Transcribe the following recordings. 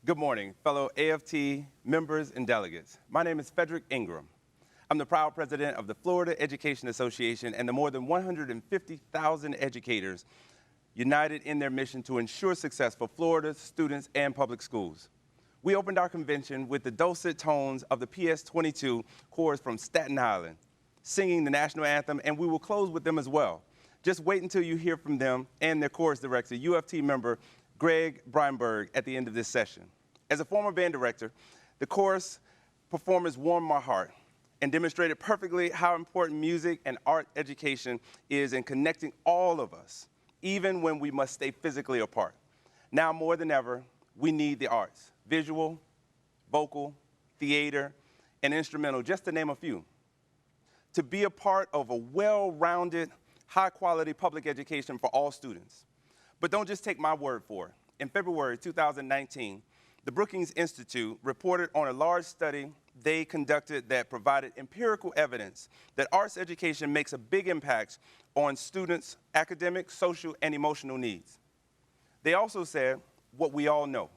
Good morning, fellow AFT members and delegates. My name is Ingram. I'm the proud president of the Florida Education Association and the more than 150,000 educators united in their mission to ensure success for Florida's students and public schools. We opened our convention with the dulcet tones of the PS-22 chorus from Staten Island, singing the national anthem, and we will close with them as well. Just wait until you hear from them and their chorus director, UFT member Greg Breinberg, at the end of this session. As a former band director, the chorus performance warmed my heart and demonstrated perfectly how important music and art education is in connecting all of us, even when we must stay physically apart. Now more than ever, we need the arts: visual, vocal, theater, and instrumental, just to name a few, to be a part of a well-rounded, high-quality public education for all students. But don't just take my word for it. In February 2019, the Brookings Institute reported on a large study they conducted that provided empirical evidence that arts education makes a big impact on students' academic, social, and emotional needs. They also said what we all know: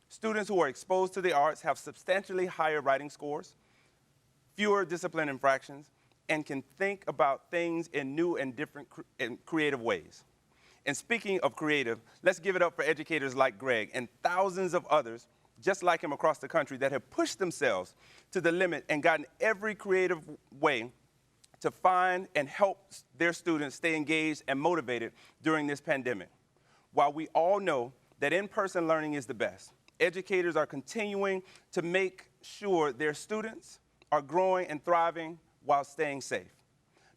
students who are exposed to the arts have substantially higher writing scores, fewer discipline infractions, and can think about things in new and different and creative ways. And speaking of creative, let's give it up for educators like Greg and thousands of others just like him across the country that have pushed themselves to the limit and gotten every creative way to find and help their students stay engaged and motivated during this pandemic. While we all know that in-person learning is the best, educators are continuing to make sure their students are growing and thriving while staying safe.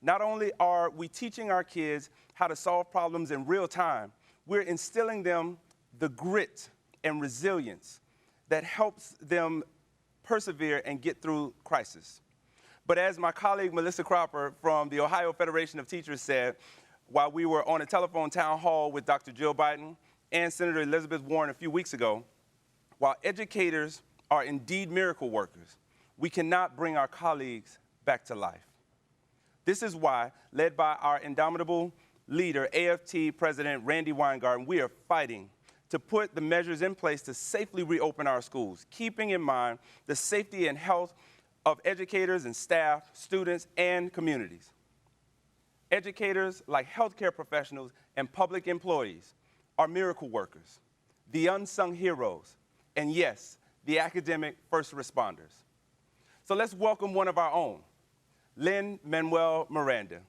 Not only are we teaching our kids how to solve problems in real time, we're instilling them the grit and resilience that helps them persevere and get through crisis. But as my colleague Melissa Cropper from the Ohio Federation of Teachers said, while we were on a telephone town hall with Dr. Jill Biden and Senator Elizabeth Warren a few weeks ago, while educators are indeed miracle workers, we cannot bring our colleagues back to life. This is why, led by our indomitable leader, AFT President Randi Weingarten, we are fighting to put the measures in place to safely reopen our schools, keeping in mind the safety and health of educators and staff, students, and communities. Educators, like healthcare professionals and public employees, are miracle workers, the unsung heroes, and yes, the academic first responders. So let's welcome one of our own, Lin-Manuel Miranda,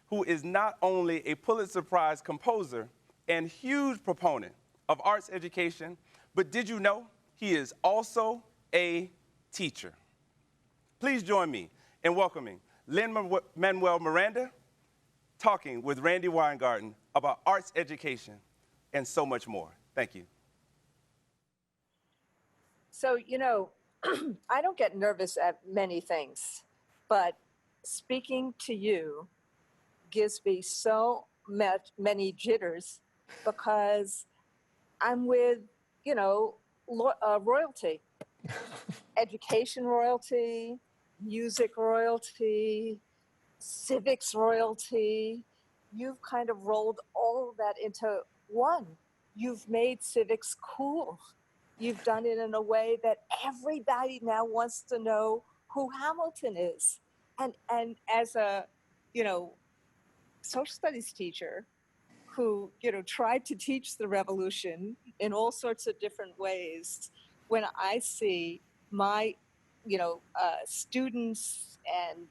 who is not only a Pulitzer Prize composer and huge proponent of arts education, but did you know he is also a teacher? Please join me in welcoming Lin-Manuel Miranda, talking with Randi Weingarten about arts education and so much more. Thank you. So, you know, I don't get nervous at many things, but speaking to you gives me so many jitters because I'm with, you know, royalty, education royalty, music royalty, civics royalty. You've kind of rolled all of that into one. You've made civics cool. You've done it in a way that everybody now wants to know who Hamilton is. And as a, you know, social studies teacher who, you know, tried to teach the revolution in all sorts of different ways, when I see my, you know, students and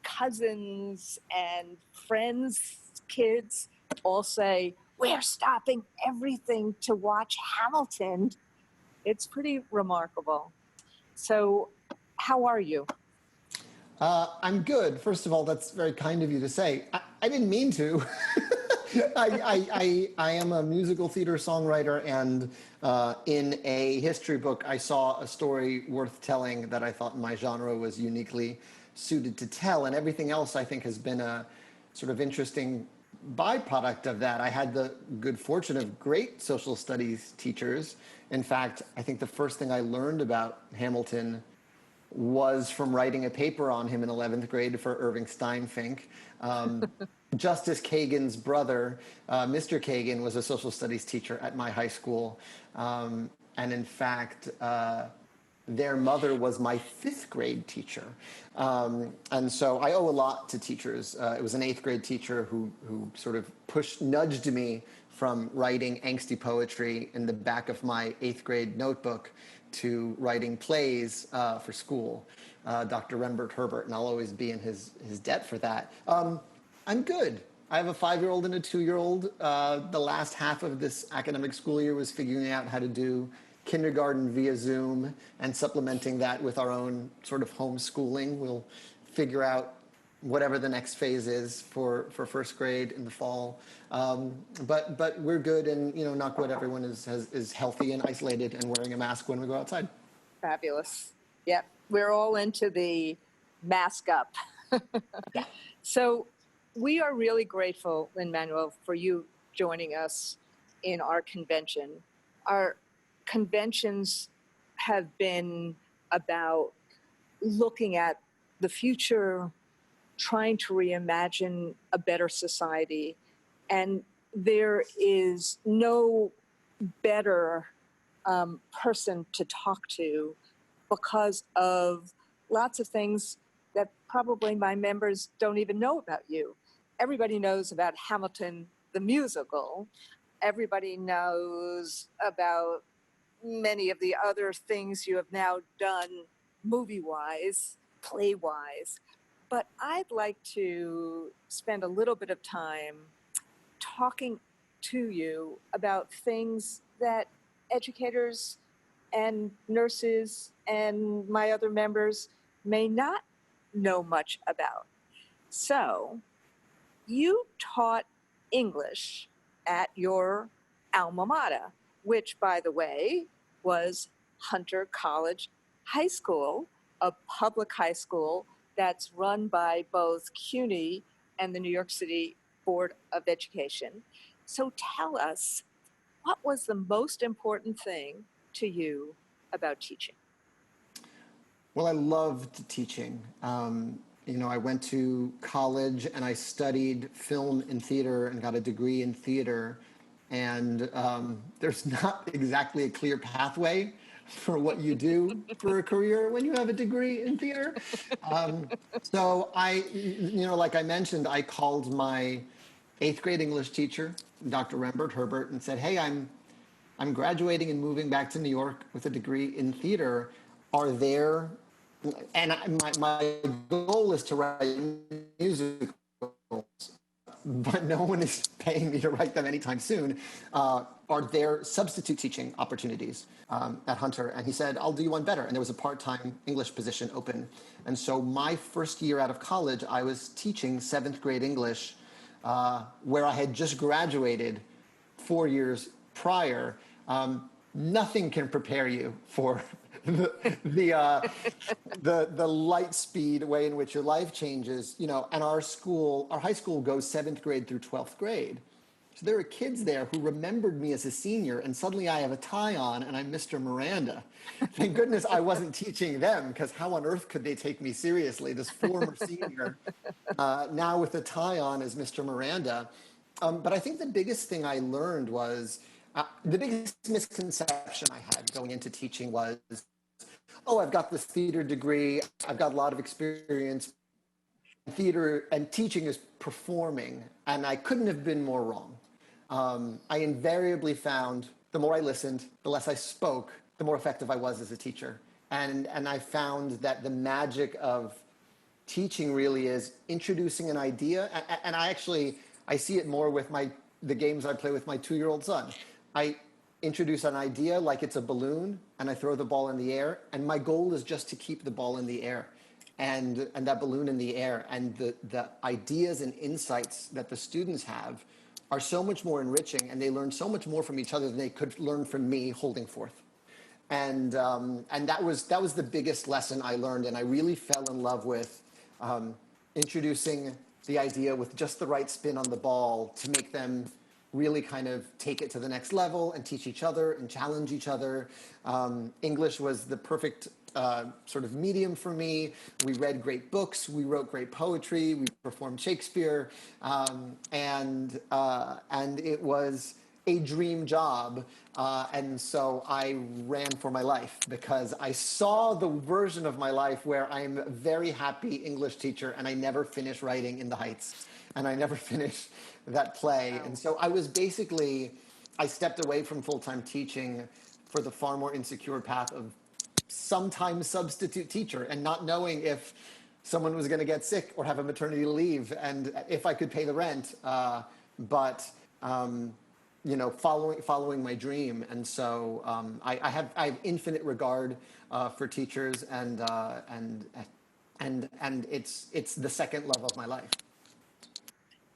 cousins and friends, kids all say, we're stopping everything to watch Hamilton, it's pretty remarkable. So how are you? I'm good. First of all, that's very kind of you to say. I didn't mean to. I am a musical theater songwriter, and in a history book, I saw a story worth telling that I thought my genre was uniquely suited to tell, and everything else I think has been a sort of interesting byproduct of that. I had the good fortune of great social studies teachers. In fact, I think the first thing I learned about Hamilton was from writing a paper on him in 11th grade for Irving Steinfink. Justice Kagan's brother, Mr. Kagan, was a social studies teacher at my high school. And in fact, their mother was my 5th grade teacher. And so I owe a lot to teachers. It was an 8th grade teacher who sort of nudged me from writing angsty poetry in the back of my 8th grade notebook to writing plays for school, Dr. Rembert Herbert, and I'll always be in his debt for that. I'm good. I have a 5-year-old and a 2-year-old. The last half of this academic school year was figuring out how to do kindergarten via Zoom and supplementing that with our own sort of homeschooling. We'll figure out whatever the next phase is for 1st grade in the fall. But we're good, and knock wood, everyone is healthy and isolated and wearing a mask when we go outside. Fabulous. Yep, we're all into the mask up. Yeah. So we are really grateful, Lin-Manuel, for you joining us in our convention. Our conventions have been about looking at the future, trying to reimagine a better society. And there is no better person to talk to because of lots of things that probably my members don't even know about you. Everybody knows about Hamilton, the musical. Everybody knows about many of the other things you have now done movie-wise, play-wise. But I'd like to spend a little bit of time talking to you about things that educators and nurses and my other members may not know much about. So, you taught English at your alma mater, which, by the way, was Hunter College High School, a public high school that's run by both CUNY and the New York City Board of Education. So tell us, what was the most important thing to you about teaching? Well, I loved teaching. I went to college and I studied film and theater and got a degree in theater. And there's not exactly a clear pathway for what you do for a career when you have a degree in theater. So like I mentioned, I called my 8th grade English teacher, Dr. Rembert Herbert, and said, "Hey, I'm graduating and moving back to New York with a degree in theater. Are there," and my goal is to write musicals, but no one is paying me to write them anytime soon. Are there substitute teaching opportunities at Hunter? And he said, "I'll do you one better." And there was a part-time English position open. And so my first year out of college, I was teaching 7th grade English, where I had just graduated 4 years prior. Nothing can prepare you for the light speed way in which your life changes, and our high school goes 7th grade through 12th grade. So there are kids there who remembered me as a senior, and suddenly I have a tie on and I'm Mr. Miranda. Thank goodness I wasn't teaching them, because how on earth could they take me seriously, this former senior, now with a tie on as Mr. Miranda. But I think the biggest thing I learned was, the biggest misconception I had going into teaching was, oh, I've got this theater degree, I've got a lot of experience. Theater and teaching is performing, and I couldn't have been more wrong. I invariably found the more I listened, the less I spoke, the more effective I was as a teacher. And I found that the magic of teaching really is introducing an idea, and I see it more with the games I play with my 2-year-old son. I introduce an idea like it's a balloon, and I throw the ball in the air, and my goal is just to keep the ball in the air and that balloon in the air. And the ideas and insights that the students have are so much more enriching, and they learn so much more from each other than they could learn from me holding forth. And that was the biggest lesson I learned, and I really fell in love with introducing the idea with just the right spin on the ball to make them really kind of take it to the next level and teach each other and challenge each other. English was the perfect sort of medium for me. We read great books, we wrote great poetry, we performed Shakespeare, and it was a dream job. And so I ran for my life because I saw the version of my life where I'm a very happy English teacher and I never finish writing In the Heights and I never finish that play. Wow. And so I stepped away from full-time teaching for the far more insecure path of sometimes substitute teacher and not knowing if someone was going to get sick or have a maternity leave and if I could pay the rent. But following my dream, and so I have infinite regard for teachers, and it's the second love of my life.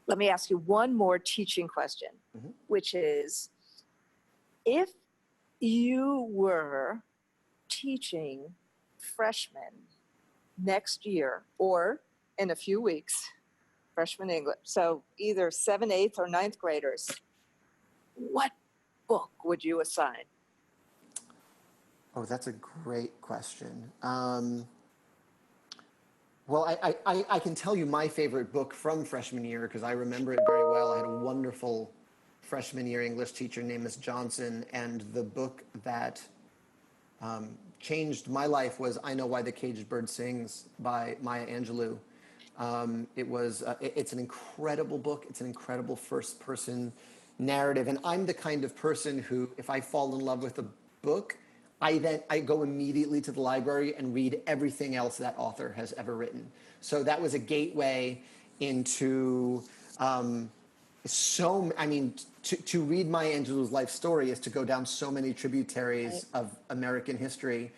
Let me ask you one more teaching question, which is, if you were teaching freshmen next year or in a few weeks, freshman English, so either 7th, 8th, or 9th graders, what book would you assign? Oh, that's a great question. Well, I can tell you my favorite book from freshman year because I remember it very well. I had a wonderful freshman year English teacher named Miss Johnson, and the book that changed my life was I Know Why the Caged Bird Sings by Maya Angelou. It's an incredible book. It's an incredible first-person narrative, and I'm the kind of person who, if I fall in love with a book, I go immediately to the library and read everything else that author has ever written. So that was a gateway into to read Maya Angelou's life story is to go down so many tributaries of American history.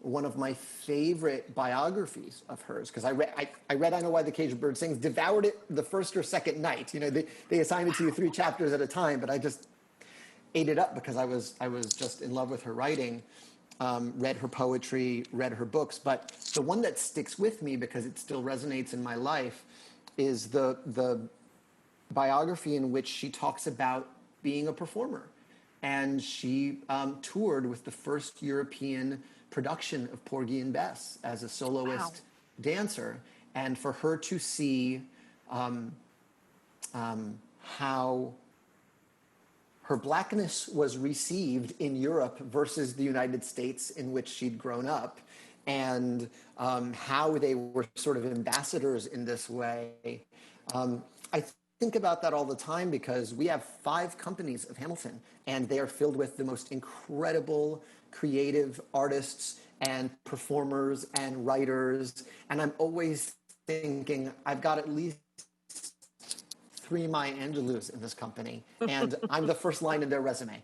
One of my favorite biographies of hers, because I read I Know Why the Caged Bird Sings, devoured it the first or second night. They assign it to you 3 chapters at a time, but I just ate it up because I was just in love with her writing. Read her poetry, read her books, but the one that sticks with me because it still resonates in my life is the biography in which she talks about being a performer. And she toured with the first European production of Porgy and Bess as a soloist dancer. And for her to see how her blackness was received in Europe versus the United States in which she'd grown up, and how they were sort of ambassadors in this way. I think about that all the time because we have 5 companies of Hamilton, and they are filled with the most incredible creative artists and performers and writers. And I'm always thinking, I've got at least 3 Maya Angelou's in this company, and I'm the first line in their resume.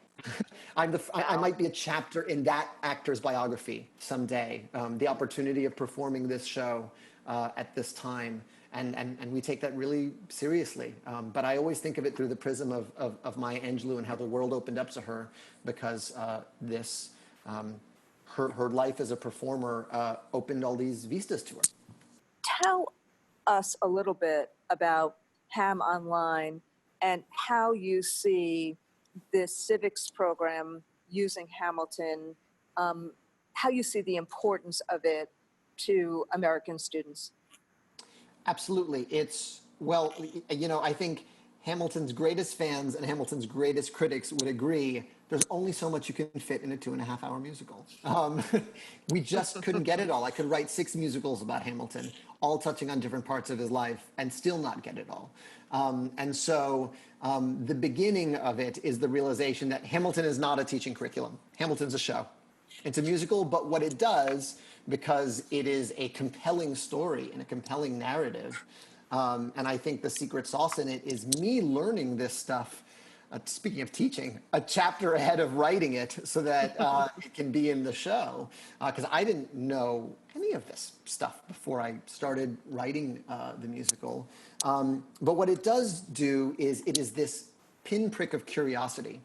I might be a chapter in that actor's biography someday. The opportunity of performing this show at this time, and we take that really seriously. But I always think of it through the prism of Maya Angelou and how the world opened up to her because her life as a performer opened all these vistas to her. Tell us a little bit about Ham Online and how you see this civics program using Hamilton, how you see the importance of it to American students. Absolutely. I think Hamilton's greatest fans and Hamilton's greatest critics would agree there's only so much you can fit in a 2.5-hour musical. We just couldn't get it all. I could write 6 musicals about Hamilton, all touching on different parts of his life, and still not get it all. And so the beginning of it is the realization that Hamilton is not a teaching curriculum. Hamilton's a show. It's a musical, but what it does, because it is a compelling story and a compelling narrative, and I think the secret sauce in it is me learning this stuff, speaking of teaching, a chapter ahead of writing it so that it can be in the show. Because I didn't know any of this stuff before I started writing the musical. But what it does do is it is this pinprick of curiosity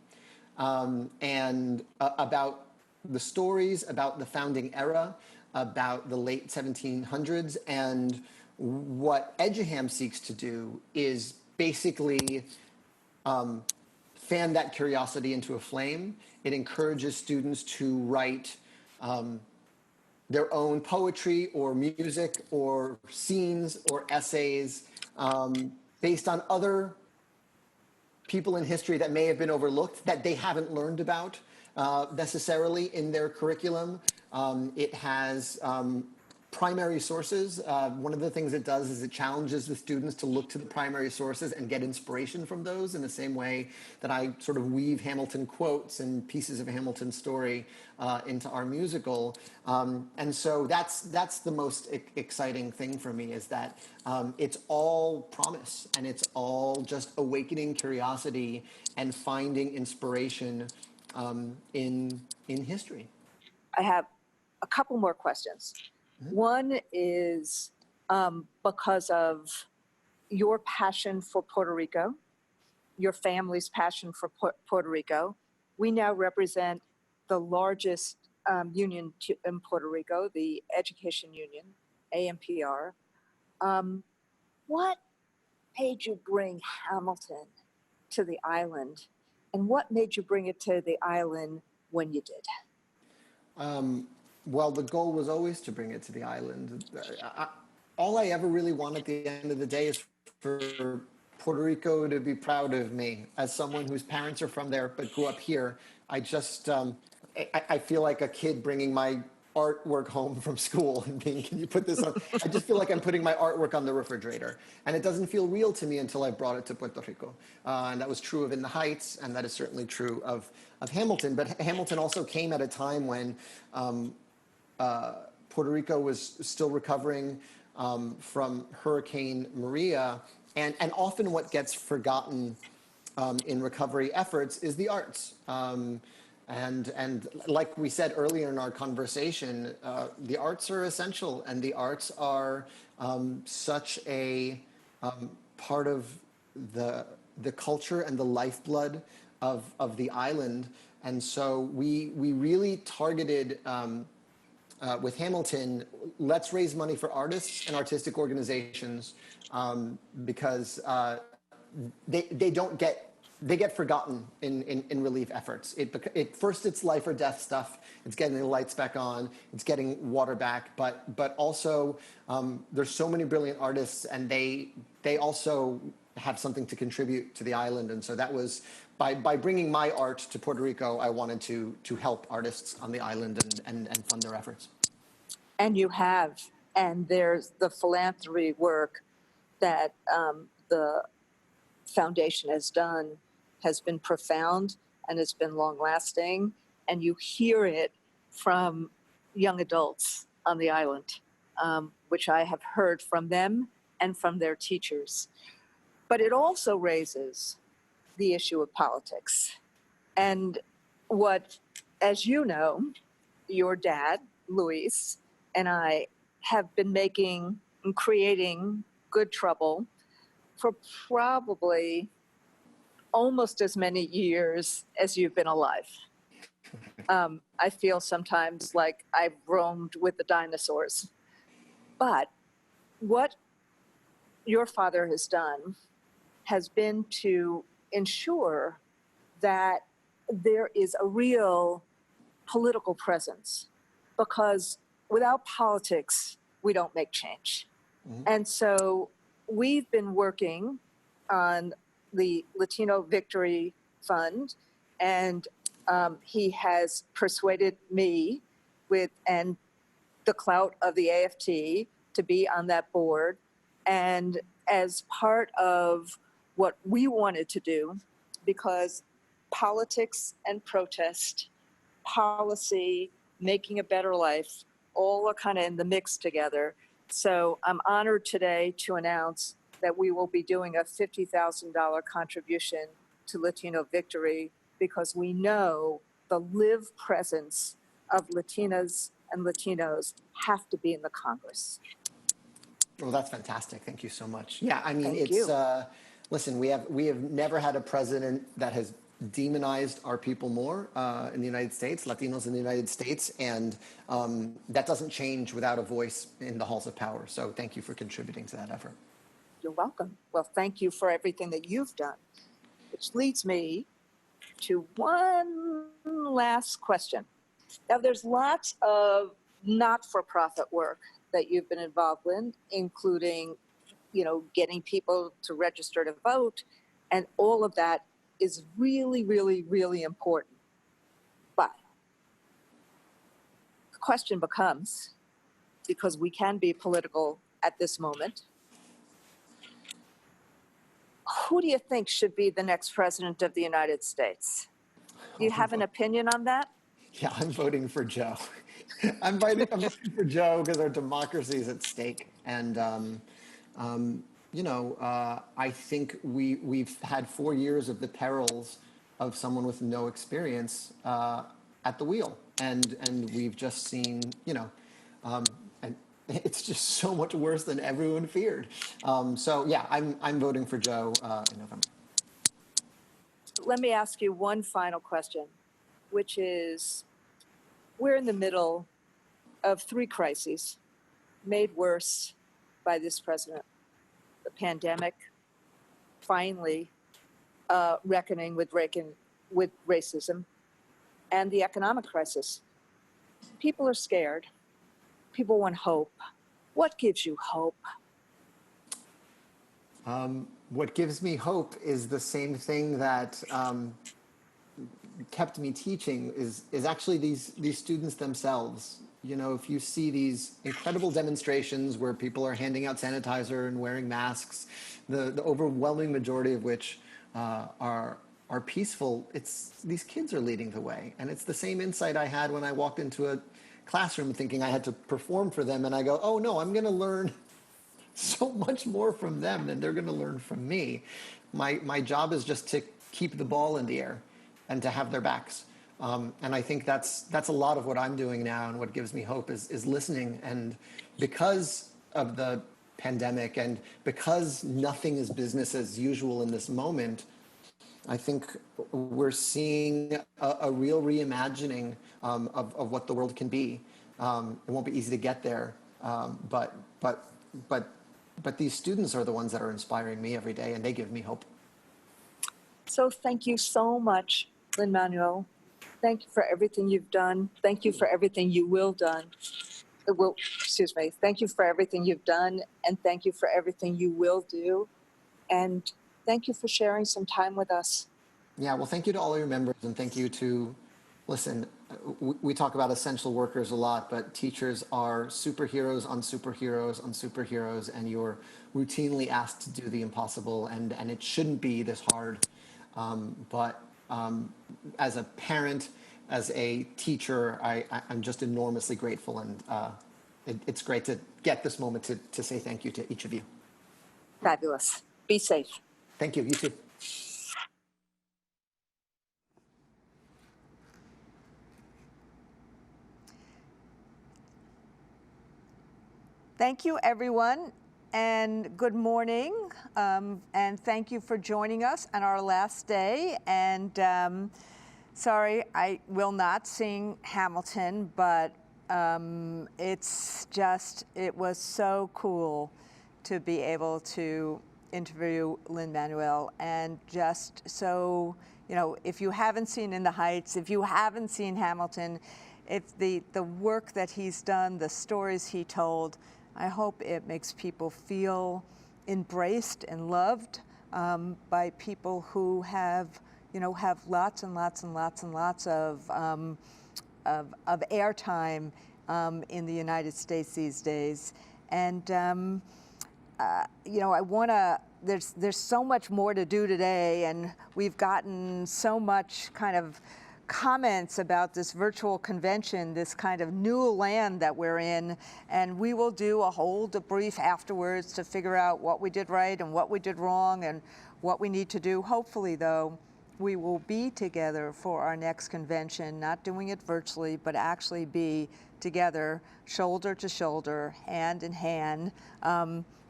and about the stories, about the founding era, about the late 1700s, and what Edgeham seeks to do is basically fan that curiosity into a flame. It encourages students to write their own poetry or music or scenes or essays based on other people in history that may have been overlooked, that they haven't learned about necessarily in their curriculum. It has primary sources. One of the things it does is it challenges the students to look to the primary sources and get inspiration from those, in the same way that I sort of weave Hamilton quotes and pieces of Hamilton's story into our musical. And so that's the most exciting thing for me, is that it's all promise, and it's all just awakening curiosity and finding inspiration in history. I have a couple more questions. One is because of your passion for Puerto Rico, your family's passion for Puerto Rico. We now represent the largest union in Puerto Rico, the Education Union, AMPR. What made you bring Hamilton to the island, and what made you bring it to the island when you did? Well, the goal was always to bring it to the island. All I ever really want at the end of the day is for Puerto Rico to be proud of me. As someone whose parents are from there but grew up here, I just, I feel like a kid bringing my artwork home from school and being, can you put this on? I just feel like I'm putting my artwork on the refrigerator. And it doesn't feel real to me until I brought it to Puerto Rico. And that was true of In the Heights, and that is certainly true of Hamilton. But Hamilton also came at a time when Puerto Rico was still recovering from Hurricane Maria. And often what gets forgotten in recovery efforts is the arts. And like we said earlier in our conversation, the arts are essential, and the arts are such a part of the culture and the lifeblood of the island. And so we really targeted with Hamilton, let's raise money for artists and artistic organizations because they get forgotten in relief efforts. First it's life or death stuff. It's getting the lights back on. It's getting water back. But also there's so many brilliant artists, and they also have something to contribute to the island. And so that was by bringing my art to Puerto Rico, I wanted to help artists on the island and fund their efforts. And you have, and there's the philanthropy work that the foundation has done has been profound, and it's been long lasting, and you hear it from young adults on the island, which I have heard from them and from their teachers. But it also raises the issue of politics. And what, as you know, your dad, Luis, and I have been making and creating good trouble for probably almost as many years as you've been alive. I feel sometimes like I've roamed with the dinosaurs. But what your father has done has been to ensure that there is a real political presence, because without politics, we don't make change. Mm-hmm. And so we've been working on the Latino Victory Fund, and he has persuaded me and the clout of the AFT to be on that board. And as part of what we wanted to do, because politics and protest, policy, making a better life, all are kind of in the mix together. So I'm honored today to announce that we will be doing a $50,000 contribution to Latino Victory, because we know the live presence of Latinas and Latinos have to be in the Congress. Well, that's fantastic. Thank you so much. Yeah, I mean, listen, we have never had a president that has demonized our people more in the United States, Latinos in the United States, and that doesn't change without a voice in the halls of power. So thank you for contributing to that effort. You're welcome. Well, thank you for everything that you've done, which leads me to one last question. Now, there's lots of not-for-profit work that you've been involved in, including, getting people to register to vote, and all of that is really, really, really important. But the question becomes, because we can be political at this moment, who do you think should be the next president of the United States? Do you have an opinion on that? Yeah, I'm voting for Joe. I'm voting for Joe because our democracy is at stake. And, I think we've had 4 years of the perils of someone with no experience at the wheel. And we've just seen, and it's just so much worse than everyone feared. So yeah, I'm voting for Joe in November. Let me ask you one final question, which is, we're in the middle of 3 crises made worse by this president. The pandemic, finally reckoning with racism, and the economic crisis. People are scared. People want hope. What gives you hope? What gives me hope is the same thing that kept me teaching is actually these students themselves. If you see these incredible demonstrations where people are handing out sanitizer and wearing masks, the overwhelming majority of which are peaceful, these kids are leading the way. And it's the same insight I had when I walked into a classroom thinking I had to perform for them, and I go, oh no, I'm going to learn so much more from them than they're going to learn from me. My job is just to keep the ball in the air and to have their backs. And I think that's a lot of what I'm doing now, and what gives me hope is listening. And because of the pandemic and because nothing is business as usual in this moment, I think we're seeing a real reimagining of what the world can be. It won't be easy to get there, but these students are the ones that are inspiring me every day, and they give me hope. So thank you so much, Lin-Manuel. Thank you for everything you've done. Thank you for everything you will done. Thank you for everything you've done, and thank you for everything you will do. And thank you for sharing some time with us. Yeah, well, thank you to all your members, and thank you to, listen, we talk about essential workers a lot, but teachers are superheroes on superheroes on superheroes, and you're routinely asked to do the impossible, and it shouldn't be this hard. But as a parent, as a teacher, I'm just enormously grateful, and it's great to get this moment to say thank you to each of you. Fabulous. Be safe. Thank you. You too. Thank you, everyone, and good morning, and thank you for joining us on our last day. And sorry, I will not sing Hamilton, but it was so cool to be able to interview Lin-Manuel, and just so, if you haven't seen In the Heights, if you haven't seen Hamilton, it's the work that he's done, the stories he told. I hope it makes people feel embraced and loved by people who have lots and lots and lots and lots of airtime in the United States these days. And I want to. There's so much more to do today, and we've gotten so much kind of comments about this virtual convention, this kind of new land that we're in, and we will do a whole debrief afterwards to figure out what we did right and what we did wrong and what we need to do. Hopefully, though, we will be together for our next convention, not doing it virtually, but actually be together, shoulder to shoulder, hand in hand,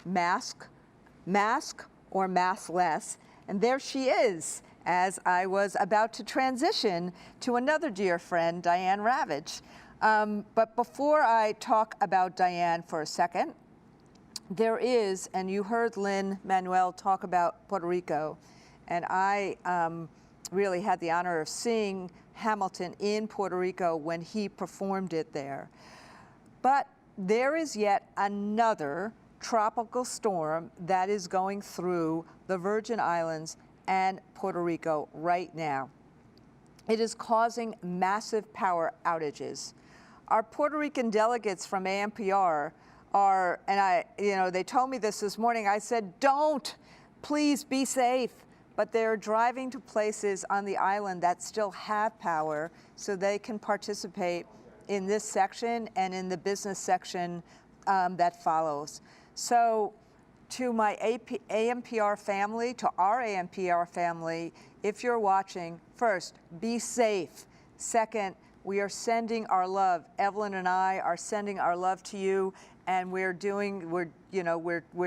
mask or maskless. And there she is, as I was about to transition to another dear friend, Diane Ravitch. But before I talk about Diane for a second, there is, and you heard Lin-Manuel talk about Puerto Rico, and I really had the honor of seeing Hamilton in Puerto Rico when he performed it there. But there is yet another tropical storm that is going through the Virgin Islands and Puerto Rico right now. It is causing massive power outages. Our Puerto Rican delegates from AMPR are, and they told me this morning. I said, don't, please be safe. But they're driving to places on the island that still have power so they can participate in this section and in the business section that follows. So to my AMPR family, to our AMPR family, if you're watching, first, be safe. Second, we are sending our love. Evelyn and I are sending our love to you, and we're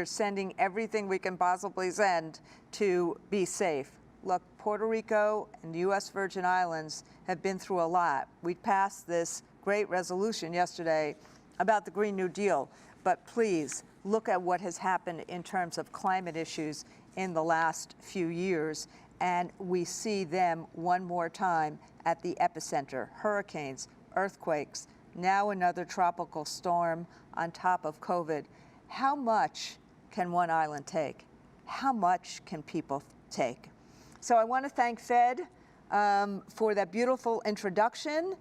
sending everything we can possibly send to be safe. Look, Puerto Rico and the U.S. Virgin Islands have been through a lot. We passed this great resolution yesterday about the Green New Deal, but please look at what has happened in terms of climate issues in the last few years, and we see them one more time at the epicenter. Hurricanes, earthquakes, now another tropical storm on top of COVID. How much can one island take? How much can people take? So I want to thank Fed for that beautiful introduction,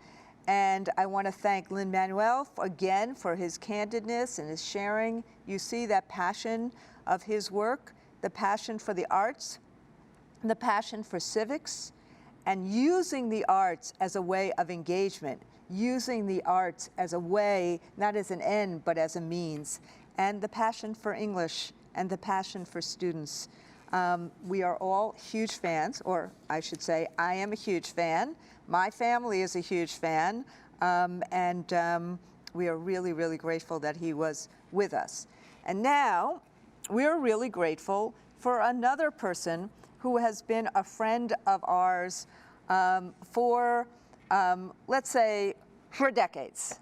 and I want to thank Lin-Manuel again for his candidness and his sharing. You see that passion of his work, the passion for the arts, the passion for civics, and using the arts as a way of engagement, using the arts as a way, not as an end, but as a means, and the passion for English and the passion for students. We are all huge fans, or I should say, I am a huge fan. My family is a huge fan, and we are really, really grateful that he was with us. And now, we're really grateful for another person who has been a friend of ours for, let's say, for decades.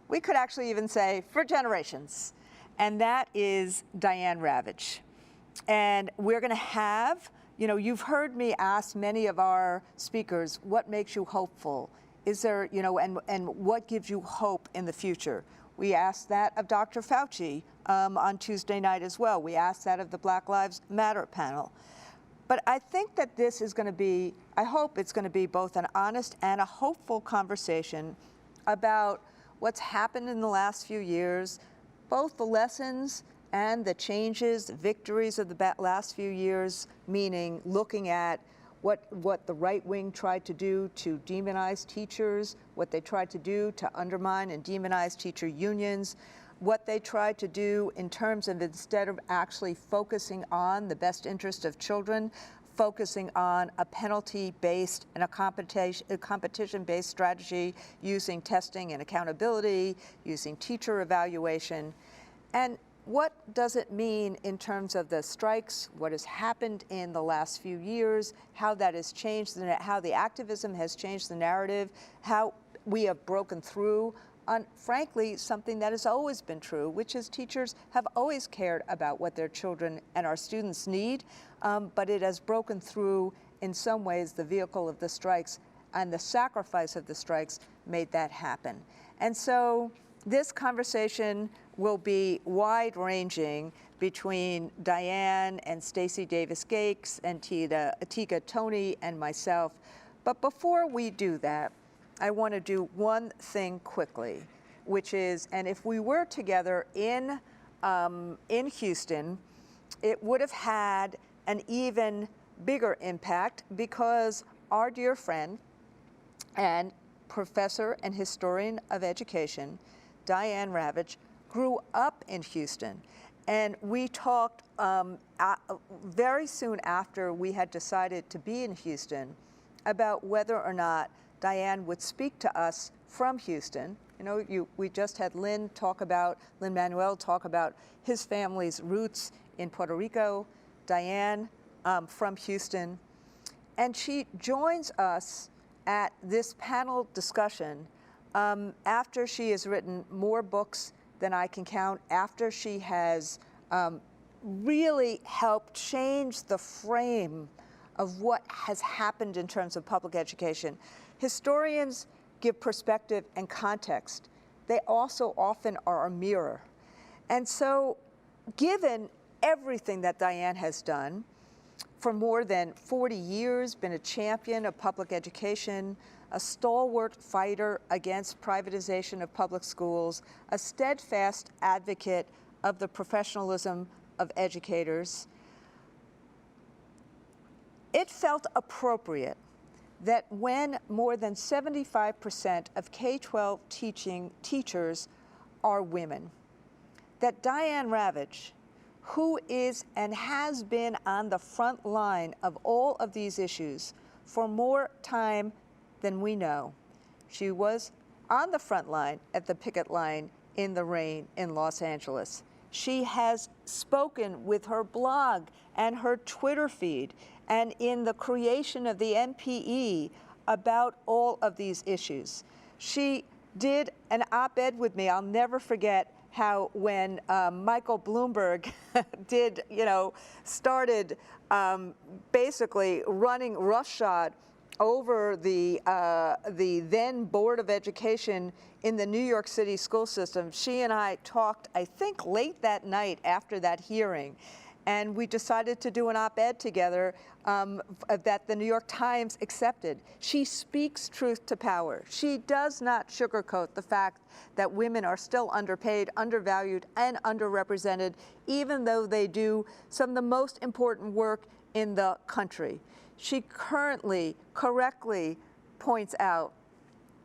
We could actually even say for generations. And that is Diane Ravitch. And we're going to have, you've heard me ask many of our speakers, what makes you hopeful? Is there, and what gives you hope in the future? We asked that of Dr. Fauci on Tuesday night as well. We asked that of the Black Lives Matter panel. But I think that this is going to be, I hope it's going to be both an honest and a hopeful conversation about what's happened in the last few years, both the lessons and the changes, the victories of the last few years, meaning looking at what the right wing tried to do to demonize teachers, what they tried to do to undermine and demonize teacher unions, what they tried to do in terms of, instead of actually focusing on the best interest of children, focusing on a penalty-based and a competition-based strategy using testing and accountability, using teacher evaluation. And what does it mean in terms of the strikes, what has happened in the last few years, how that has changed, how the activism has changed the narrative, how we have broken through on, frankly, something that has always been true, which is teachers have always cared about what their children and our students need, but it has broken through, in some ways, the vehicle of the strikes, and the sacrifice of the strikes made that happen. And so this conversation will be wide-ranging between Diane and Stacey Davis-Gates and Tika Tony and myself. But before we do that, I want to do one thing quickly, which is, and if we were together in Houston, it would have had an even bigger impact, because our dear friend and professor and historian of education, Diane Ravitch, grew up in Houston. And we talked very soon after we had decided to be in Houston about whether or not Diane would speak to us from Houston. We just had Lin-Manuel talk about his family's roots in Puerto Rico, Diane from Houston. And she joins us at this panel discussion after she has written more books than I can count, after she has really helped change the frame of what has happened in terms of public education. Historians give perspective and context. They also often are a mirror. And so, given everything that Diane has done, for more than 40 years been a champion of public education, a stalwart fighter against privatization of public schools, a steadfast advocate of the professionalism of educators. It felt appropriate that when more than 75% of K-12 teachers are women, that Diane Ravitch, who is and has been on the front line of all of these issues for more time than we know. She was on the front line at the picket line in the rain in Los Angeles. She has spoken with her blog and her Twitter feed and in the creation of the MPE about all of these issues. She did an op-ed with me. I'll never forget how when Michael Bloomberg started basically running roughshod over the then Board of Education in the New York City school system, she and I talked, I think, late that night after that hearing. And we decided to do an op-ed together that the New York Times accepted. She speaks truth to power. She does not sugarcoat the fact that women are still underpaid, undervalued, and underrepresented, even though they do some of the most important work in the country. She currently, correctly points out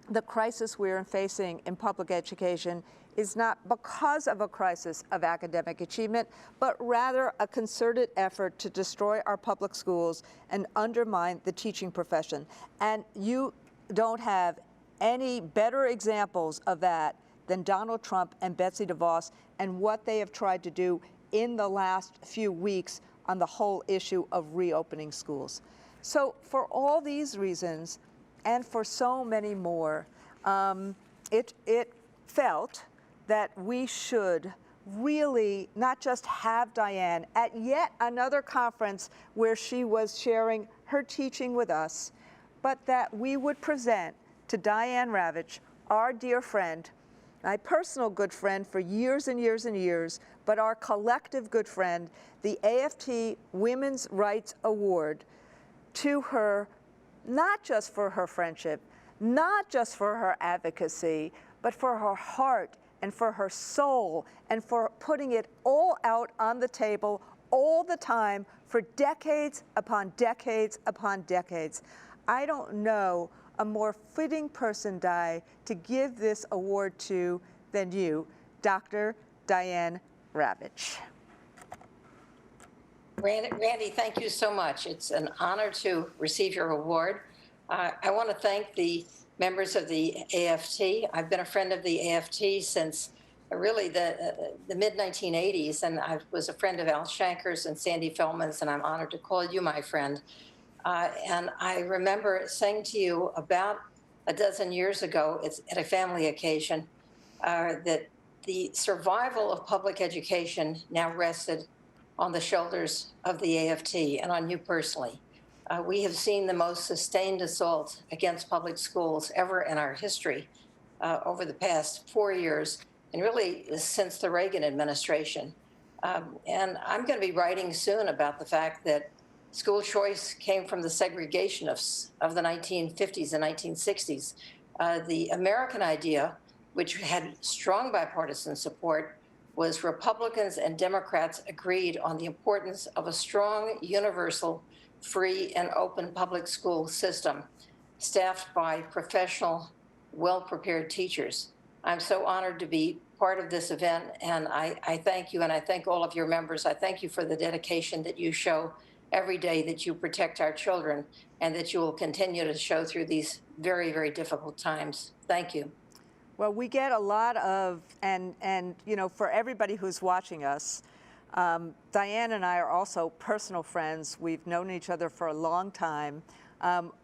the crisis we're facing in public education is not because of a crisis of academic achievement, but rather a concerted effort to destroy our public schools and undermine the teaching profession. And you don't have any better examples of that than Donald Trump and Betsy DeVos and what they have tried to do in the last few weeks on the whole issue of reopening schools. So for all these reasons, and for so many more, it felt that we should really not just have Diane at yet another conference where she was sharing her teaching with us, but that we would present to Diane Ravitch, our dear friend, my personal good friend for years and years and years, but our collective good friend, the AFT Women's Rights Award, to her, not just for her friendship, not just for her advocacy, but for her heart and for her soul and for putting it all out on the table all the time for decades upon decades upon decades. I don't know a more fitting person, Di, to give this award to than you, Dr. Diane Ravitch. Randy, thank you so much. It's an honor to receive your award. I want to thank the members of the AFT. I've been a friend of the AFT since really the mid-1980s, and I was a friend of Al Shanker's and Sandy Feldman's, and I'm honored to call you my friend. And I remember saying to you about a dozen years ago at a family occasion that the survival of public education now rested on the shoulders of the AFT and on you personally. We have seen the most sustained assault against public schools ever in our history over the past 4 years, and really since the Reagan administration. And I'm going to be writing soon about the fact that school choice came from the segregation of the 1950s and 1960s. The American idea, which had strong bipartisan support, was Republicans and Democrats agreed on the importance of a strong, universal, free, and open public school system staffed by professional, well-prepared teachers. I'm so honored to be part of this event, and I thank you, and I thank all of your members. I thank you for the dedication that you show every day, that you protect our children, and that you will continue to show through these very, very difficult times. Thank you. Well, we get a lot of, and you know, for everybody who's watching us, Diane and I are also personal friends. We've known each other for a long time.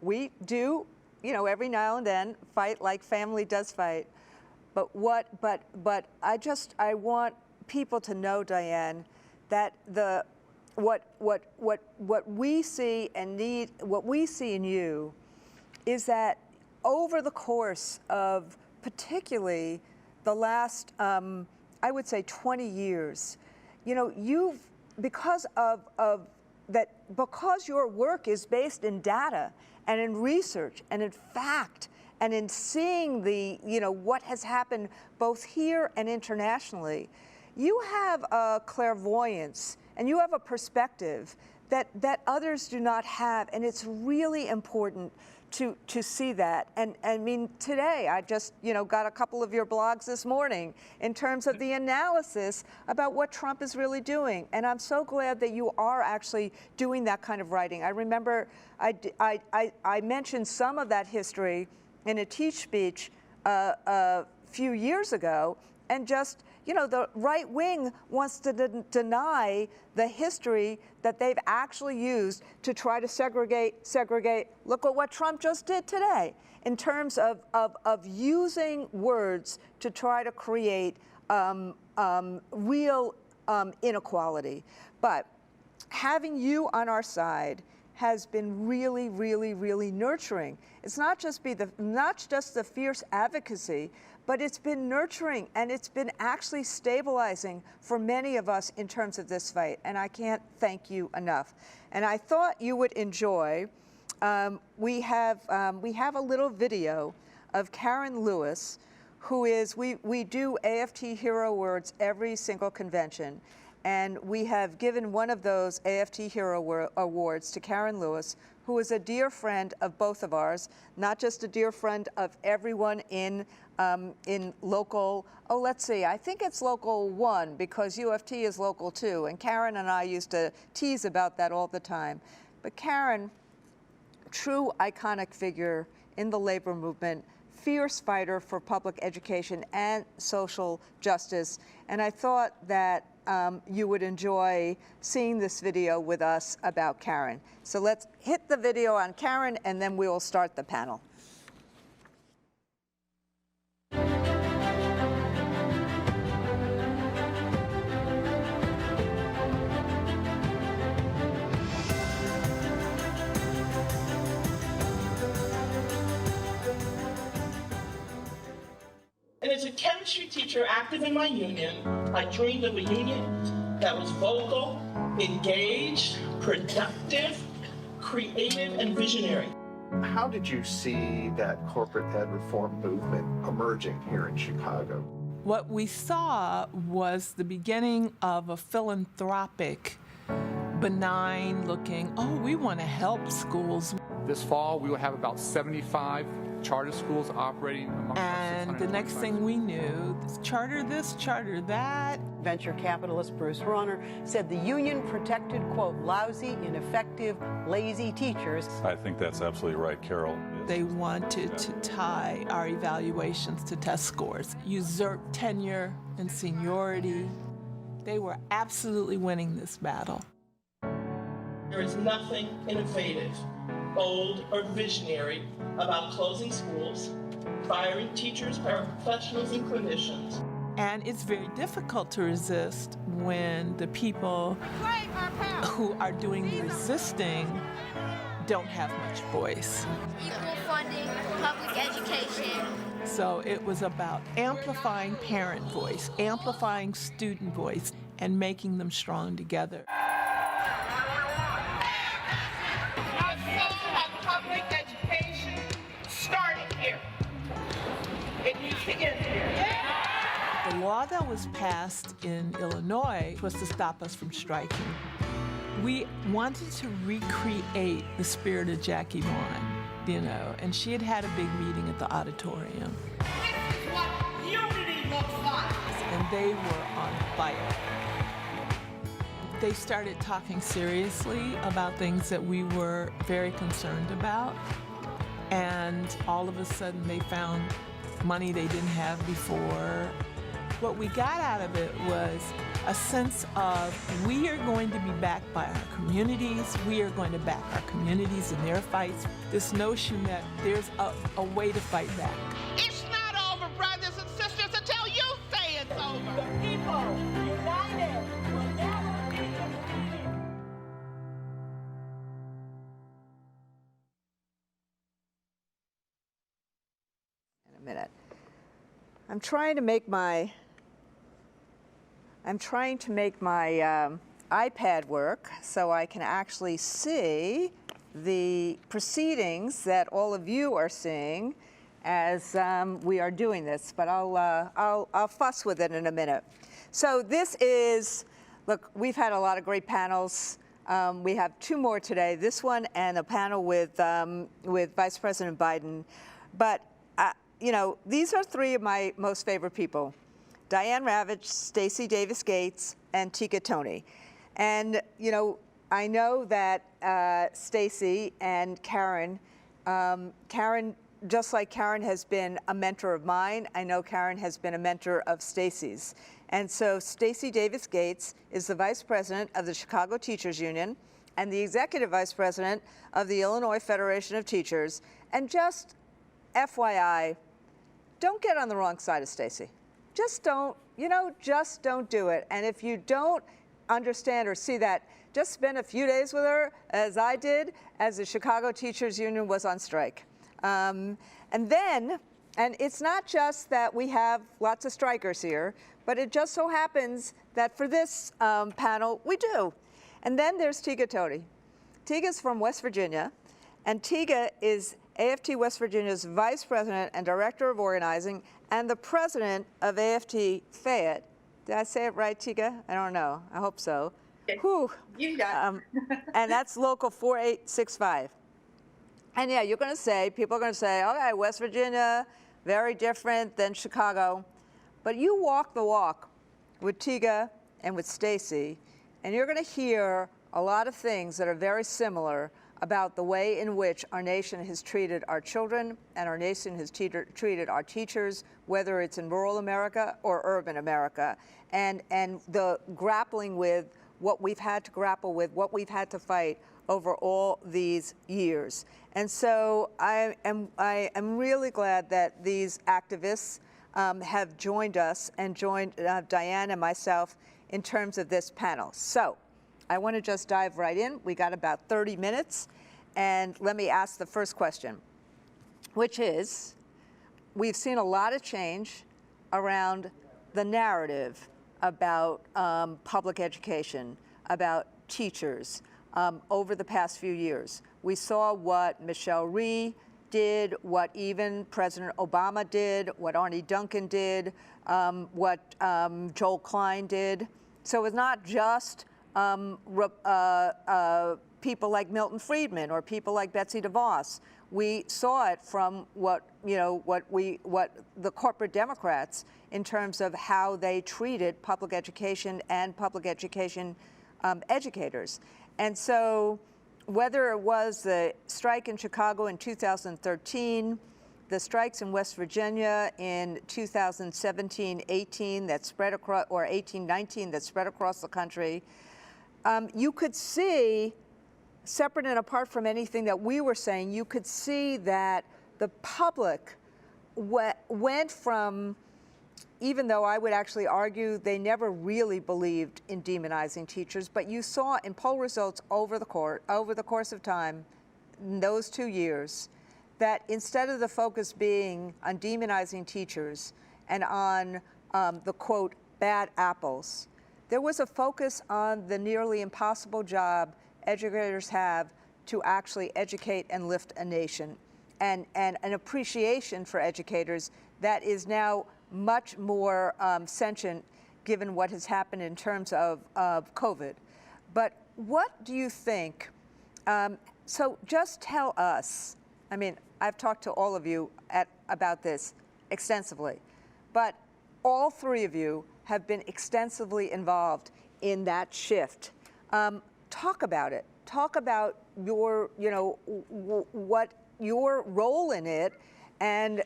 We do, you know, every now and then fight like family does fight. But I want people to know, Diane, that what we see and need, what we see in you, is that over the course of particularly the last, I would say 20 years, you know, because of that because your work is based in data and in research and in fact and in seeing the, what has happened both here and internationally, you have a clairvoyance and you have a perspective that others do not have, and it's really important to see that. And I mean, today I just got a couple of your blogs this morning in terms of the analysis about what Trump is really doing, and I'm so glad that you are actually doing that kind of writing. I remember I mentioned some of that history in a teach speech a few years ago, and just the right wing wants to deny the history that they've actually used to try to segregate. Look at what Trump just did today in terms of using words to try to create real inequality. But having you on our side has been really, really, really nurturing. It's not just the fierce advocacy, but it's been nurturing, and it's been actually stabilizing for many of us in terms of this fight, and I can't thank you enough. And I thought you would enjoy, we have a little video of Karen Lewis, who is, we do AFT Hero Awards every single convention, and we have given one of those AFT Hero Awards to Karen Lewis, who is a dear friend of both of ours, not just a dear friend of everyone in local, let's see, I think it's local 1 because UFT is local 2, and Karen and I used to tease about that all the time. But Karen, true iconic figure in the labor movement, fierce fighter for public education and social justice, and I thought that you would enjoy seeing this video with us about Karen. So let's hit the video on Karen, and then we will start the panel. And as a chemistry teacher active in my union, I dreamed of a union that was vocal, engaged, productive, creative, and visionary. How did you see that corporate ed reform movement emerging here in Chicago? What we saw was the beginning of a philanthropic, benign looking, we want to help schools. This fall, we will have about 75 charter schools operating among And the next thing we knew, charter this, charter that. Venture capitalist Bruce Rauner said the union protected, quote, lousy, ineffective, lazy teachers. I think that's absolutely right, Carol. They wanted to tie our evaluations to test scores, usurp tenure and seniority. They were absolutely winning this battle. There is nothing innovative, bold, or visionary about closing schools, firing teachers, paraprofessionals, and clinicians. And it's very difficult to resist when the people who are doing the resisting don't have much voice. Equal funding, public education. So it was about amplifying parent voice, amplifying student voice, and making them strong together. Public education started here. It needs to end here. The law that was passed in Illinois was to stop us from striking. We wanted to recreate the spirit of Jackie Vaughn, and she had had a big meeting at the auditorium. This is what unity looks like. And they were on fire. They started talking seriously about things that we were very concerned about. And all of a sudden they found money they didn't have before. What we got out of it was a sense of we are going to be backed by our communities. We are going to back our communities in their fights. This notion that there's a way to fight back. It's not over, brothers and sisters, until you say it's over. The people united will never be defeated. In a minute. I'm trying to make my iPad work so I can actually see the proceedings that all of you are seeing as we are doing this, but I'll fuss with it in a minute. So this is, look, we've had a lot of great panels. We have two more today, this one and a panel with Vice President Biden. But, you know, these are three of my most favorite people: Diane Ravitch, Stacey Davis Gates, and Tika Toney. And, you know, I know that Stacey and Karen, just like Karen has been a mentor of mine, I know Karen has been a mentor of Stacey's. And so Stacey Davis Gates is the Vice President of the Chicago Teachers Union and the Executive Vice President of the Illinois Federation of Teachers. And just FYI, don't get on the wrong side of Stacey. Just don't, you know, just don't do it. And if you don't understand or see that, just spend a few days with her, as I did, as the Chicago Teachers Union was on strike. And it's not just that we have lots of strikers here, but it just so happens that for this panel, we do. And then there's Tika Toney. Tiga's from West Virginia, and Tika is AFT West Virginia's Vice President and Director of Organizing and the President of AFT Fayette. Did I say it right, Tika? I don't know. I hope so. Whew. You got it. And that's Local 4865. And yeah, people are going to say, okay, West Virginia, very different than Chicago. But you walk the walk with Tika and with Stacey, and you're going to hear a lot of things that are very similar about the way in which our nation has treated our children and our nation has treated our teachers, whether it's in rural America or urban America, and the grappling with what we've had to grapple with, what we've had to fight over all these years. And so I am really glad that these activists have joined us and joined Diane and myself in terms of this panel. So I want to just dive right in. We got about 30 minutes. And let me ask the first question, which is, we've seen a lot of change around the narrative about public education, about teachers over the past few years. We saw what Michelle Rhee did, what even President Obama did, what Arne Duncan did, what Joel Klein did. So it's not just people like Milton Friedman or people like Betsy DeVos. We saw it from what the corporate Democrats in terms of how they treated public education and public education educators. And so whether it was the strike in Chicago in 2013, the strikes in West Virginia in 2017-18 that spread across, or 18-19 that spread across the country, you could see, separate and apart from anything that we were saying, you could see that the public went from, even though I would actually argue they never really believed in demonizing teachers, but you saw in poll results over the course of time, in those 2 years, that instead of the focus being on demonizing teachers and on the, quote, bad apples, there was a focus on the nearly impossible job educators have to actually educate and lift a nation, and an appreciation for educators that is now much more sentient given what has happened in terms of COVID. But what do you think? So just tell us, I mean, I've talked to all of you about this extensively, but all three of you have been extensively involved in that shift. Talk about it. Talk about your, what your role in it, and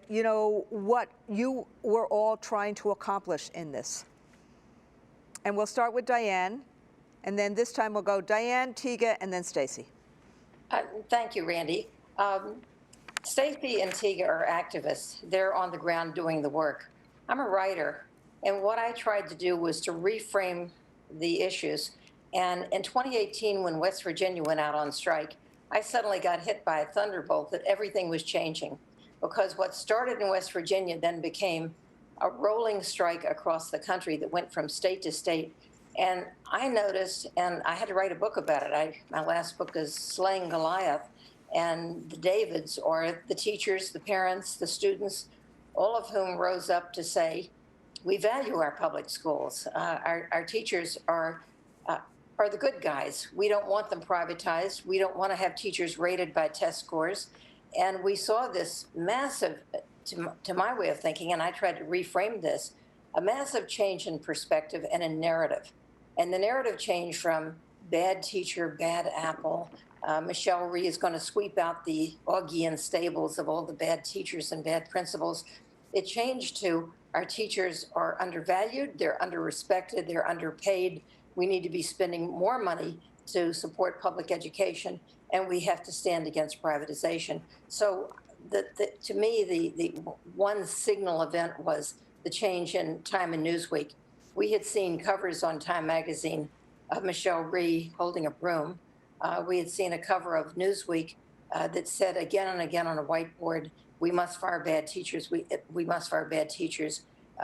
what you were all trying to accomplish in this. And we'll start with Diane, and then this time we'll go Diane, Tika, and then Stacey. Thank you, Randy. Stacey and Tika are activists. They're on the ground doing the work. I'm a writer, and what I tried to do was to reframe the issues. And in 2018, when West Virginia went out on strike, I suddenly got hit by a thunderbolt that everything was changing, because what started in West Virginia then became a rolling strike across the country that went from state to state. And I noticed, and I had to write a book about it. My last book is Slaying Goliath, and the Davids, or the teachers, the parents, the students, all of whom rose up to say, we value our public schools. Our teachers are the good guys. We don't want them privatized. We don't want to have teachers rated by test scores. And we saw this massive, to my way of thinking, and I tried to reframe this, a massive change in perspective and in narrative. And the narrative changed from bad teacher, bad apple. Michelle Rhee is going to sweep out the Augean stables of all the bad teachers and bad principals. It changed to our teachers are undervalued, they're underrespected, they're underpaid. We need to be spending more money to support public education, and we have to stand against privatization. So to me, the one signal event was the change in Time and Newsweek. We had seen covers on Time magazine of Michelle Rhee holding a broom. We had seen a cover of Newsweek that said again and again on a whiteboard, we must fire bad teachers, we must fire bad teachers.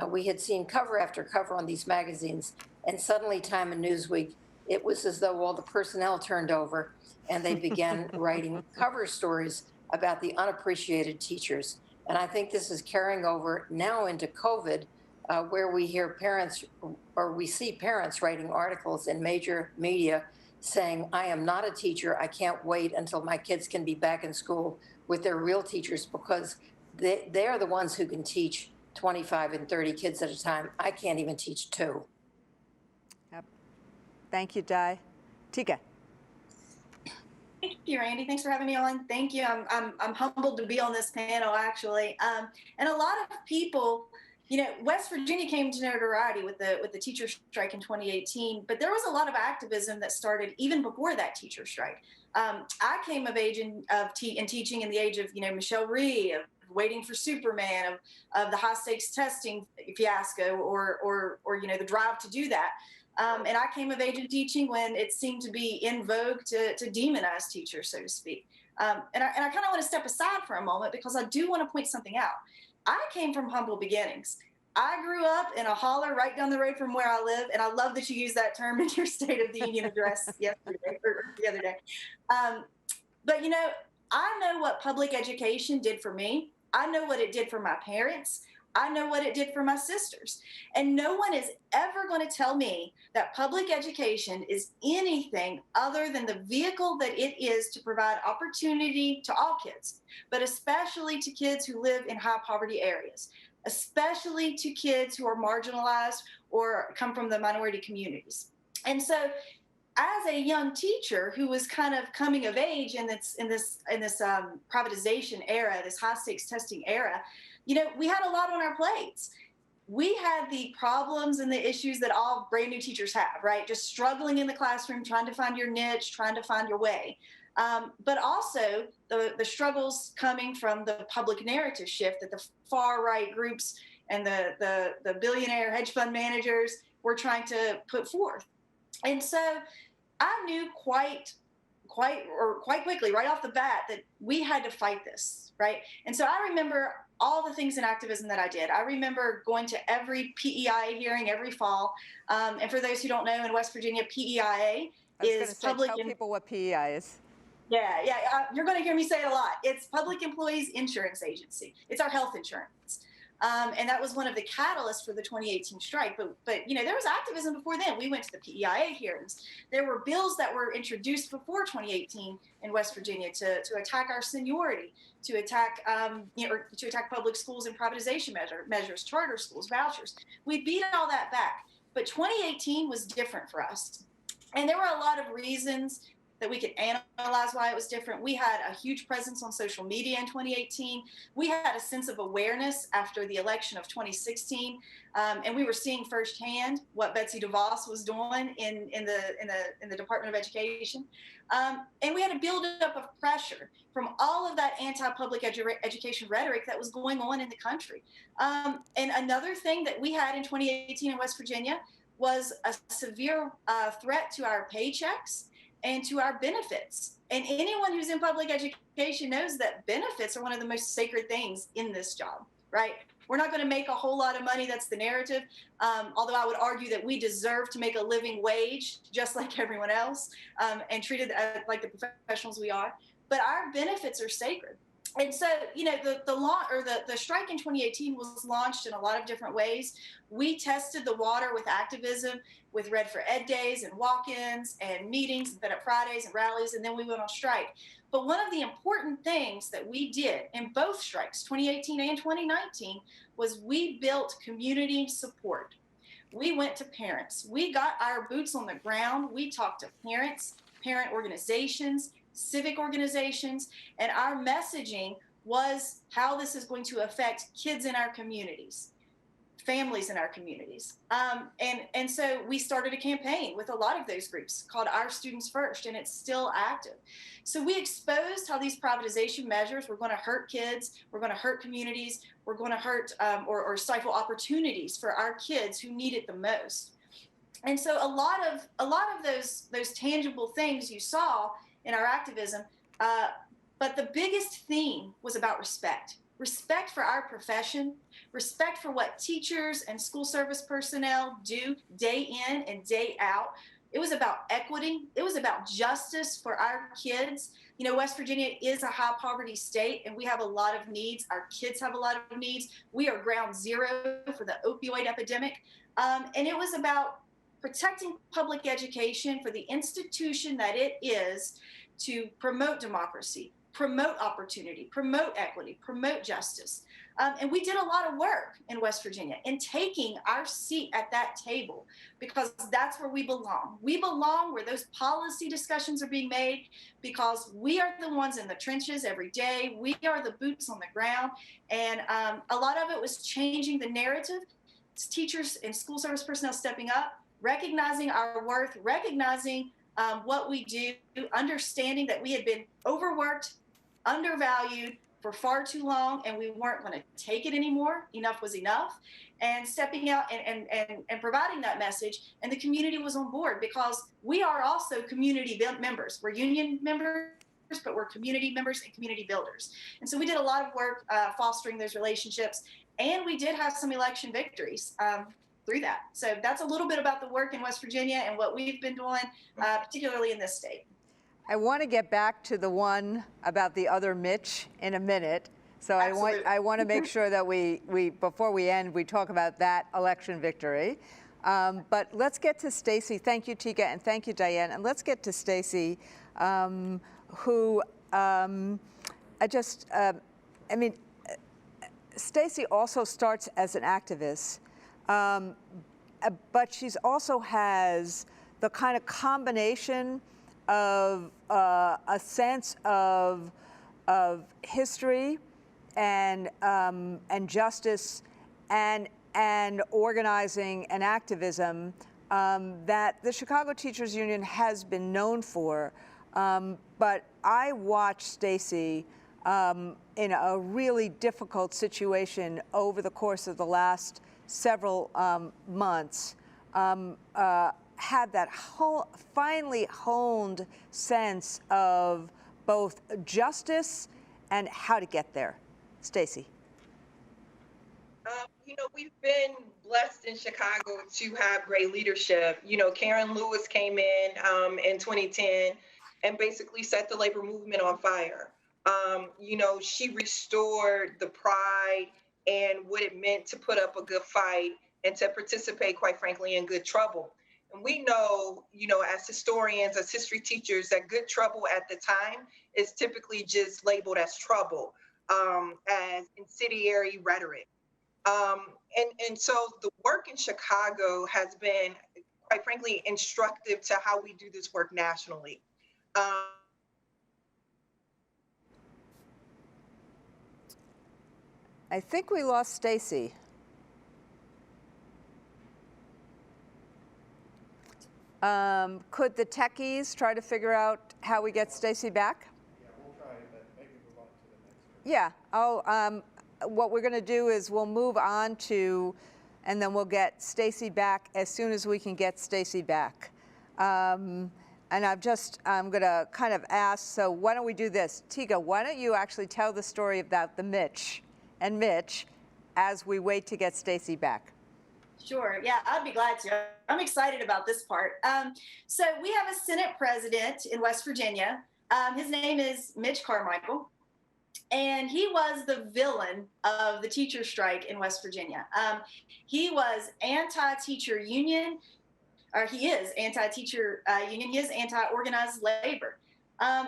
We had seen cover after cover on these magazines, and suddenly Time and Newsweek, it was as though all the personnel turned over and they began writing cover stories about the unappreciated teachers. And I think this is carrying over now into COVID, where we hear parents, or we see parents writing articles in major media saying, I am not a teacher. I can't wait until my kids can be back in school with their real teachers, because they are the ones who can teach 25 and 30 kids at a time. I can't even teach 2. Yep. Thank you, Di. Tika. Thank you, Randy. Thanks for having me on. Thank you. I'm humbled to be on this panel, actually. And a lot of people, West Virginia came to notoriety with the teacher strike in 2018, but there was a lot of activism that started even before that teacher strike. I came of age in teaching in the age of, Michelle Rhee, of Waiting for Superman, of the high stakes testing fiasco, or the drive to do that. And I came of age in teaching when it seemed to be in vogue to demonize teachers, so to speak. And I kind of want to step aside for a moment, because I do want to point something out. I came from humble beginnings. I grew up in a holler right down the road from where I live, and I love that you used that term in your State of the Union address yesterday or the other day. But I know what public education did for me. I know what it did for my parents. I know what it did for my sisters. And no one is ever going to tell me that public education is anything other than the vehicle that it is to provide opportunity to all kids, but especially to kids who live in high poverty areas, especially to kids who are marginalized or come from the minority communities. And so as a young teacher who was kind of coming of age in this privatization era, this high stakes testing era, we had a lot on our plates. We had the problems and the issues that all brand new teachers have, right? Just struggling in the classroom, trying to find your niche, trying to find your way. But also the struggles coming from the public narrative shift that the far right groups and the billionaire hedge fund managers were trying to put forth. And so I knew quite quickly, right off the bat, that we had to fight this, right? And so I remember all the things in activism that I did. I remember going to every PEIA hearing every fall. And for those who don't know, in West Virginia, PEIA is public. Tell people what PEI is. Yeah, you're going to hear me say it a lot. It's Public Employees Insurance Agency. It's our health insurance. And that was one of the catalysts for the 2018 strike. But there was activism before then. We went to the PEIA hearings. There were bills that were introduced before 2018 in West Virginia to attack our seniority, to attack public schools and privatization measures, charter schools, vouchers. We beat all that back. But 2018 was different for us. And there were a lot of reasons that we could analyze why it was different. We had a huge presence on social media in 2018. We had a sense of awareness after the election of 2016, and we were seeing firsthand what Betsy DeVos was doing in the Department of Education, and we had a buildup of pressure from all of that anti-public education rhetoric that was going on in the country. And another thing that we had in 2018 in West Virginia was a severe threat to our paychecks and to our benefits. And anyone who's in public education knows that benefits are one of the most sacred things in this job, right? we're not going to make a whole lot of money. That's the narrative. Although I would argue that we deserve to make a living wage, just like everyone else, and treated like the professionals we are. But our benefits are sacred. And so, you know, the strike in 2018 was launched in a lot of different ways. We tested the water with activism, with Red for Ed days and walk-ins and meetings, and Fed Up Fridays and rallies, and then we went on strike. But one of the important things that we did in both strikes, 2018 and 2019, was we built community support. We went to parents. We got our boots on the ground. We talked to parents, parent organizations, civic organizations, and our messaging was how this is going to affect kids in our communities, families in our communities. And so we started a campaign with a lot of those groups called Our Students First, and it's still active. So we exposed how these privatization measures were going to hurt kids, we're going to hurt communities, we're going to hurt or stifle opportunities for our kids who need it the most. And so a lot of those tangible things you saw in our activism, but the biggest theme was about respect. Respect for our profession, respect for what teachers and school service personnel do day in and day out. It was about equity. It was about justice for our kids. You know, West Virginia is a high poverty state, and we have a lot of needs. Our kids have a lot of needs. We are ground zero for the opioid epidemic. And it was about protecting public education for the institution that it is to promote democracy, promote opportunity, promote equity, promote justice. And we did a lot of work in West Virginia in taking our seat at that table, because that's where we belong. We belong where those policy discussions are being made, because we are the ones in the trenches every day. We are the boots on the ground. And a lot of it was changing the narrative. It's teachers and school service personnel stepping up, recognizing our worth, recognizing what we do, understanding that we had been overworked, undervalued for far too long, and we weren't going to take it anymore. Enough was enough. And stepping out and providing that message, and the community was on board, because we are also community members. We're union members, but we're community members and community builders. And so we did a lot of work fostering those relationships, and we did have some election victories through that. So that's a little bit about the work in West Virginia and what we've been doing, particularly in this state. I want to get back to the one about the other Mitch in a minute. So I want to make sure that we before we end, we talk about that election victory. But let's get to Stacy. Thank you, Tika, and thank you, Diane. And let's get to Stacy, who Stacy also starts as an activist, but she's also has the kind of combination of a sense of history and justice and organizing and activism that the Chicago Teachers Union has been known for. But I watched Stacy in a really difficult situation over the course of the last several months. Had that finely honed sense of both justice and how to get there. Stacy. You know, we've been blessed in Chicago to have great leadership. You know, Karen Lewis came in 2010 and basically set the labor movement on fire. You know, she restored the pride and what it meant to put up a good fight and to participate, quite frankly, in good trouble. And we know, you know, as historians, as history teachers, that good trouble at the time is typically just labeled as trouble, as incendiary rhetoric. And so the work in Chicago has been, quite frankly, instructive to how we do this work nationally. I think we lost Stacy. Could the techies try to figure out how we get Stacy back? Yeah, we'll try, but maybe move on to the next. Yeah. What we're going to do is we'll move on to, and then we'll get Stacy back as soon as we can get Stacy back. And I'm going to kind of ask, so why don't we do this? Tika, why don't you actually tell the story about the Mitch and Mitch, as we wait to get Stacy back? Sure. Yeah, I'd be glad to. I'm excited about this part. So we have a Senate president in West Virginia. His name is Mitch Carmichael, and he was the villain of the teacher strike in West Virginia. He was anti-teacher union, or he is anti-teacher union. He is anti-organized labor.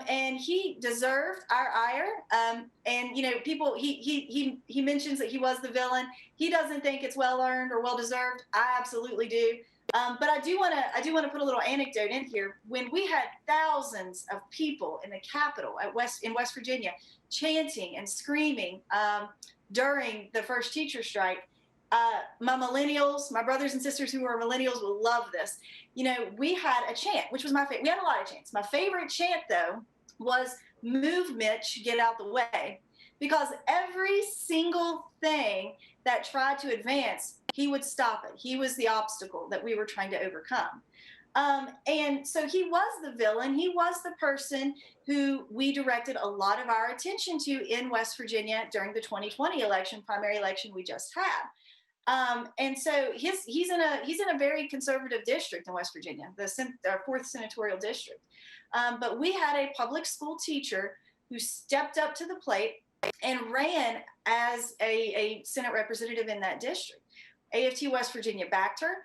And he deserved our ire. And you know, people. He mentions that he was the villain. He doesn't think it's well earned or well deserved. I absolutely do. But I do want to put a little anecdote in here. When we had thousands of people in the Capitol in West Virginia chanting and screaming during the first teacher strike, my millennials, my brothers and sisters who are millennials will love this. You know, we had a chant, which was my favorite. We had a lot of chants. My favorite chant, though, was "Move, Mitch, get out the way," because every single thing that tried to advance, he would stop it. He was the obstacle that we were trying to overcome. And so he was the villain. He was the person who we directed a lot of our attention to in West Virginia during the 2020 election, primary election we just had. And so he's in a very conservative district in West Virginia, the 4th senatorial district. But we had a public school teacher who stepped up to the plate and ran as a Senate representative in that district. AFT West Virginia backed her.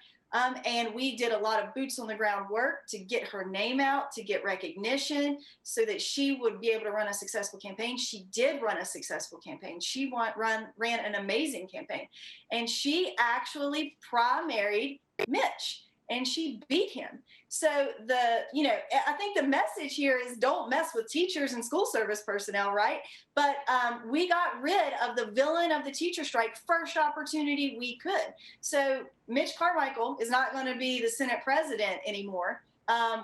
And we did a lot of boots on the ground work to get her name out, to get recognition so that she would be able to run a successful campaign. She did run a successful campaign. She ran an amazing campaign. And she actually primaried Mitch, and she beat him. So I think the message here is don't mess with teachers and school service personnel, right? But we got rid of the villain of the teacher strike first opportunity we could. So Mitch Carmichael is not going to be the Senate president anymore.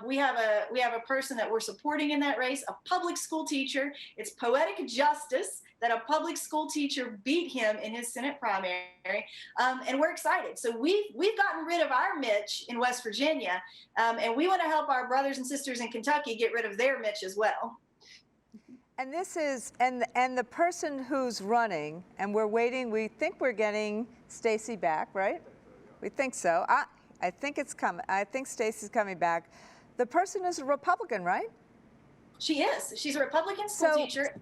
We have a person that we're supporting in that race, a public school teacher. It's poetic justice that a public school teacher beat him in his Senate primary, and we're excited. So we've gotten rid of our Mitch in West Virginia, and we want to help our brothers and sisters in Kentucky get rid of their Mitch as well. And this is and the person who's running, and we're waiting. We think we're getting Stacy back, right? We think so. I think it's coming. I think Stacy's coming back. The person is a Republican, right? She is. She's a Republican school teacher.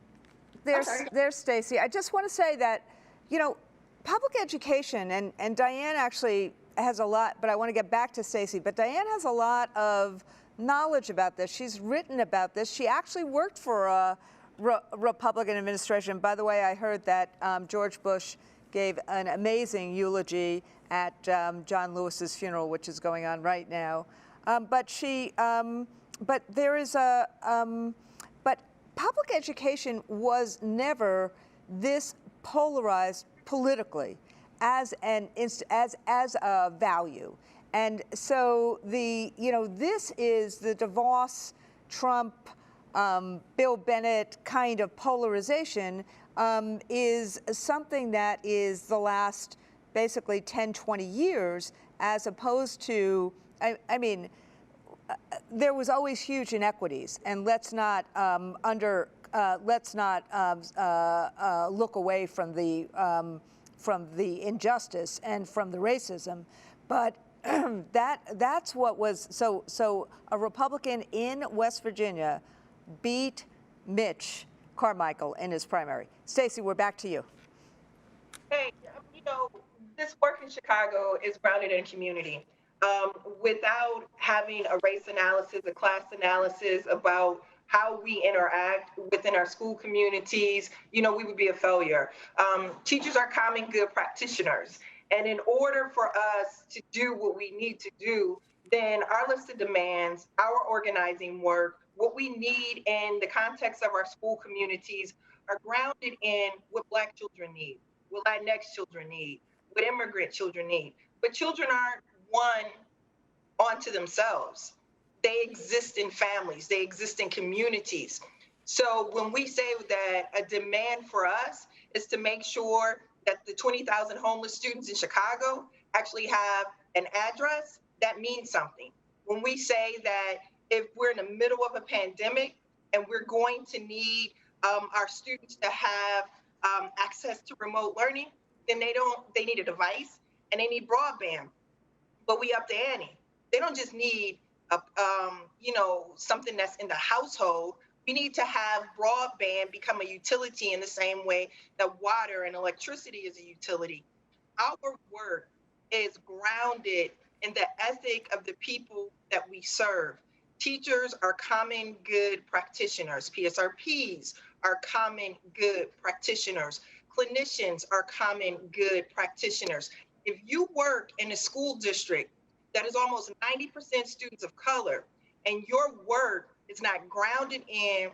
There's Stacy. I just want to say that, you know, public education, and Diane actually has a lot, but I want to get back to Stacy, but Diane has a lot of knowledge about this. She's written about this. She actually worked for a Republican administration. By the way, I heard that George Bush gave an amazing eulogy at John Lewis's funeral, which is going on right now. But there is but public education was never this polarized politically as a value. And so this is the DeVos, Trump, Bill Bennett kind of polarization is something that is the last basically 10, 20 years, as opposed to, I mean, there was always huge inequities, and let's not look away from the injustice and from the racism, but that's what was so a Republican in West Virginia beat Mitch Carmichael in his primary. Stacy, we're back to you. Hey, this work in Chicago is grounded in community. Without having a race analysis, a class analysis about how we interact within our school communities, we would be a failure. Teachers are common good practitioners. And in order for us to do what we need to do, then our list of demands, our organizing work, what we need in the context of our school communities are grounded in what Black children need, what Latinx children need, what immigrant children need. But children aren't one onto themselves. They exist in families, they exist in communities. So when we say that a demand for us is to make sure that the 20,000 homeless students in Chicago actually have an address, that means something. When we say that if we're in the middle of a pandemic and we're going to need our students to have access to remote learning, then they need a device and they need broadband. But we up the ante. They don't just need something that's in the household. We need to have broadband become a utility in the same way that water and electricity is a utility. Our work is grounded in the ethic of the people that we serve. Teachers are common good practitioners. PSRPs are common good practitioners. Clinicians are common good practitioners. If you work in a school district that is almost 90% students of color, and your work is not grounded in,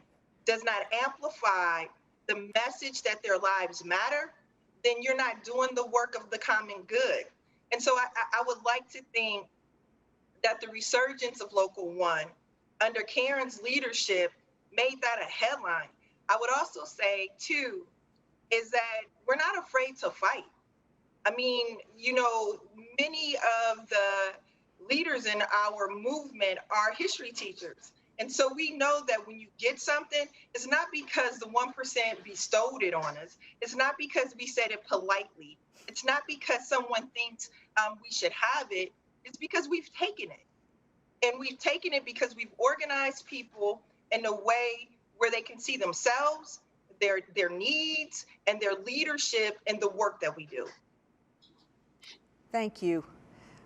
does not amplify the message that their lives matter, then you're not doing the work of the common good. And so I would like to think that the resurgence of Local 1 under Karen's leadership made that a headline. I would also say, too, is that we're not afraid to fight. I mean, many of the leaders in our movement are history teachers. And so we know that when you get something, it's not because the 1% bestowed it on us. It's not because we said it politely. It's not because someone thinks we should have it. It's because we've taken it. And we've taken it because we've organized people in a way where they can see themselves, their needs, and their leadership in the work that we do. Thank you.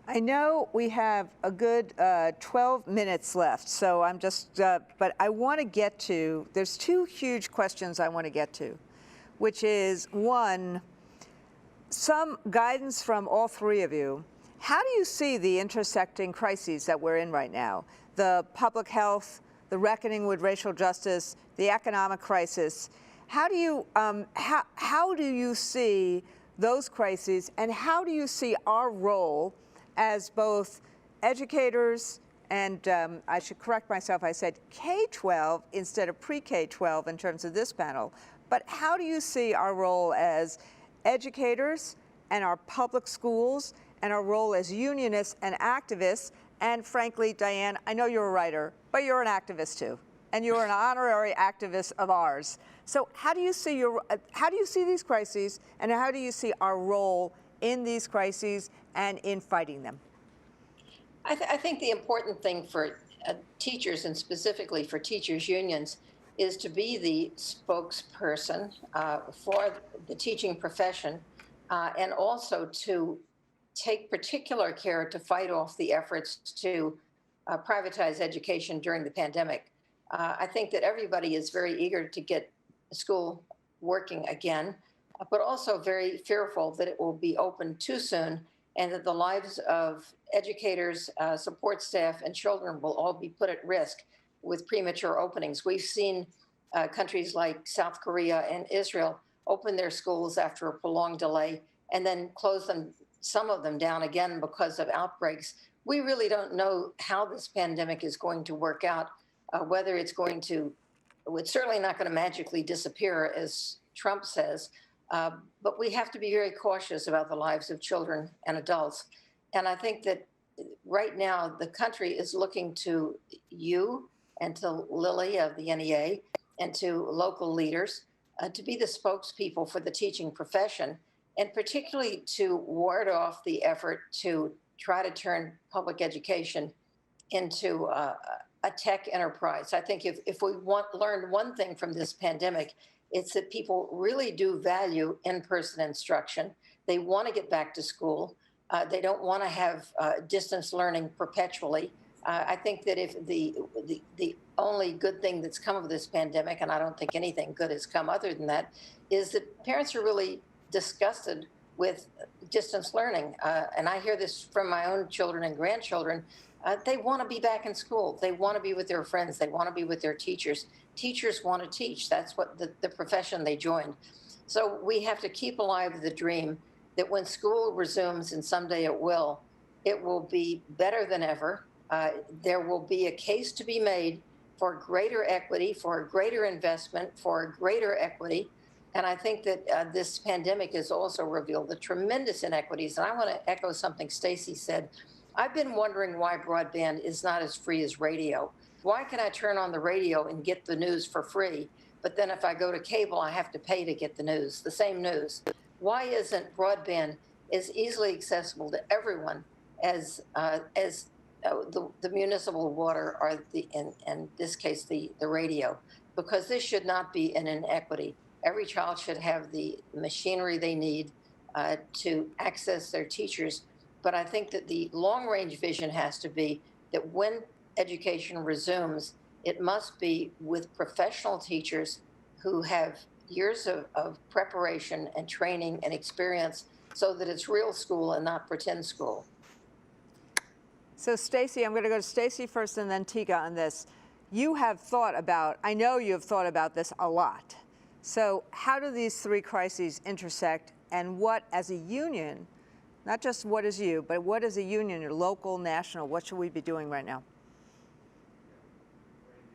I know we have a good 12 minutes left, so I'm just, but I want to get to, there's two huge questions I want to get to, which is one, some guidance from all three of you. How do you see the intersecting crises that we're in right now? The public health, the reckoning with racial justice, the economic crisis. How do you see those crises, and how do you see our role as both educators and I should correct myself, I said K-12 instead of pre-K-12 in terms of this panel, but how do you see our role as educators and our public schools and our role as unionists and activists? And frankly, Diane, I know you're a writer, but you're an activist too, and you're an honorary activist of ours. So how do you see these crises, and how do you see our role in these crises and in fighting them? I think the important thing for teachers, and specifically for teachers' unions, is to be the spokesperson for the teaching profession, and also to take particular care to fight off the efforts to privatize education during the pandemic. I think that everybody is very eager to get school working again, but also very fearful that it will be open too soon and that the lives of educators, support staff, and children will all be put at risk with premature openings. We've seen countries like South Korea and Israel open their schools after a prolonged delay and then close them, some of them down again because of outbreaks. We really don't know how this pandemic is going to work out, whether it's certainly not going to magically disappear, as Trump says, but we have to be very cautious about the lives of children and adults. And I think that right now the country is looking to you and to Lily of the NEA and to local leaders to be the spokespeople for the teaching profession, and particularly to ward off the effort to try to turn public education into a tech enterprise. I think if we learned one thing from this pandemic, it's that people really do value in-person instruction. They want to get back to school. They don't want to have distance learning perpetually. I think that if the only good thing that's come of this pandemic, and I don't think anything good has come other than that, is that parents are really disgusted with distance learning. And I hear this from my own children and grandchildren. They want to be back in school. They want to be with their friends. They want to be with their teachers. Teachers want to teach. That's what the profession they joined. So we have to keep alive the dream that when school resumes, and someday it will be better than ever. There will be a case to be made for greater equity, for greater investment, for greater equity. And I think that this pandemic has also revealed the tremendous inequities. And I want to echo something Stacy said. I've been wondering why broadband is not as free as radio. Why can I turn on the radio and get the news for free? But then if I go to cable, I have to pay to get the news, the same news. Why isn't broadband as easily accessible to everyone as the municipal water or in this case, the radio? Because this should not be an inequity. Every child should have the machinery they need to access their teachers. But I think that the long-range vision has to be that when education resumes, it must be with professional teachers who have years of preparation and training and experience so that it's real school and not pretend school. So Stacy, I'm going to go to Stacy first and then Tika on this. You have thought about, I know you have thought about this a lot. So how do these three crises intersect, and what as a union, not just what is you, but what as a union, your local, national, what should we be doing right now?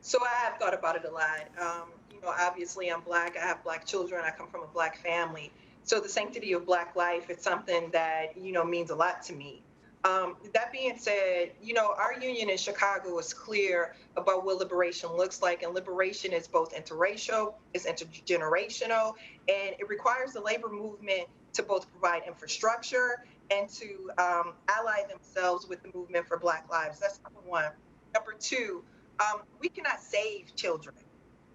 So I have thought about it a lot. You know, obviously I'm Black, I have Black children, I come from a Black family. So the sanctity of Black life is something that, you know, means a lot to me. That being said, you know, our union in Chicago is clear about what liberation looks like, and liberation is both interracial, it's intergenerational, and it requires the labor movement to both provide infrastructure and to ally themselves with the movement for Black lives. That's number one. Number two, we cannot save children.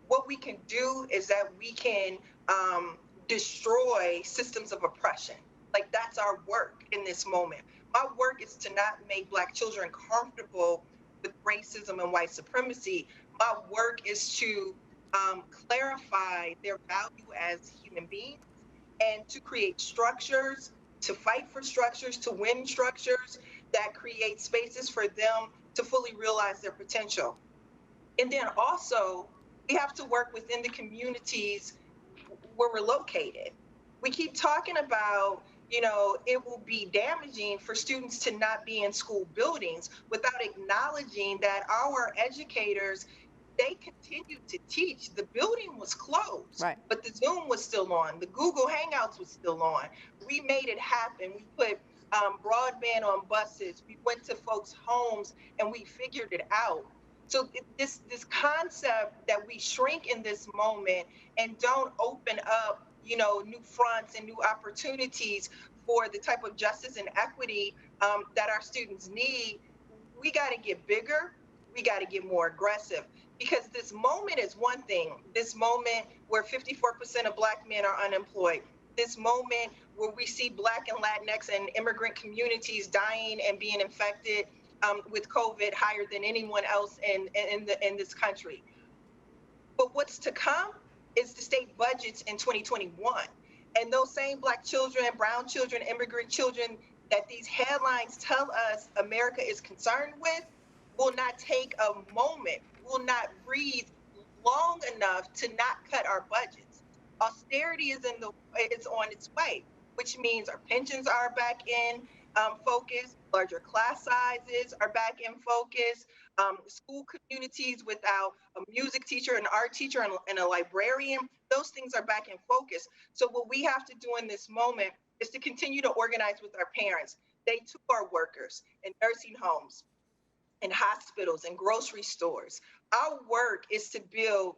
What we can do is that we can destroy systems of oppression. Like, that's our work in this moment. My work is to not make Black children comfortable with racism and white supremacy. My work is to clarify their value as human beings and to create structures, to fight for structures, to win structures that create spaces for them to fully realize their potential. And then also, we have to work within the communities where we're located. We keep talking about, you know, it will be damaging for students to not be in school buildings without acknowledging that our educators, they continued to teach. The building was closed, right, but the Zoom was still on. The Google Hangouts was still on. We made it happen. We put broadband on buses. We went to folks' homes and we figured it out. So this concept that we shrink in this moment and don't open up, you know, new fronts and new opportunities for the type of justice and equity that our students need, we got to get bigger. We got to get more aggressive, because this moment is one thing. This moment where 54% of Black men are unemployed. This moment where we see Black and Latinx and immigrant communities dying and being infected with COVID higher than anyone else in this country. But what's to come is the state budgets in 2021. And those same Black children, brown children, immigrant children that these headlines tell us America is concerned with will not take a moment, will not breathe long enough to not cut our budgets. Austerity is on its way, which means our pensions are back in focus, larger class sizes are back in focus, school communities without a music teacher, an art teacher, and a librarian, those things are back in focus. So what we have to do in this moment is to continue to organize with our parents. They too are workers in nursing homes, in hospitals, and grocery stores. Our work is to build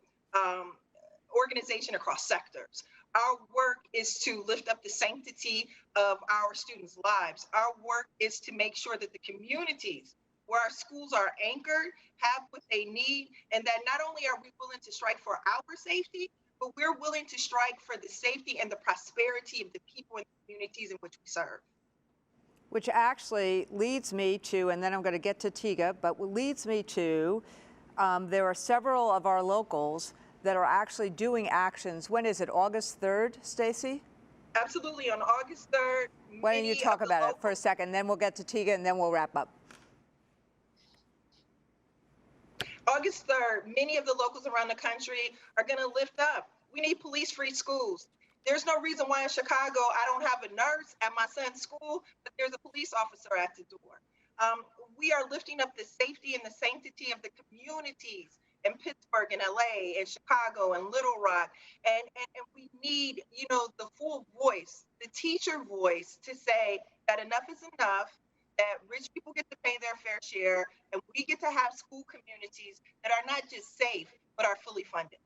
organization across sectors. Our work is to lift up the sanctity of our students' lives. Our work is to make sure that the communities where our schools are anchored have what they need, and that not only are we willing to strike for our safety, but we're willing to strike for the safety and the prosperity of the people and the communities in which we serve. Which actually leads me to, and then I'm going to get to Tika, but what leads me to, there are several of our locals that are actually doing actions. When is it, August 3rd, Stacy? Absolutely, on August 3rd. Why don't you talk about it for a second, then we'll get to Tika, and then we'll wrap up. August 3rd, many of the locals around the country are going to lift up. We need police-free schools. There's no reason why in Chicago I don't have a nurse at my son's school, but there's a police officer at the door. We are lifting up the safety and the sanctity of the communities in Pittsburgh and LA and Chicago and Little Rock. And we need, you know, the full voice, the teacher voice, to say that enough is enough, that rich people get to pay their fair share, and we get to have school communities that are not just safe, but are fully funded.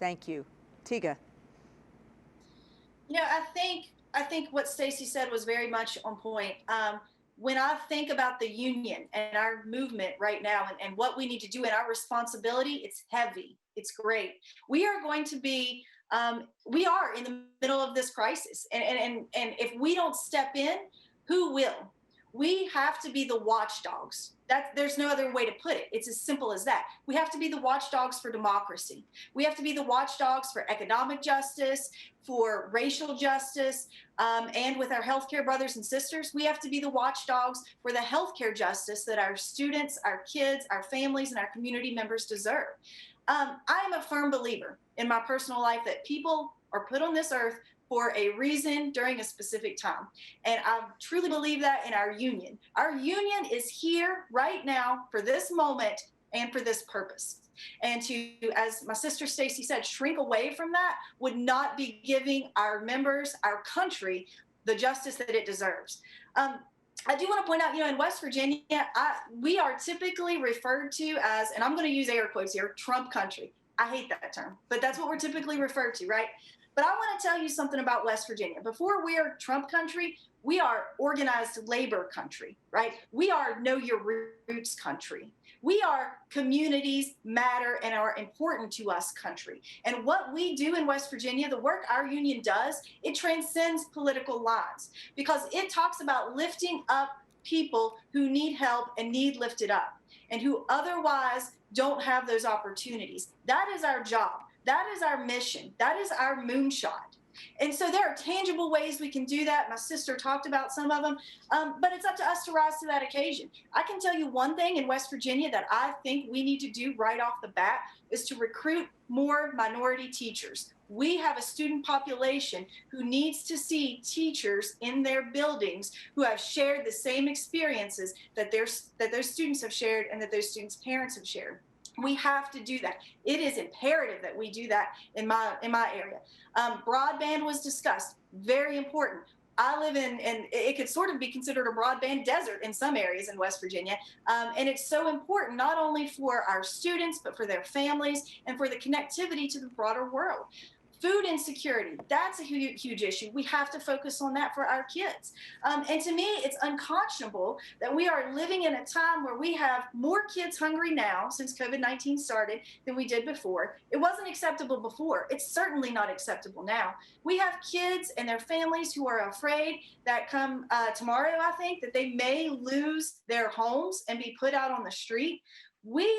Thank you. Tika. You know, I think what Stacy said was very much on point. When I think about the union and our movement right now and what we need to do and our responsibility, it's heavy. It's great. We are going to be, we are in the middle of this crisis. And if we don't step in, who will? We have to be the watchdogs. There's no other way to put it. It's as simple as that. We have to be the watchdogs for democracy. We have to be the watchdogs for economic justice, for racial justice, and with our healthcare brothers and sisters, we have to be the watchdogs for the healthcare justice that our students, our kids, our families, and our community members deserve. I am a firm believer in my personal life that people are put on this earth for a reason during a specific time. And I truly believe that in our union. Our union is here right now for this moment and for this purpose. And to, as my sister Stacy said, shrink away from that would not be giving our members, our country, the justice that it deserves. I do want to point out, in West Virginia, we are typically referred to as, and I'm going to use air quotes here, Trump country. I hate that term, but that's what we're typically referred to, right? But I want to tell you something about West Virginia. Before we are Trump country, we are organized labor country, right? We are know your roots country. We are communities matter and are important to us country. And what we do in West Virginia, the work our union does, it transcends political lines because it talks about lifting up people who need help and need lifted up and who otherwise don't have those opportunities. That is our job. That is our mission. That is our moonshot. And so there are tangible ways we can do that. My sister talked about some of them, but it's up to us to rise to that occasion. I can tell you one thing in West Virginia that I think we need to do right off the bat is to recruit more minority teachers. We have a student population who needs to see teachers in their buildings who have shared the same experiences that those students have shared and that those students' parents have shared. We have to do that. It is imperative that we do that in my area. Broadband was discussed, very important. I live in, and it could sort of be considered a broadband desert in some areas in West Virginia. And it's so important, not only for our students, but for their families and for the connectivity to the broader world. Food insecurity, that's a huge issue. We have to focus on that for our kids. And to me, it's unconscionable that we are living in a time where we have more kids hungry now since COVID-19 started than we did before. It wasn't acceptable before. It's certainly not acceptable now. We have kids and their families who are afraid that come tomorrow, I think, that they may lose their homes and be put out on the street. We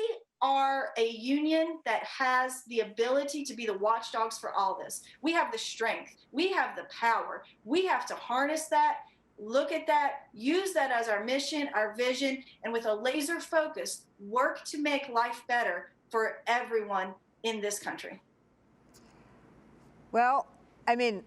are a union that has the ability to be the watchdogs for all this. We have the strength. We have the power. We have to harness that, look at that, use that as our mission, our vision, and with a laser focus, work to make life better for everyone in this country. Well, I mean,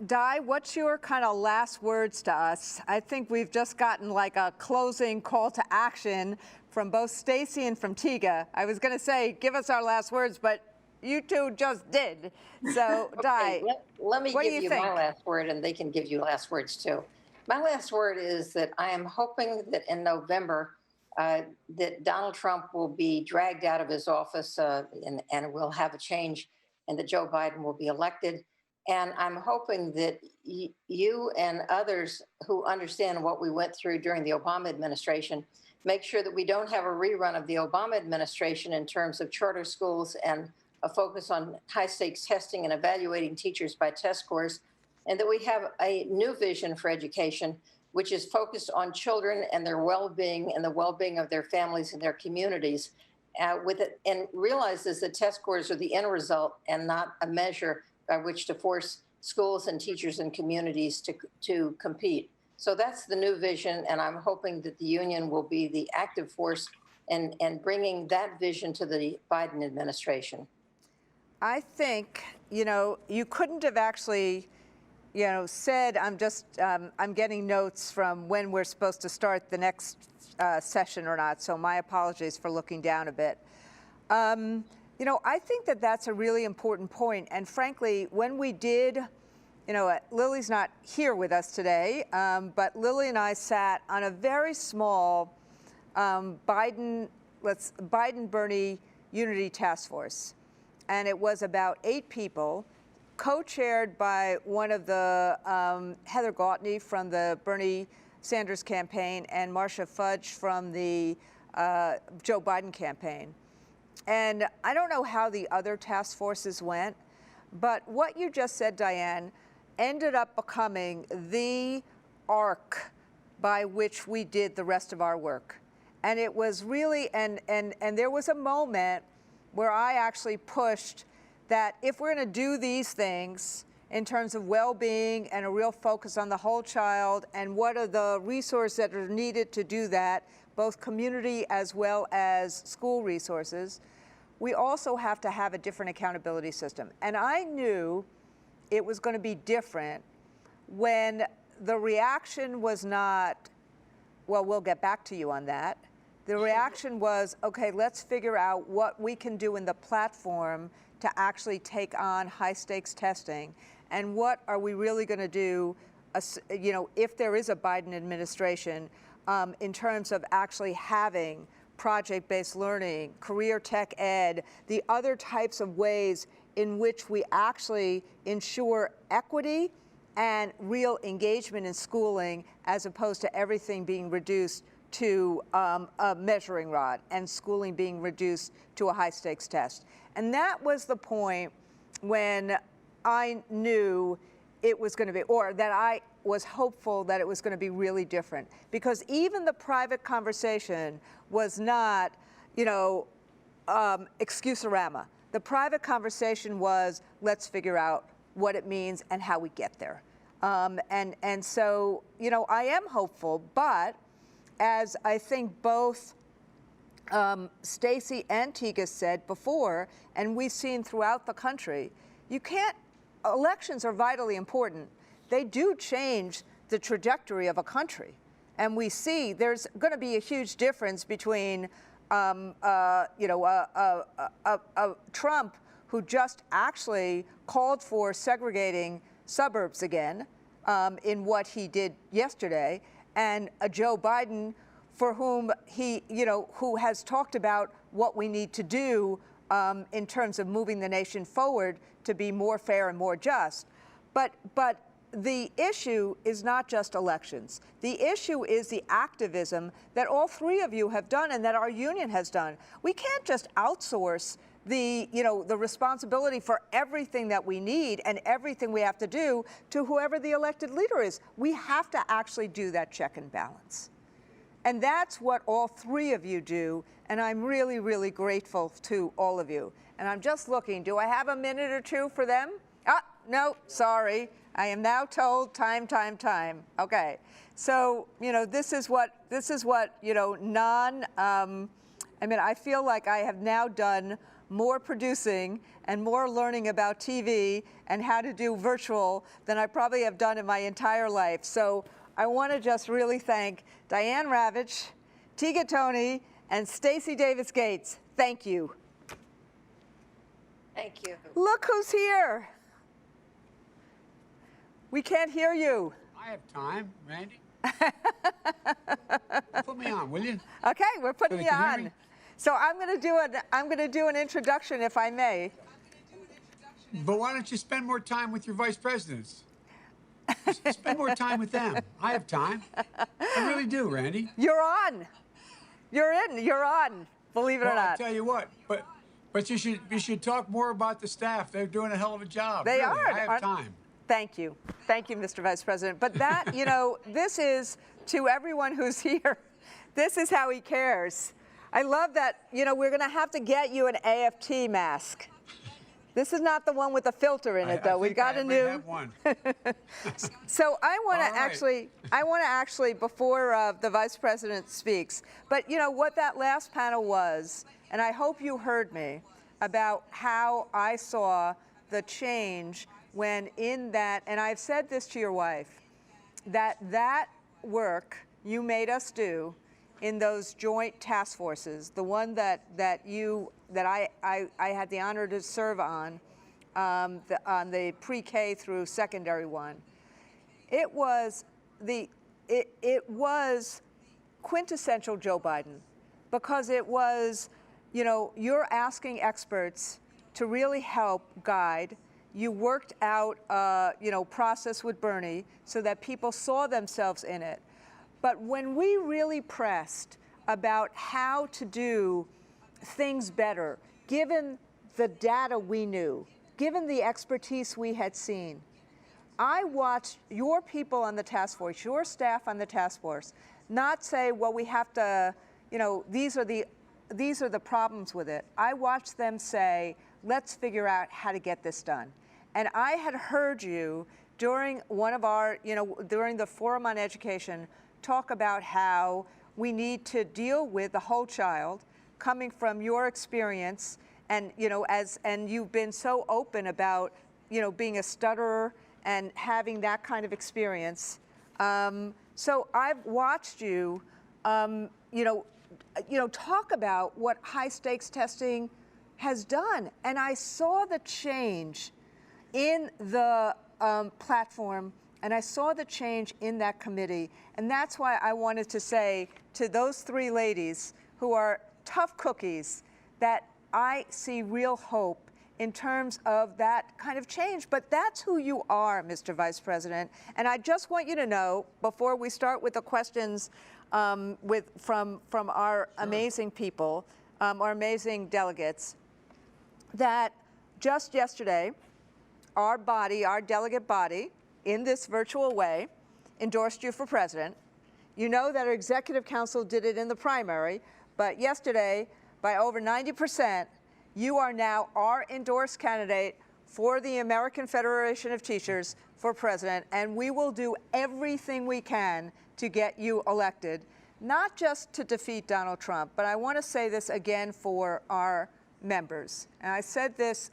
Di, what's your kind of last words to us? I think we've just gotten like a closing call to action from both Stacy and from Tiga. I was going to say, give us our last words, but you two just did. So, Okay, Di, let me what give do you you think? my last word, and they can give you last words too. My last word is that I am hoping that in November that Donald Trump will be dragged out of his office and we'll have a change and that Joe Biden will be elected. And I'm hoping that you and others who understand what we went through during the Obama administration make sure that we don't have a rerun of the Obama administration in terms of charter schools and a focus on high-stakes testing and evaluating teachers by test scores, and that we have a new vision for education, which is focused on children and their well-being and the well-being of their families and their communities, and realizes that test scores are the end result and not a measure by which to force schools and teachers and communities to compete. So that's the new vision, and I'm hoping that the union will be the active force in bringing that vision to the Biden administration. I think, you couldn't have actually, said, I'm getting notes from when we're supposed to start the next session or not, so my apologies for looking down a bit. I think that that's a really important point, and frankly, when we did, Lily's not here with us today, but Lily and I sat on a very small Biden-Bernie unity task force. And it was about 8 people. co-chaired by one of the Heather Gautney from the Bernie Sanders campaign and Marcia Fudge from the Joe Biden campaign. And I don't know how the other task forces went, but what you just said, Diane, ended up becoming the arc by which we did the rest of our work. And it was really, and there was a moment where I actually pushed that if we're going to do these things in terms of well-being and a real focus on the whole child and what are the resources that are needed to do that, both community as well as school resources, we also have to have a different accountability system. And I knew it was going to be different when the reaction was not, well, we'll get back to you on that. The reaction was, okay, let's figure out what we can do in the platform to actually take on high-stakes testing, and what are we really going to do, you know, if there is a Biden administration, in terms of actually having project-based learning, career tech ed, the other types of ways in which we actually ensure equity and real engagement in schooling, as opposed to everything being reduced to a measuring rod and schooling being reduced to a high-stakes test. And that was the point when I knew it was going to be, or that I was hopeful that it was going to be really different. Because even the private conversation was not, you know, excuse-orama. The private conversation was, let's figure out what it means and how we get there. And so, you know, I am hopeful, but as I think both Stacy and Tiga said before, and we've seen throughout the country, you can't, elections are vitally important. They do change the trajectory of a country. And we see there's going to be a huge difference between, you know, Trump, who just actually called for segregating suburbs again in what he did yesterday, and a Joe Biden for whom he, you know, who has talked about what we need to do in terms of moving the nation forward to be more fair and more just. But the issue is not just elections. The issue is the activism that all three of you have done and that our union has done. We can't just outsource the, you know, the responsibility for everything that we need and everything we have to do to whoever the elected leader is. We have to actually do that check and balance. And that's what all three of you do, and I'm really, really grateful to all of you. And I'm just looking, do I have a minute or two for them? Ah, no, sorry. I am now told time. Okay. So, you know, this is what, you know, I mean, I feel like I have now done more producing and more learning about TV and how to do virtual than I probably have done in my entire life. So I want to just really thank Diane Ravitch, Tiga Tony, and Stacey Davis Gates. Thank you. Thank you. Look who's here. We can't hear you. I have time, Randy. Put me on, will you? Okay, we're putting So you they can hear on. me? So I'm going to do an introduction, if I may. But why don't you spend more time with your vice presidents? Spend more time with them. I have time. I really do, Randy. You're on. You're in. You're on. Believe it or not. I tell you what, but you should talk more about the staff. They're doing a hell of a job. They really. are. I have time. Thank you. Thank you, Mr. Vice President. But that, you know, this is, to everyone who's here, this is how he cares. I love that, you know, we're going to have to get you an AFT mask. This is not the one with the filter in it, though. We've got a new. Have one. So I want to All right. actually, before the Vice President speaks, but you know what that last panel was, and I hope you heard me about how I saw the change when in that, and I've said this to your wife, that work you made us do in those joint task forces, the one that I had the honor to serve on the pre-K through secondary one, it was quintessential Joe Biden, because it was, you know, you're asking experts to really help guide, You worked out, process with Bernie so that people saw themselves in it. But when we really pressed about how to do things better, given the data we knew, given the expertise we had seen, I watched your people on the task force, your staff on the task force, not say, well, we have to, these are the problems with it. I watched them say, let's figure out how to get this done. And I had heard you during one of our, during the Forum on Education, talk about how we need to deal with the whole child, coming from your experience, and and you've been so open about being a stutterer and having that kind of experience. So I've watched you, talk about what high stakes testing has done, and I saw the change in the platform, and I saw the change in that committee, and that's why I wanted to say to those three ladies who are tough cookies that I see real hope in terms of that kind of change. But that's who you are, Mr. Vice President. And I just want you to know, before we start with the questions from our amazing people, our amazing delegates, that just yesterday, our body, our delegate body, in this virtual way, endorsed you for president. You know that our executive council did it in the primary, but yesterday, by over 90%, you are now our endorsed candidate for the American Federation of Teachers for president, and we will do everything we can to get you elected, not just to defeat Donald Trump, but I want to say this again for our members. And I've said this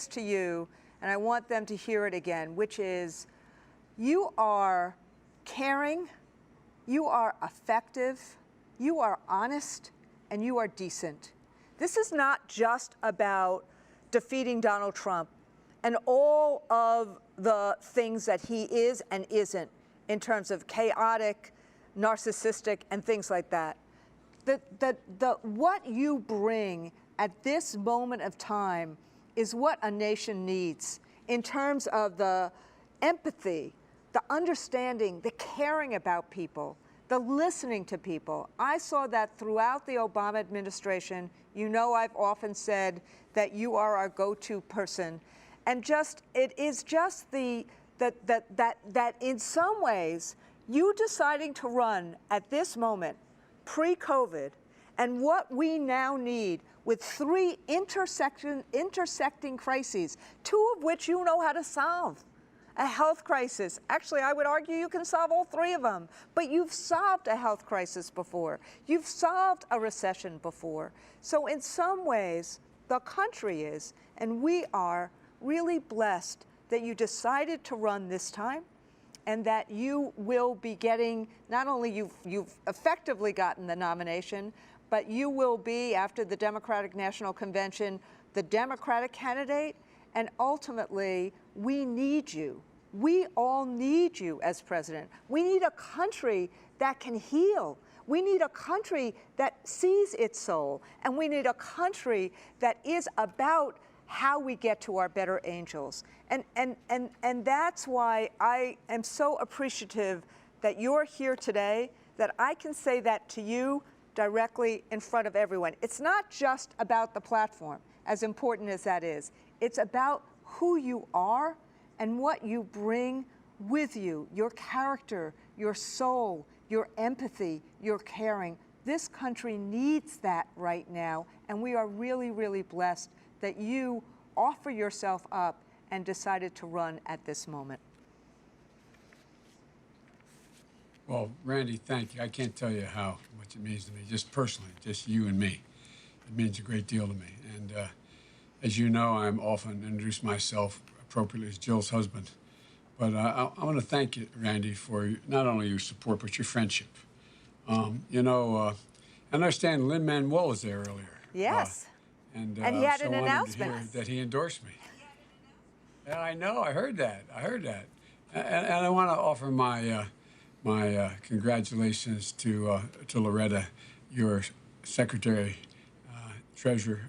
to you, and I want them to hear it again, which is, you are caring, you are effective, you are honest, and you are decent. This is not just about defeating Donald Trump and all of the things that he is and isn't in terms of chaotic, narcissistic, and things like that. What you bring at this moment of time is what a nation needs in terms of the empathy, the understanding, the caring about people, the listening to people. I saw that throughout the Obama administration. I've often said that you are our go-to person. And it is just that in some ways, you deciding to run at this moment, pre-COVID, and what we now need with three intersecting crises, two of which you know how to solve. A health crisis. Actually, I would argue you can solve all three of them, but you've solved a health crisis before. You've solved a recession before. So in some ways, the country is, and we are really blessed that you decided to run this time, and that you will be getting, not only you've effectively gotten the nomination, but you will be, after the Democratic National Convention, the Democratic candidate, and ultimately, we need you. We all need you as president. We need a country that can heal. We need a country that sees its soul. And we need a country that is about how we get to our better angels. And that's why I am so appreciative that you're here today, that I can say that to you directly in front of everyone. It's not just about the platform, as important as that is. It's about who you are and what you bring with you, your character, your soul, your empathy, your caring. This country needs that right now, and we are really, really blessed that you offer yourself up and decided to run at this moment. Well, Randy, thank you. I can't tell you how much it means to me, just personally, just you and me. It means a great deal to me. And as you know, I'm often introduce myself appropriately as Jill's husband. But I want to thank you, Randy, for not only your support, but your friendship. I understand Lin-Manuel was there earlier. Yes. And he had an so announcement. To hear that he endorsed me. Yeah, I know. I heard that. And I want to offer my congratulations to Loretta, your secretary, treasurer.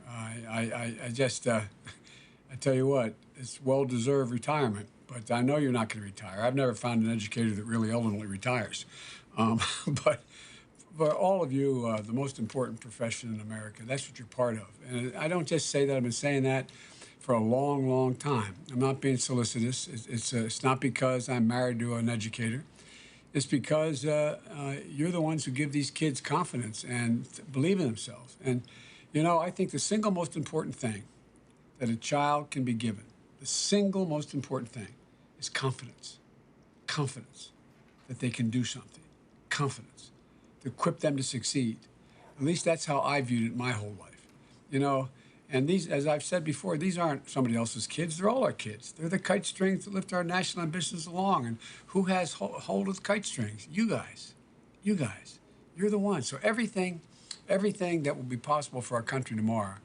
I tell you what, it's well-deserved retirement, but I know you're not going to retire. I've never found an educator that really ultimately retires. But for all of you, the most important profession in America, that's what you're part of. And I don't just say that, I've been saying that for a long, long time. I'm not being solicitous. It's not because I'm married to an educator. It's because you're the ones who give these kids confidence and believe in themselves. And, you know, I think the single most important thing that a child can be given, the single most important thing, is confidence. Confidence that they can do something. Confidence to equip them to succeed. At least that's how I viewed it my whole life. You know, and these, as I've said before, these aren't somebody else's kids. They're all our kids. They're the kite strings that lift our national ambitions along. And who has hold of the kite strings? You guys. You guys. You're the ones. So everything that will be possible for our country tomorrow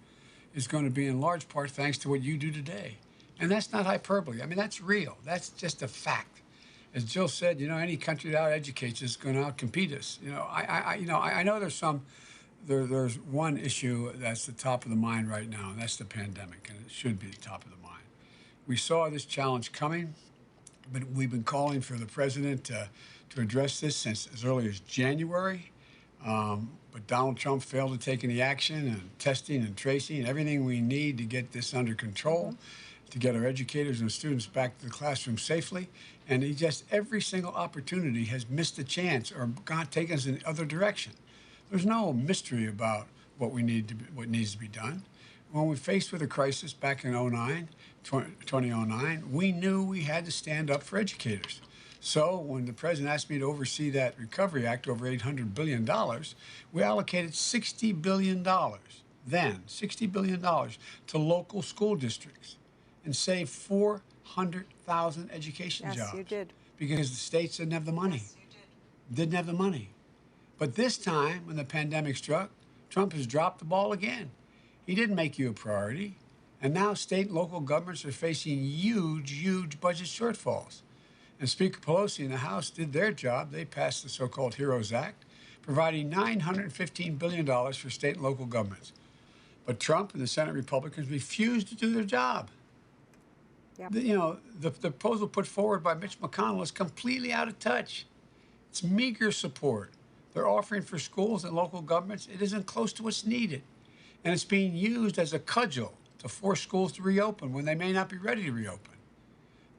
is going to be in large part thanks to what you do today. And that's not hyperbole. I mean, that's real. That's just a fact. As Jill said, you know, any country that out-educates us is going to out-compete us. You know, I know there's one issue that's the top of the mind right now, and that's the pandemic, and it should be the top of the mind. We saw this challenge coming, but we've been calling for the president to address this since as early as January. But Donald Trump failed to take any action, and testing and tracing and everything we need to get this under control, to get our educators and students back to the classroom safely. And he just, every single opportunity has missed a chance or taken us in the other direction. There's no mystery about what needs to be done. When we faced with a crisis back in 2009, we knew we had to stand up for educators. So when the president asked me to oversee that Recovery Act, over $800 billion, we allocated $60 billion, then $60 billion, to local school districts and saved 400,000 education jobs. Yes, you did. Because the states didn't have the money. Yes, you did. Didn't have the money. But this time, when the pandemic struck, Trump has dropped the ball again. He didn't make you a priority. And now state and local governments are facing huge, huge budget shortfalls. And Speaker Pelosi in the House did their job. They passed the so-called HEROES Act, providing $915 billion for state and local governments. But Trump and the Senate Republicans refused to do their job. Yep. The proposal put forward by Mitch McConnell is completely out of touch. It's meager support. They're offering for schools and local governments. It isn't close to what's needed. And it's being used as a cudgel to force schools to reopen when they may not be ready to reopen.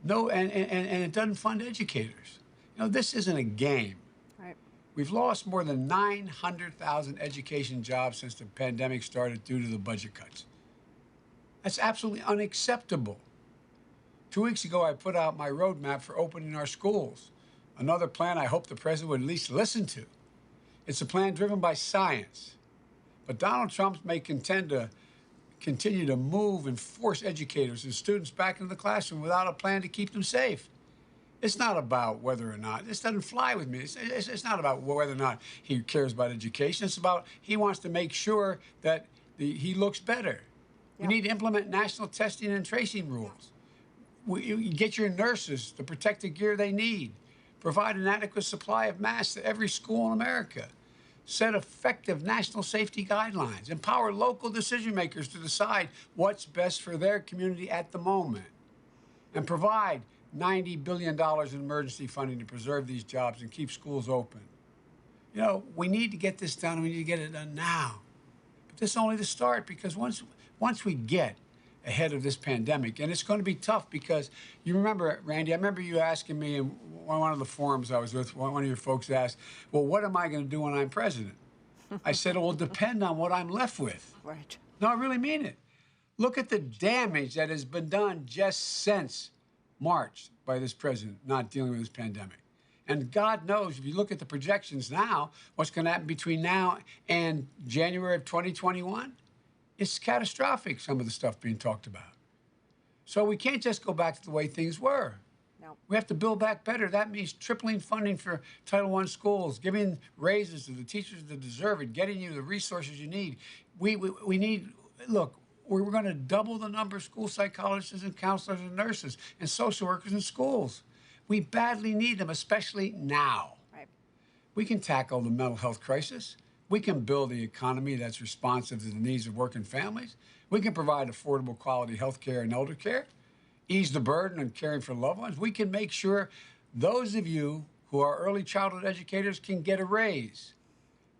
No, and it doesn't fund educators. You know, this isn't a game. Right. We've lost more than 900,000 education jobs since the pandemic started due to the budget cuts. That's absolutely unacceptable. 2 weeks ago, I put out my roadmap for opening our schools, another plan I hope the president would at least listen to. It's a plan driven by science. But Donald Trump may contend to continue to move and force educators and students back into the classroom without a plan to keep them safe. It's not about whether or not, this doesn't fly with me. It's not about whether or not he cares about education. It's about he wants to make sure that he looks better. Yeah. We need to implement national testing and tracing rules. You get your nurses the protective gear they need. Provide an adequate supply of masks to every school in America. Set effective national safety guidelines. Empower local decision makers to decide what's best for their community at the moment. And provide $90 billion in emergency funding to preserve these jobs and keep schools open. You know, we need to get this done, and we need to get it done now. But this is only the start, because once we get ahead of this pandemic, and it's going to be tough, because you remember, Randy, I remember you asking me in one of the forums I was with, one of your folks asked, well, what am I going to do when I'm president? I said, it will depend on what I'm left with. Right. No, I really mean it. Look at the damage that has been done just since March by this president not dealing with this pandemic. And God knows, if you look at the projections now, what's going to happen between now and January of 2021, it's catastrophic, some of the stuff being talked about. So we can't just go back to the way things were. No. We have to build back better. That means tripling funding for Title I schools, giving raises to the teachers that deserve it, getting you the resources you need. We need, look, we're going to double the number of school psychologists and counselors and nurses and social workers in schools. We badly need them, especially now. Right. We can tackle the mental health crisis. We can build the economy that's responsive to the needs of working families. We can provide affordable quality health care and elder care, ease the burden on caring for loved ones. We can make sure those of you who are early childhood educators can get a raise,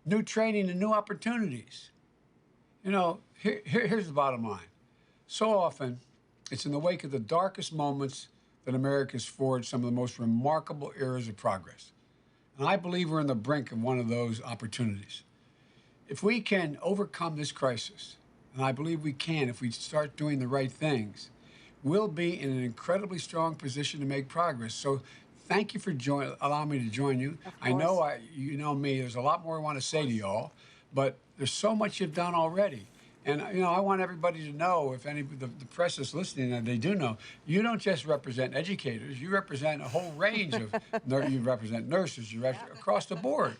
new training and new opportunities. You know, here's the bottom line. So often, it's in the wake of the darkest moments that America's forged some of the most remarkable eras of progress. And I believe we're on the brink of one of those opportunities. If we can overcome this crisis, and I believe we can if we start doing the right things, we'll be in an incredibly strong position to make progress. So thank you for allowing me to join you. I know you know me, there's a lot more I want to say to y'all, but there's so much you've done already. And, you know, I want everybody to know, if any the press is listening, and they do know, you don't just represent educators, you represent a whole range of, you represent nurses, you represent across the board.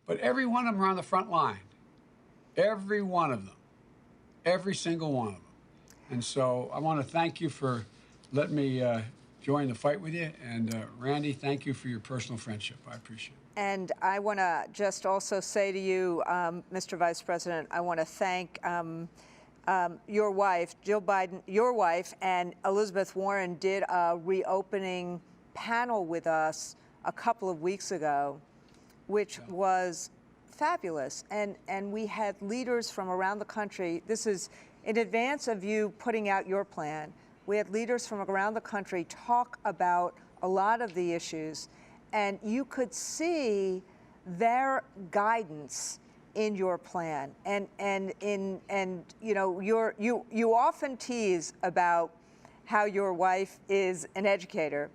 But every one of them are on the front line. Every one of them. Every single one of them. And so I want to thank you for letting me join the fight with you. And Randy, thank you for your personal friendship. I appreciate it. And I want to just also say to you, Mr. Vice President, I want to thank your wife, Jill Biden, your wife, and Elizabeth Warren did a reopening panel with us a couple of weeks ago, which was fabulous. And we had leaders from around the country. This is in advance of you putting out your plan. We had leaders from around the country talk about a lot of the issues, and you could see their guidance in your plan. And you know, you often tease about how your wife is an educator,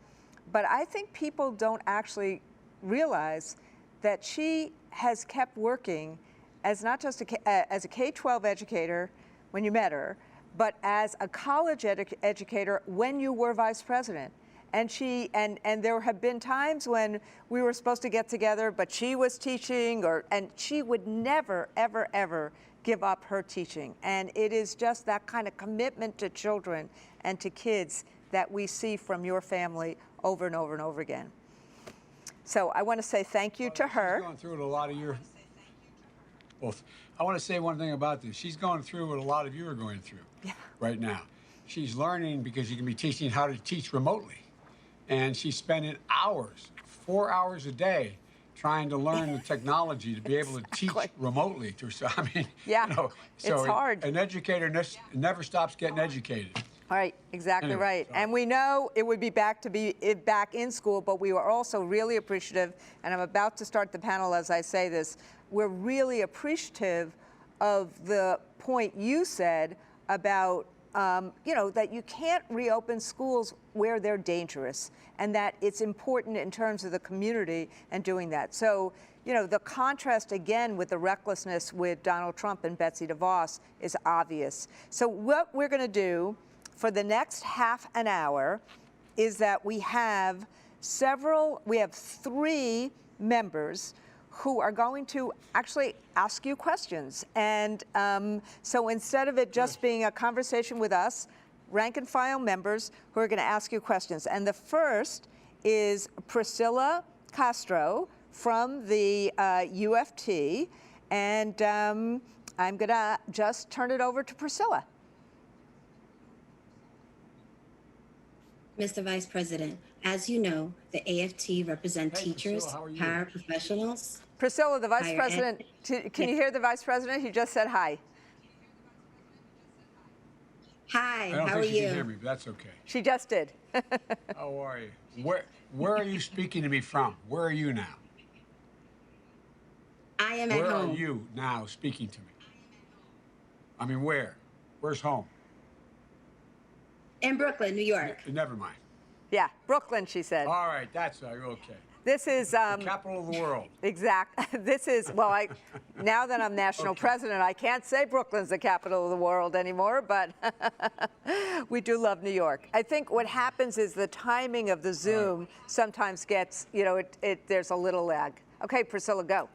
but I think people don't actually realize that she has kept working as not just as a K-12 educator when you met her, but as a college educator when you were vice president. And and there have been times when we were supposed to get together, but she was teaching, and she would never, ever, ever give up her teaching. And it is just that kind of commitment to children and to kids that we see from your family over and over and over again. So I want to say thank you to her. She's going through what a lot of your, well, I want to say one thing about this. She's going through what a lot of you are going through right now. She's learning because you can be teaching how to teach remotely. And she's spending hours, 4 hours a day, trying to learn the technology to be able to teach remotely. I mean, you know, so it's hard. An educator never stops getting educated. All right, exactly right. And we know it would be back in school, but we were also really appreciative, and I'm about to start the panel as I say this, we're really appreciative of the point you said about you know, that you can't reopen schools where they're dangerous, and that it's important in terms of the community and doing that. So, you know, the contrast again with the recklessness with Donald Trump and Betsy DeVos is obvious. So what we're going to do for the next half an hour is that we have three members who are going to actually ask you questions. And so instead of it just being a conversation with us, rank and file members who are going to ask you questions. And the first is Priscilla Castro from the UFT. And I'm going to just turn it over to Priscilla. Mr. Vice President, as you know, the AFT represent teachers, paraprofessionals. Priscilla, the Vice President, can you hear the Vice President? He just said hi. Hi, I don't how think are she you? can hear me, but that's okay. She just did. How are you? Where are you speaking to me from? Where are you now? I am at home. Where are you now speaking to me? I mean, where? Where's home? In Brooklyn, New York. Never mind. Yeah, Brooklyn, she said. All right, that's okay. This is the capital of the world. Exact. This is, well, now that I'm national president, I can't say Brooklyn's the capital of the world anymore, but we do love New York. I think what happens is the timing of the Zoom sometimes gets, you know, there's a little lag. Okay, Priscilla, go.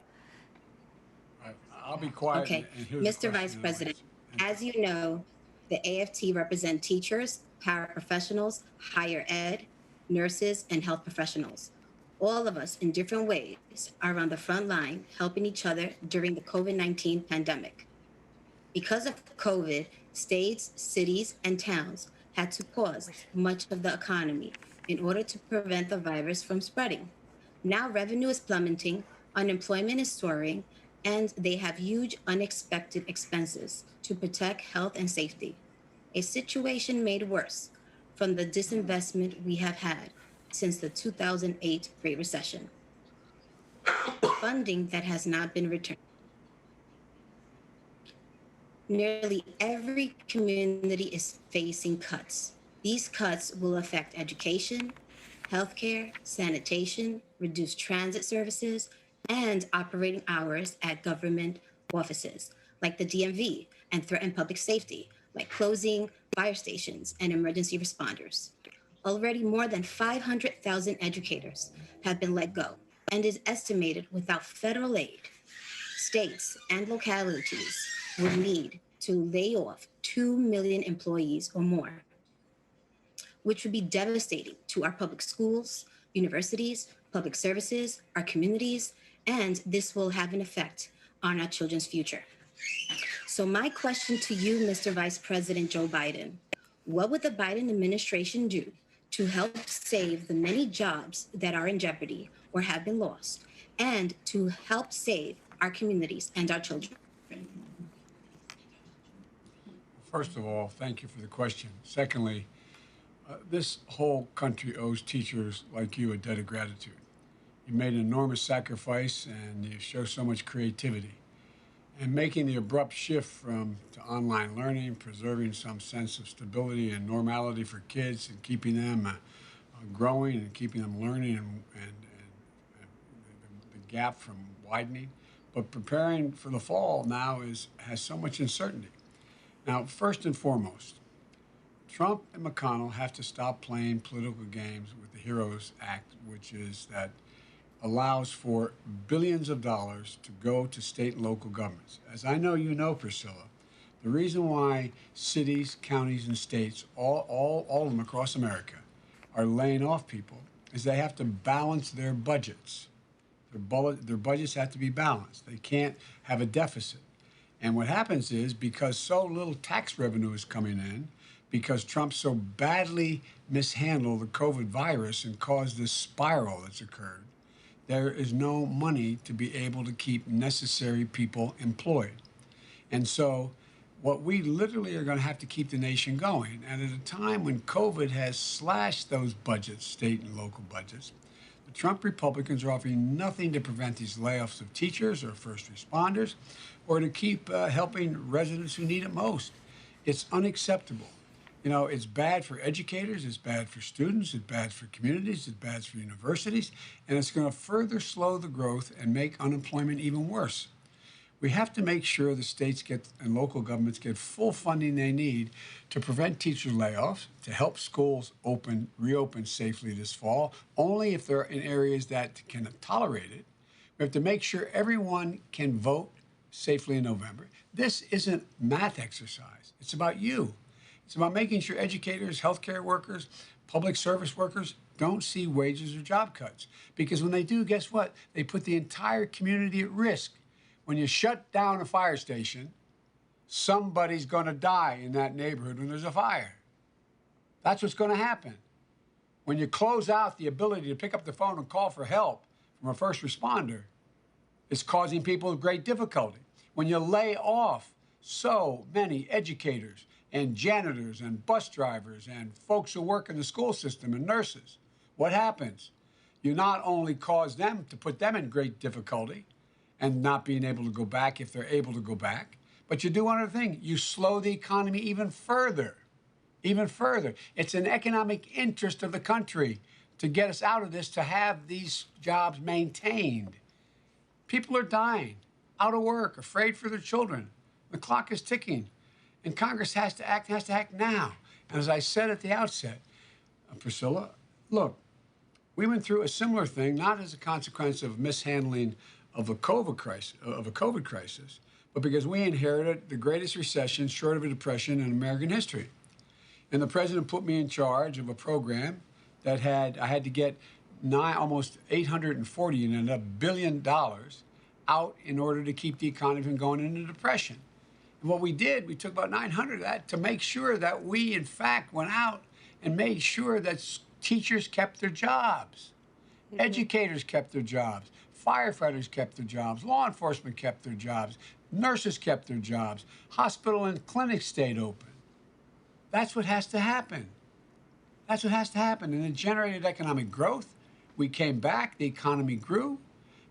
I'll be quiet. Okay, and Mr. Vice President, as you know, the AFT represent teachers, paraprofessionals, higher ed, nurses, and health professionals. All of us in different ways are on the front line helping each other during the COVID-19 pandemic. Because of COVID, states, cities, and towns had to pause much of the economy in order to prevent the virus from spreading. Now revenue is plummeting, unemployment is soaring, and they have huge unexpected expenses to protect health and safety. A situation made worse from the disinvestment we have had since the 2008 Great Recession. Funding that has not been returned. Nearly every community is facing cuts. These cuts will affect education, healthcare, sanitation, reduced transit services, and operating hours at government offices like the DMV, and threaten public safety like closing fire stations and emergency responders. Already more than 500,000 educators have been let go, and is estimated without federal aid, states and localities would need to lay off 2 million employees or more, which would be devastating to our public schools, universities, public services, our communities, and this will have an effect on our children's future. So my question to you, Mr. Vice President Joe Biden, what would the Biden administration do to help save the many jobs that are in jeopardy or have been lost, and to help save our communities and our children? First of all, thank you for the question. Secondly, this whole country owes teachers like you a debt of gratitude. You made an enormous sacrifice and you show so much creativity. And making the abrupt shift to online learning, preserving some sense of stability and normality for kids and keeping them growing and keeping them learning and the gap from widening. But preparing for the fall now has so much uncertainty. Now, first and foremost, Trump and McConnell have to stop playing political games with the HEROES Act, which is that allows for billions of dollars to go to state and local governments. As I know you know, Priscilla, the reason why cities, counties, and states, all of them across America, are laying off people is they have to balance their budgets. Their budgets have to be balanced. They can't have a deficit. And what happens is, because so little tax revenue is coming in, because Trump so badly mishandled the COVID virus and caused this spiral that's occurred, there is no money to be able to keep necessary people employed. And so what we literally are going to have to keep the nation going. And at a time when COVID has slashed those budgets, state and local budgets, the Trump Republicans are offering nothing to prevent these layoffs of teachers or first responders, or to keep helping residents who need it most. It's unacceptable. You know, it's bad for educators, it's bad for students, it's bad for communities, it's bad for universities, and it's going to further slow the growth and make unemployment even worse. We have to make sure the states and local governments get full funding they need to prevent teacher layoffs, to help schools reopen safely this fall, only if they're in areas that can tolerate it. We have to make sure everyone can vote safely in November. This isn't math exercise. It's about you. It's about making sure educators, healthcare workers, public service workers don't see wages or job cuts. Because when they do, guess what? They put the entire community at risk. When you shut down a fire station, somebody's going to die in that neighborhood when there's a fire. That's what's going to happen. When you close out the ability to pick up the phone and call for help from a first responder, it's causing people great difficulty. When you lay off so many educators and janitors and bus drivers and folks who work in the school system and nurses, what happens? You not only cause them to put them in great difficulty and not being able to go back if they're able to go back, but you do one other thing. You slow the economy even further, even further. It's an economic interest of the country to get us out of this, to have these jobs maintained. People are dying, out of work, afraid for their children. The clock is ticking. And Congress has to act now. And as I said at the outset, Priscilla, look, we went through a similar thing, not as a consequence of mishandling of a COVID crisis, but because we inherited the greatest recession short of a depression in American history. And the president put me in charge of a program that I had to get almost 840 and $1 billion out in order to keep the economy from going into depression. And what we did, we took about 900 of that to make sure that we, in fact, went out and made sure that teachers kept their jobs, educators kept their jobs, firefighters kept their jobs, law enforcement kept their jobs, nurses kept their jobs, hospital and clinics stayed open. That's what has to happen. That's what has to happen. And it generated economic growth. We came back, the economy grew,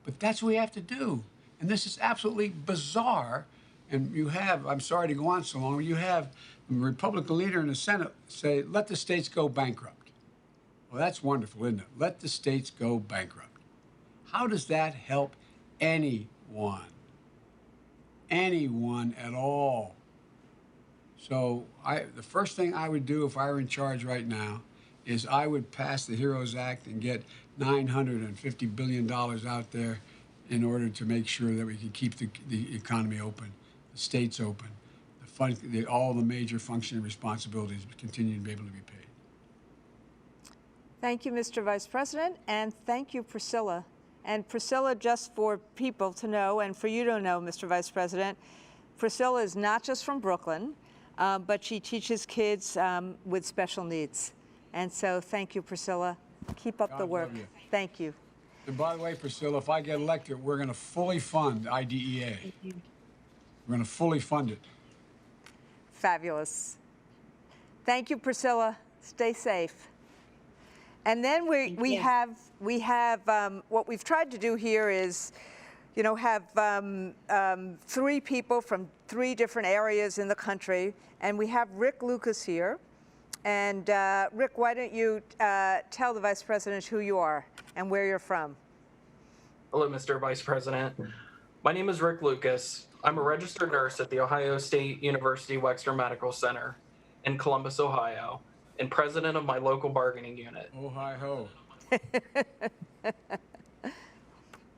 but that's what we have to do. And this is absolutely bizarre. And you have, I'm sorry to go on so long, you have a Republican leader in the Senate say, let the states go bankrupt. Well, that's wonderful, isn't it? Let the states go bankrupt. How does that help anyone? Anyone at all? So the first thing I would do if I were in charge right now is I would pass the HEROES Act and get $950 billion out there in order to make sure that we can keep the economy open, the states open, all the major functioning responsibilities continue to be able to be paid. Thank you, Mr. Vice President, and thank you, Priscilla. And Priscilla, just for people to know and for you to know, Mr. Vice President, Priscilla is not just from Brooklyn, but she teaches kids with special needs. And so thank you, Priscilla. Keep up the work. Thank you. And by the way, Priscilla, if I get elected, we're going to fully fund IDEA. Thank you. We're going to fully fund it. Fabulous. Thank you, Priscilla. Stay safe. And then we have what we've tried to do here is, have 3 people from 3 different areas in the country, and we have Rick Lucas here. And Rick, why don't you tell the Vice President who you are and where you're from? Hello, Mr. Vice President. My name is Rick Lucas. I'm a registered nurse at the Ohio State University Wexner Medical Center in Columbus, Ohio, and president of my local bargaining unit. Oh, hi-ho.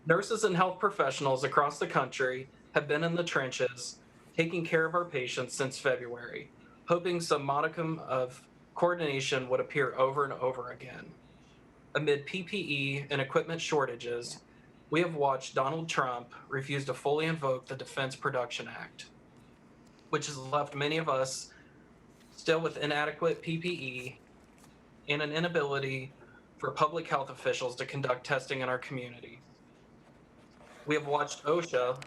Nurses and health professionals across the country have been in the trenches taking care of our patients since February, hoping some modicum of coordination would appear over and over again. Amid PPE and equipment shortages, we have watched Donald Trump refuse to fully invoke the Defense Production Act, which has left many of us still with inadequate PPE and an inability for public health officials to conduct testing in our community. We have watched OSHA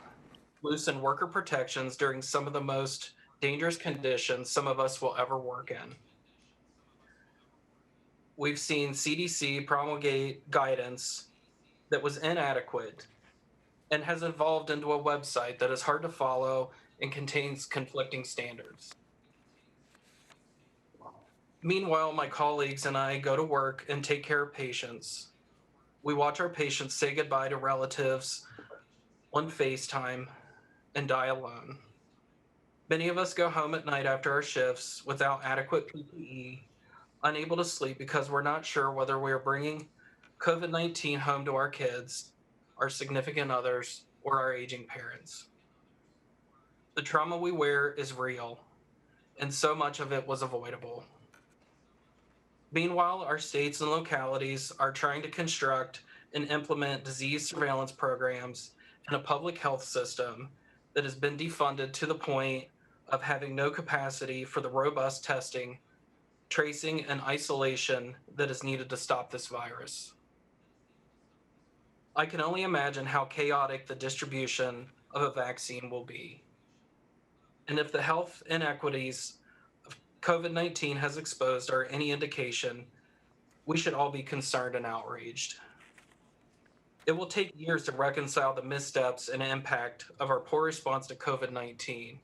loosen worker protections during some of the most dangerous conditions some of us will ever work in. We've seen CDC promulgate guidance that was inadequate and has evolved into a website that is hard to follow and contains conflicting standards. Meanwhile, my colleagues and I go to work and take care of patients. We watch our patients say goodbye to relatives on FaceTime and die alone. Many of us go home at night after our shifts without adequate PPE, unable to sleep because we're not sure whether we are bringing COVID-19 home to our kids, our significant others, or our aging parents. The trauma we wear is real, and so much of it was avoidable. Meanwhile, our states and localities are trying to construct and implement disease surveillance programs and a public health system that has been defunded to the point of having no capacity for the robust testing, tracing, and isolation that is needed to stop this virus. I can only imagine how chaotic the distribution of a vaccine will be. And if the health inequities COVID-19 has exposed are any indication, we should all be concerned and outraged. It will take years to reconcile the missteps and impact of our poor response to COVID-19.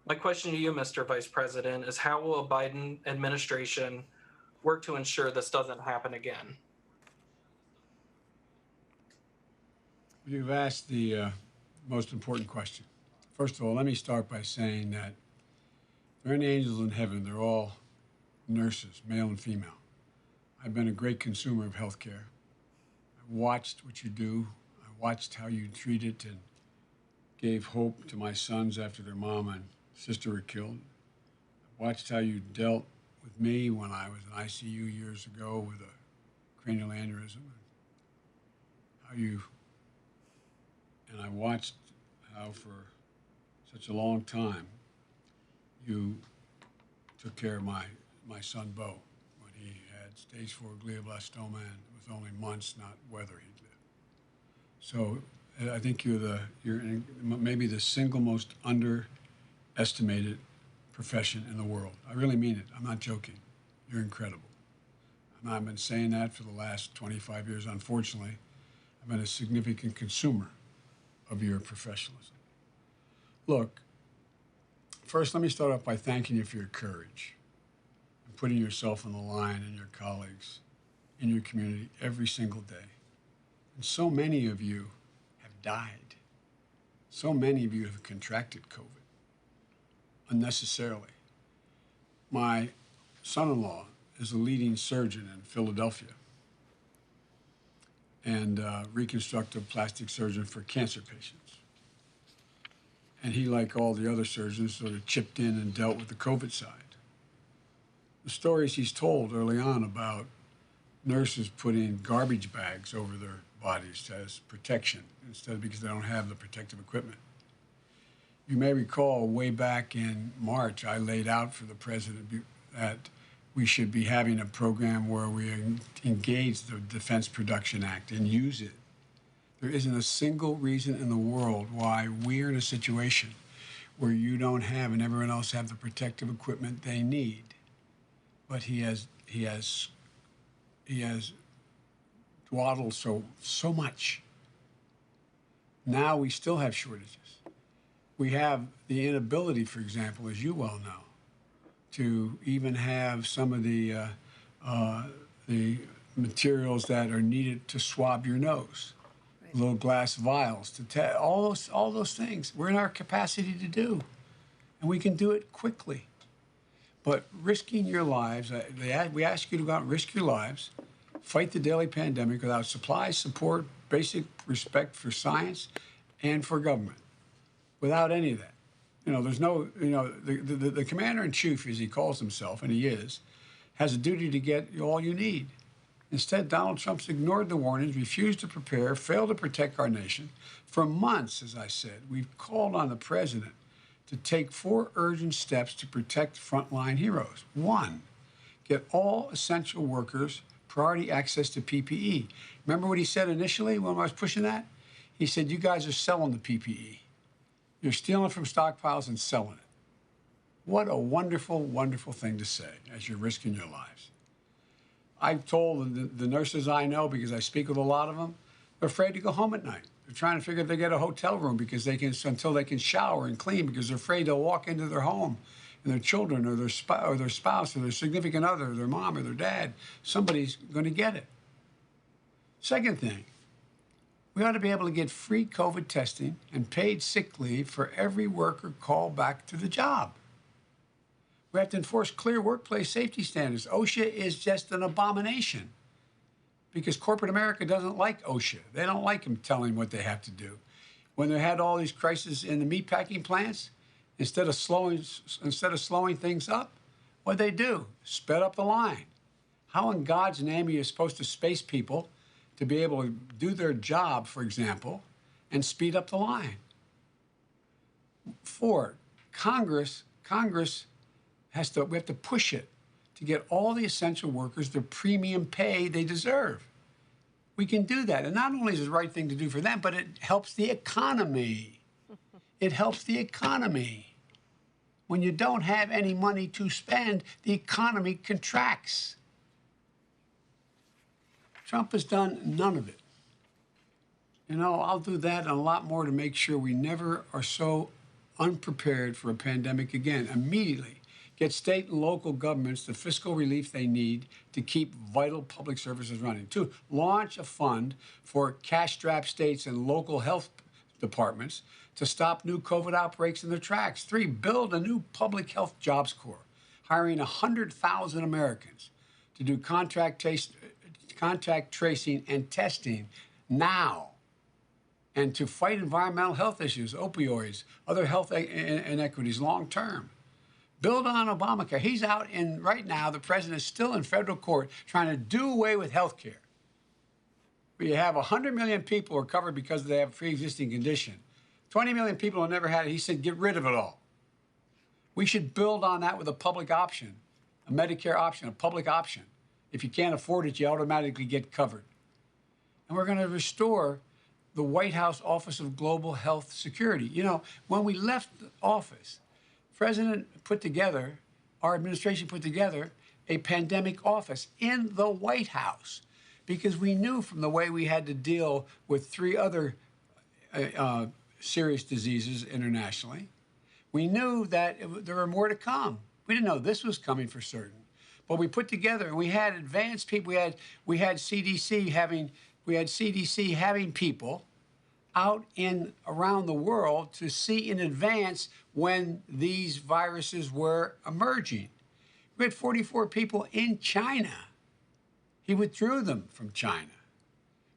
My question to you, Mr. Vice President, is how will a Biden administration work to ensure this doesn't happen again? You've asked the most important question. First of all, let me start by saying that there are any angels in heaven, they're all nurses, male and female. I've been a great consumer of healthcare. I've watched what you do. I watched how you treated and gave hope to my sons after their mom and sister were killed. I watched how you dealt with me when I was in ICU years ago with a cranial aneurysm. how you, and I watched how for such a long time you took care of my son Bo when he had stage 4 glioblastoma and with only months, not whether he'd live. So I think you're maybe the single most underestimated profession in the world. I really mean it. I'm not joking. You're incredible. I've been saying that for the last 25 years. Unfortunately, I've been a significant consumer of your professionalism. Look, first let me start off by thanking you for your courage and putting yourself on the line and your colleagues in your community every single day. And so many of you have died. So many of you have contracted COVID unnecessarily. My son-in-law is a leading surgeon in Philadelphia and reconstructive plastic surgeon for cancer patients. And he, like all the other surgeons, sort of chipped in and dealt with the COVID side. The stories he's told early on about nurses putting garbage bags over their bodies as protection instead because they don't have the protective equipment. You may recall way back in March, I laid out for the president that we should be having a program where we engage the Defense Production Act and use it. There isn't a single reason in the world why we're in a situation where you don't have and everyone else have the protective equipment they need. But he has dawdled so much. Now we still have shortages. We have the inability, for example, as you well know, to even have some of the materials that are needed to swab your nose, right. Little glass vials to test all those things. We're in our capacity to do, and we can do it quickly. But risking your lives, we ask you to go out and risk your lives, fight the daily pandemic without supplies, support, basic respect for science and for government, without any of that. You know, there's no, you know, the commander-in-chief, as he calls himself, and he is, has a duty to get all you need. Instead, Donald Trump's ignored the warnings, refused to prepare, failed to protect our nation. For months, as I said, we've called on the president to take 4 urgent steps to protect frontline heroes. 1, get all essential workers priority access to PPE. Remember what he said initially when I was pushing that? He said, you guys are selling the PPE. You're stealing from stockpiles and selling it. What a wonderful, wonderful thing to say as you're risking your lives. I've told the nurses I know, because I speak with a lot of them, they're afraid to go home at night. They're trying to figure if they get a hotel room because until they can shower and clean, because they're afraid they'll walk into their home and their children or their spouse or their significant other, or their mom or their dad, somebody's going to get it. Second thing, we ought to be able to get free COVID testing and paid sick leave for every worker called back to the job. We have to enforce clear workplace safety standards. OSHA is just an abomination because corporate America doesn't like OSHA. They don't like them telling what they have to do. When they had all these crises in the meatpacking plants, instead of slowing things up, what'd they do? Sped up the line. How in God's name are you supposed to space people to be able to do their job, for example, and speed up the line? 4, Congress we have to push it to get all the essential workers the premium pay they deserve. We can do that. And not only is it the right thing to do for them, but it helps the economy. It helps the economy. When you don't have any money to spend, the economy contracts. Trump has done none of it. You know, I'll do that and a lot more to make sure we never are so unprepared for a pandemic again. Immediately get state and local governments the fiscal relief they need to keep vital public services running. 2, launch a fund for cash-strapped states and local health departments to stop new COVID outbreaks in their tracks. 3, build a new public health jobs corps, hiring 100,000 Americans to do contact tracing and testing now, and to fight environmental health issues, opioids, other health inequities long term. Build on Obamacare. He's out right now, the president is still in federal court trying to do away with health care. where you have 100 million people who are covered because they have a pre-existing condition. 20 million people who never had it. He said, get rid of it all. We should build on that with a public option, a Medicare option, a public option. If you can't afford it, you automatically get covered. And we're going to restore the White House Office of Global Health Security. You know, when we left office, President put together, our administration put together a pandemic office in the White House because we knew from the way we had to deal with 3 other serious diseases internationally, we knew that there were more to come. We didn't know this was coming for certain. But we put together, and we had advanced people. We had CDC having people out around the world to see in advance when these viruses were emerging. We had 44 people in China. He withdrew them from China.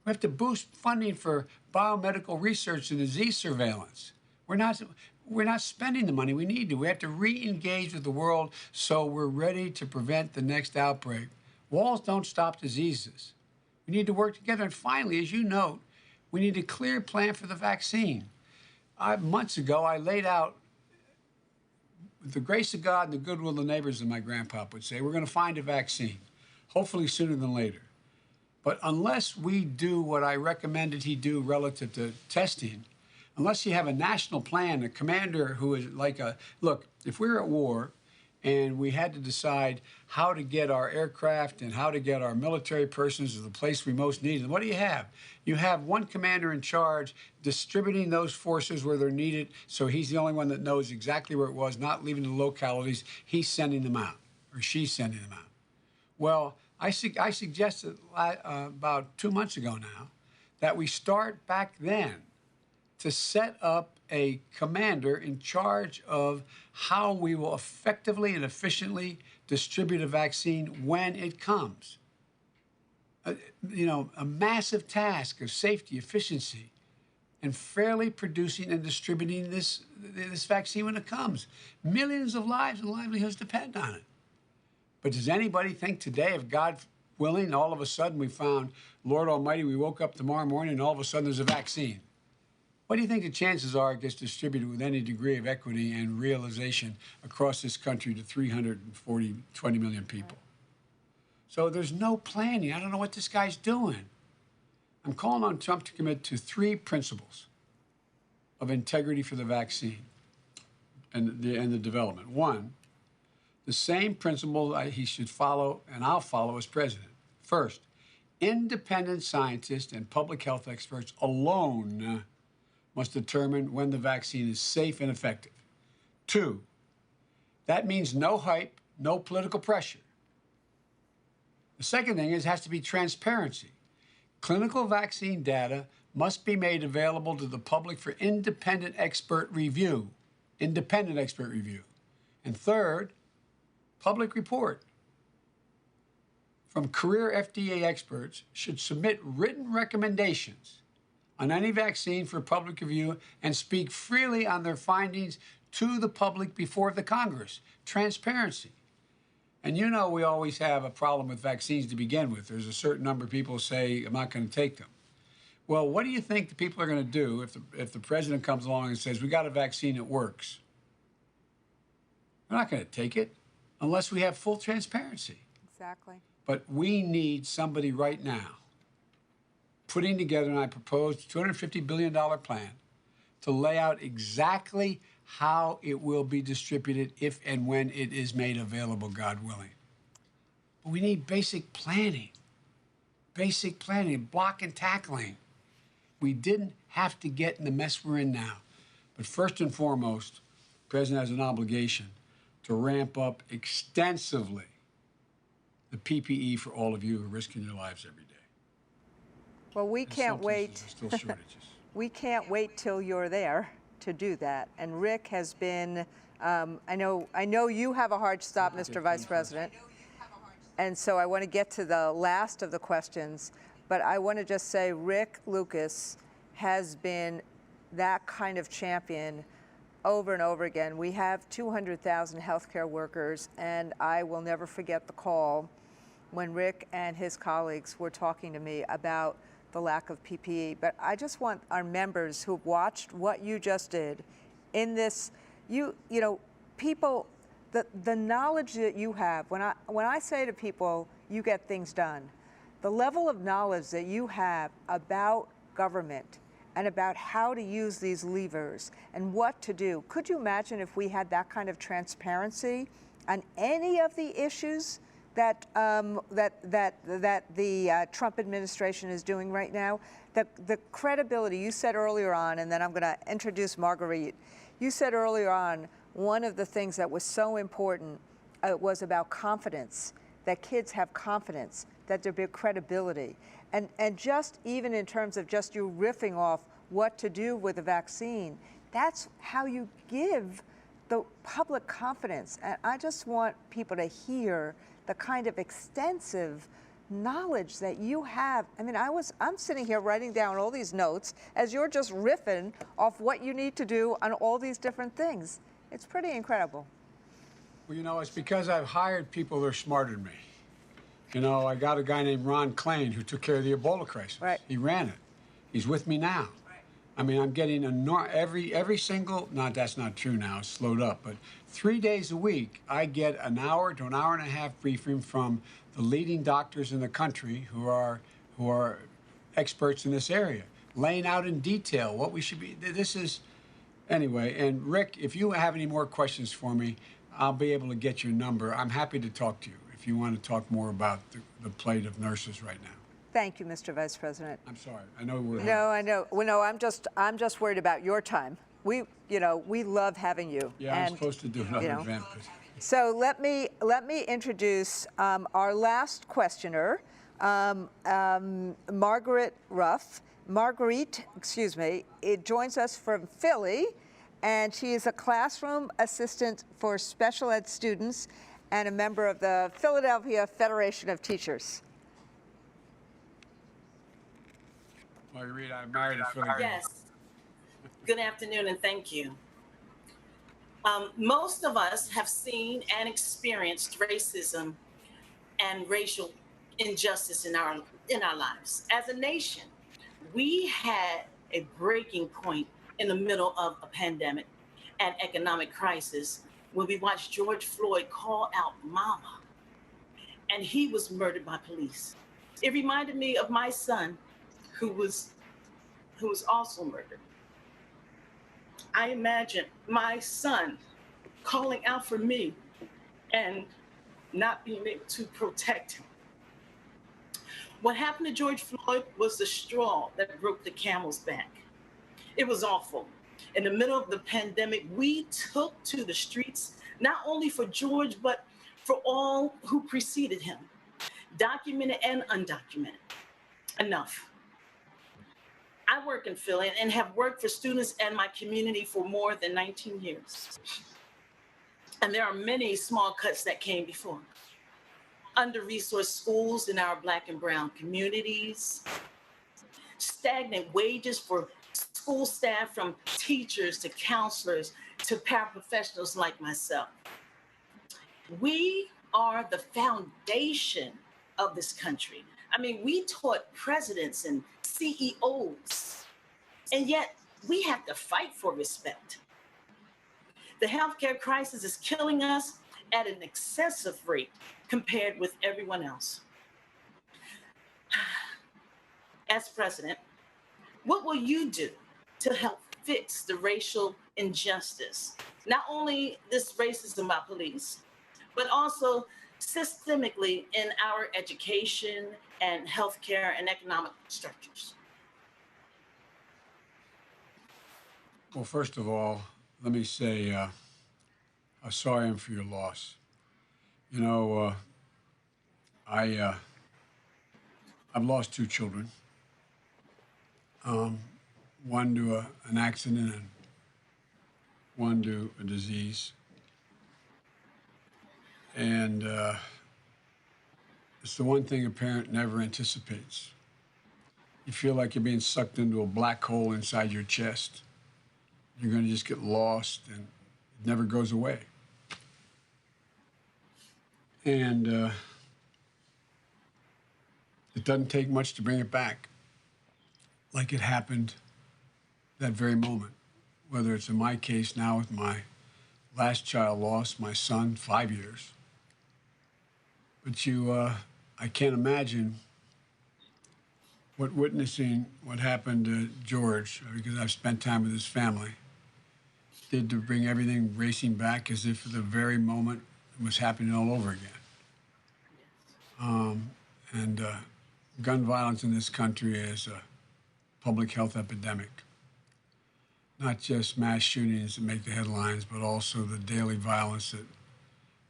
We have to boost funding for biomedical research and disease surveillance. We're not spending the money we need to. We have to re-engage with the world so we're ready to prevent the next outbreak. Walls don't stop diseases. We need to work together. And finally, as you note, we need a clear plan for the vaccine. Months ago, I laid out, with the grace of God and the goodwill of the neighbors, as my grandpa would say, we're going to find a vaccine, hopefully sooner than later. But unless we do what I recommended he do relative to testing, unless you have a national plan, a commander who is like look, if we're at war and we had to decide how to get our aircraft and how to get our military persons to the place we most need them, what do you have? You have one commander in charge distributing those forces where they're needed, so he's the only one that knows exactly where it was, not leaving the localities. He's sending them out, or she's sending them out. Well, I suggested about 2 months ago now that we start back then to set up a commander in charge of how we will effectively and efficiently distribute a vaccine when it comes. A massive task of safety, efficiency, and fairly producing and distributing this vaccine when it comes. Millions of lives and livelihoods depend on it. But does anybody think today, if God willing, all of a sudden we found, Lord Almighty, we woke up tomorrow morning and all of a sudden there's a vaccine? What do you think the chances are it gets distributed with any degree of equity and realization across this country to 20 million people? So there's no planning. I don't know what this guy's doing. I'm calling on Trump to commit to 3 principles of integrity for the vaccine and the development. 1, the same principle he should follow, and I'll follow as president. First, independent scientists and public health experts alone must determine when the vaccine is safe and effective. 2, that means no hype, no political pressure. The second thing is it has to be transparency. Clinical vaccine data must be made available to the public for independent expert review. Independent expert review. And third, public report from career FDA experts should submit written recommendations on any vaccine for public review and speak freely on their findings to the public before the Congress. Transparency. And you know we always have a problem with vaccines to begin with. There's a certain number of people who say, I'm not going to take them. Well, what do you think the people are going to do if the president comes along and says, we got a vaccine that works? They're not going to take it unless we have full transparency. Exactly. But we need somebody right now putting together, and I proposed a $250 billion plan to lay out exactly how it will be distributed if and when it is made available, God willing. But we need basic planning, block and tackling. We didn't have to get in the mess we're in now. But first and foremost, the president has an obligation to ramp up extensively the PPE for all of you who are risking your lives every day. Well, we can't wait. There's still shortages. We can't wait till you're there to do that. And Rick has been, I know you have a hard stop, Mr. Vice President. And so I want to get to the last of the questions, but I want to just say Rick Lucas has been that kind of champion over and over again. We have 200,000 healthcare workers, and I will never forget the call when Rick and his colleagues were talking to me about the lack of PPE, but I just want our members who've watched what you just did in this, you know, people, the knowledge that you have, when I say to people, you get things done, the level of knowledge that you have about government and about how to use these levers and what to do. Could you imagine if we had that kind of transparency on any of the issues that the Trump administration is doing right now? The credibility, you said earlier on, and then I'm going to introduce Marguerite. You said earlier on, one of the things that was so important was about confidence, that kids have confidence, that there be credibility. And just even in terms of just you riffing off what to do with the vaccine, that's how you give the public confidence. And I just want people to hear the kind of extensive knowledge that you have. I mean, I'm sitting here writing down all these notes as you're just riffing off what you need to do on all these different things. It's pretty incredible. Well, you know, it's because I've hired people that are smarter than me. You know, I got a guy named Ron Klain who took care of the Ebola crisis. Right. He ran it. He's with me now. Right. I mean, I'm getting every single, no, that's not true now, it's slowed up, but 3 days a week, I get an hour to an hour and a half briefing from the leading doctors in the country who are experts in this area, laying out in detail what we should be. This is, anyway, and Rick, if you have any more questions for me, I'll be able to get your number. I'm happy to talk to you if you want to talk more about the plight of nurses right now. Thank you, Mr. Vice President. I'm sorry. I know we're. No, I know. Well, no, I'm just worried about your time. We love having you. Yeah, I'm supposed to do another event. So let me introduce our last questioner, Marguerite Ruff. Marguerite, excuse me, it joins us from Philly, and she is a classroom assistant for special ed students and a member of the Philadelphia Federation of Teachers. Marguerite, I'm married to Philly. Yes. Good afternoon, and thank you. Most of us have seen and experienced racism and racial injustice in our lives. As a nation, we had a breaking point in the middle of a pandemic and economic crisis when we watched George Floyd call out "Mama," and he was murdered by police. It reminded me of my son, who was also murdered. I imagine my son calling out for me and not being able to protect him. What happened to George Floyd was the straw that broke the camel's back. It was awful. In the middle of the pandemic, we took to the streets, not only for George, but for all who preceded him, documented and undocumented. Enough. I work in Philly and have worked for students and my community for more than 19 years. And there are many small cuts that came before. Under-resourced schools in our Black and brown communities, stagnant wages for school staff, from teachers to counselors to paraprofessionals like myself. We are the foundation of this country. I mean, we taught presidents and CEOs, and yet we have to fight for respect. The healthcare crisis is killing us at an excessive rate compared with everyone else. As president, what will you do to help fix the racial injustice? Not only this racism by police, but also systemically in our education and healthcare and economic structures. Well, first of all, let me say how sorry I am for your loss. You know, I've lost two children. One to an accident and one to a disease. And it's the one thing a parent never anticipates. You feel like you're being sucked into a black hole inside your chest. You're going to just get lost, and it never goes away. And it doesn't take much to bring it back. like it happened that very moment, whether it's in my case now with my last child lost, my son, 5 years. But I can't imagine what witnessing what happened to George, because I've spent time with his family, did to bring everything racing back as if the very moment it was happening all over again. And gun violence in this country is a public health epidemic. Not just mass shootings that make the headlines, but also the daily violence that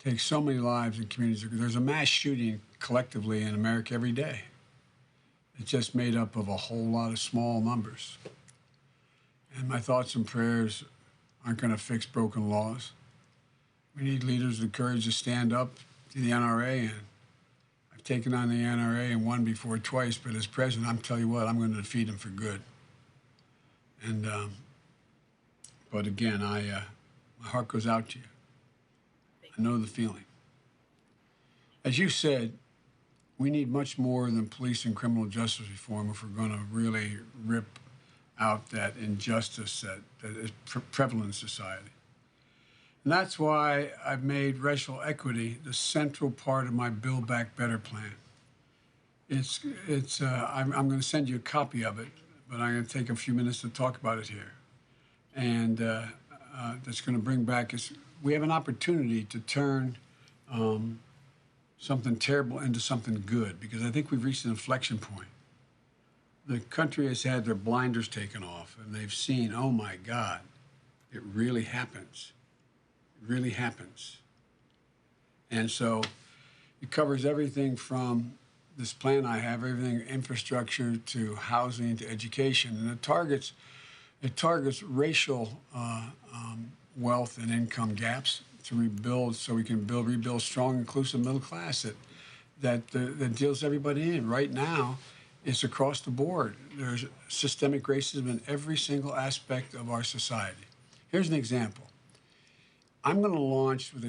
takes so many lives in communities. There's a mass shooting collectively in America every day. It's just made up of a whole lot of small numbers. And my thoughts and prayers aren't going to fix broken laws. We need leaders with courage to stand up to the NRA, and I've taken on the NRA and won before twice, but as president, I'm telling you what, I'm going to defeat them for good. And, but again, my heart goes out to you. I know the feeling. As you said, we need much more than police and criminal justice reform if we're going to really rip out that injustice that is prevalent in society. And that's why I've made racial equity the central part of my Build Back Better plan. I'm going to send you a copy of it, but I'm going to take a few minutes to talk about it here. And that's going to bring back, we have an opportunity to turn something terrible into something good, because I think we've reached an inflection point. The country has had their blinders taken off, and they've seen, oh my God, it really happens. It really happens. And so it covers everything from this plan I have, everything infrastructure to housing to education, and it targets racial wealth and income gaps to rebuild, so we can rebuild strong, inclusive middle class that deals everybody in. Right now, it's across the board. There's systemic racism in every single aspect of our society. Here's an example. I'm going to launch what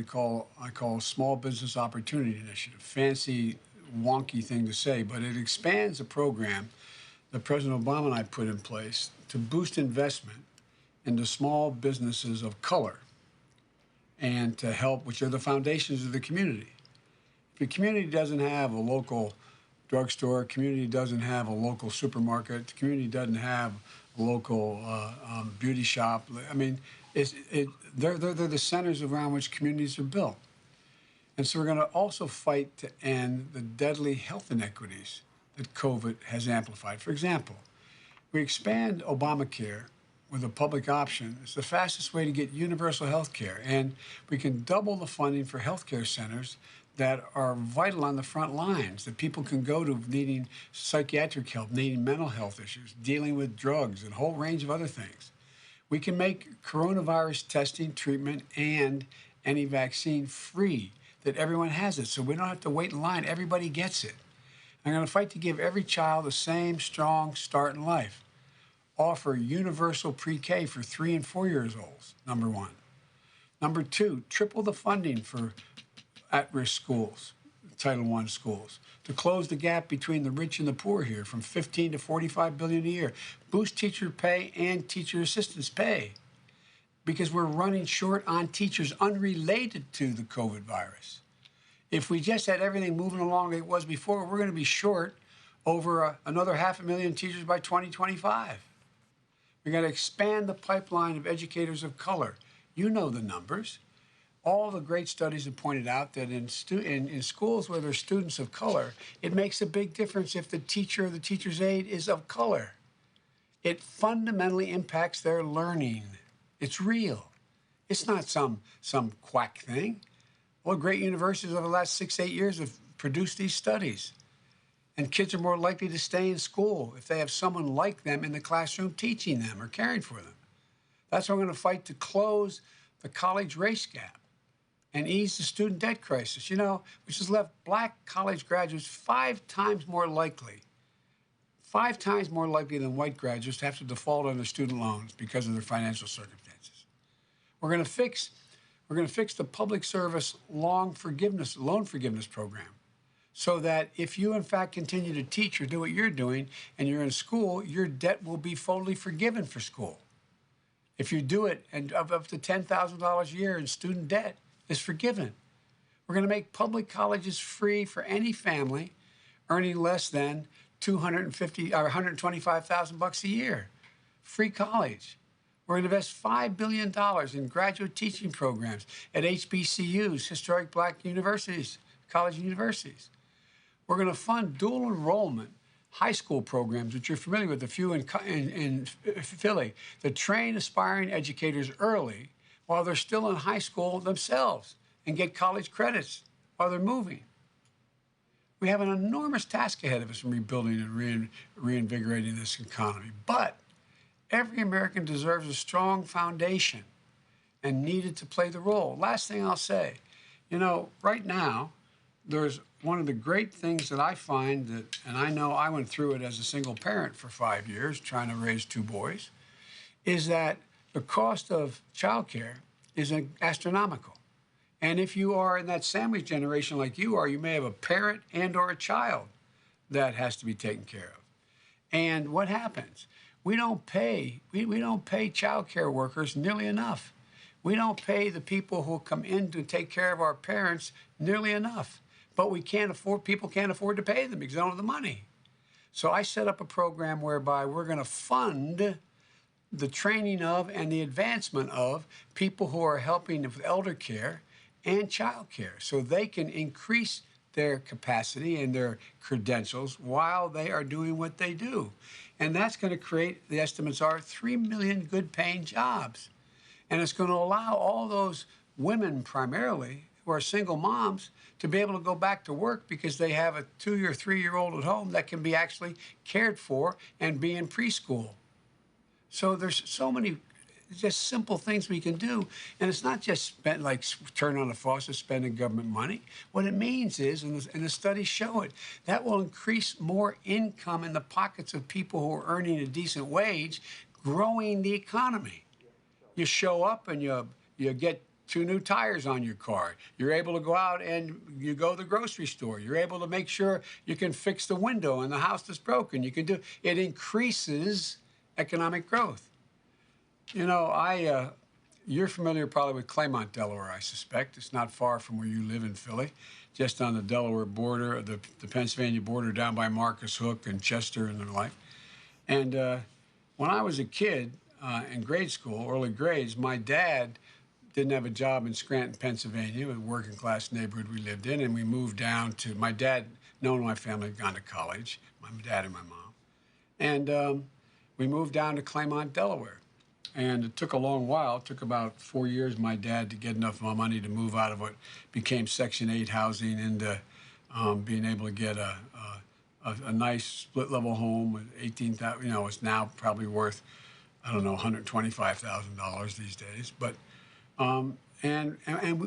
I call Small Business Opportunity Initiative. Fancy, wonky thing to say, but it expands a program that President Obama and I put in place to boost investment into small businesses of color and to help, which are the foundations of the community. If the community doesn't have a local drugstore, community doesn't have a local supermarket, the community doesn't have a local beauty shop, I mean, they're the centers around which communities are built. And so we're going to also fight to end the deadly health inequities that COVID has amplified. For example, we expand Obamacare with a public option. It's the fastest way to get universal health care. And we can double the funding for healthcare centers that are vital on the front lines, that people can go to needing psychiatric help, needing mental health issues, dealing with drugs, and a whole range of other things. We can make coronavirus testing, treatment, and any vaccine free, that everyone has it, so we don't have to wait in line. Everybody gets it. I'm going to fight to give every child the same strong start in life. Offer universal pre-K for 3 and 4 years olds, number one. Number two, triple the funding for at-risk schools, Title I schools, to close the gap between the rich and the poor here from $15 to $45 billion a year. Boost teacher pay and teacher assistants pay, because we're running short on teachers unrelated to the COVID virus. If we just had everything moving along like it was before, we're going to be short over another 500,000 teachers by 2025. We're going to expand the pipeline of educators of color. You know the numbers. All the great studies have pointed out that in schools where there's students of color, it makes a big difference if the teacher or the teacher's aide is of color. It fundamentally impacts their learning. It's real. It's not some quack thing. Well, great universities over the last 6, 8 years have produced these studies. And kids are more likely to stay in school if they have someone like them in the classroom teaching them or caring for them. That's why we're going to fight to close the college race gap and ease the student debt crisis, which has left black college graduates 5 times more likely than white graduates to have to default on their student loans because of their financial circumstances. We're going to fix the public service loan forgiveness program, so that if you, in fact, continue to teach or do what you're doing and you're in school, your debt will be fully forgiven for school. If you do it and up to $10,000 a year in student debt is forgiven. We're going to make public colleges free for any family earning less than $250,000 or $125,000 a year. Free college. We're going to invest $5 billion in graduate teaching programs at HBCUs, historic black universities, college universities. We're going to fund dual enrollment high school programs, which you're familiar with, a few in Philly, that train aspiring educators early while they're still in high school themselves and get college credits while they're moving. We have an enormous task ahead of us in rebuilding and reinvigorating this economy. But every American deserves a strong foundation and needed to play the role. Last thing I'll say, you know, right now, there's one of the great things that I find that, and I know I went through it as a single parent for 5 years, trying to raise 2 boys, is that the cost of childcare is astronomical. And if you are in that sandwich generation like you are, you may have a parent and or a child that has to be taken care of. And what happens? We don't pay child care workers nearly enough. We don't pay the people who come in to take care of our parents nearly enough. But people can't afford to pay them because they don't have the money. So I set up a program whereby we're going to fund the training of and the advancement of people who are helping with elder care and child care so they can increase their capacity and their credentials while they are doing what they do. And that's going to create, the estimates are, 3 million good paying jobs. And it's going to allow all those women primarily who are single moms to be able to go back to work because they have a 2 or 3 year old at home that can be actually cared for and be in preschool. So there's so many just simple things we can do. And it's not just spend, like turn on the faucet, spending government money. What it means is, and the studies show it, that will increase more income in the pockets of people who are earning a decent wage, growing the economy. You show up and you get 2 new tires on your car. You're able to go out and you go to the grocery store. You're able to make sure you can fix the window in the house that's broken. You can do, it increases economic growth. You know, you're familiar probably with Claymont, Delaware, I suspect. It's not far from where you live in Philly, just on the Delaware border, the Pennsylvania border down by Marcus Hook and Chester and the like. And when I was a kid in grade school, early grades, my dad didn't have a job in Scranton, Pennsylvania, a working class neighborhood we lived in, and we moved down to, my dad, no one in my family had gone to college, my dad and my mom. And we moved down to Claymont, Delaware. And it took a long while. It took about 4 years, my dad, to get enough money to move out of what became Section 8 housing into being able to get a nice split-level home with 18,000. You know, it's now probably worth, I don't know, $125,000 these days. But and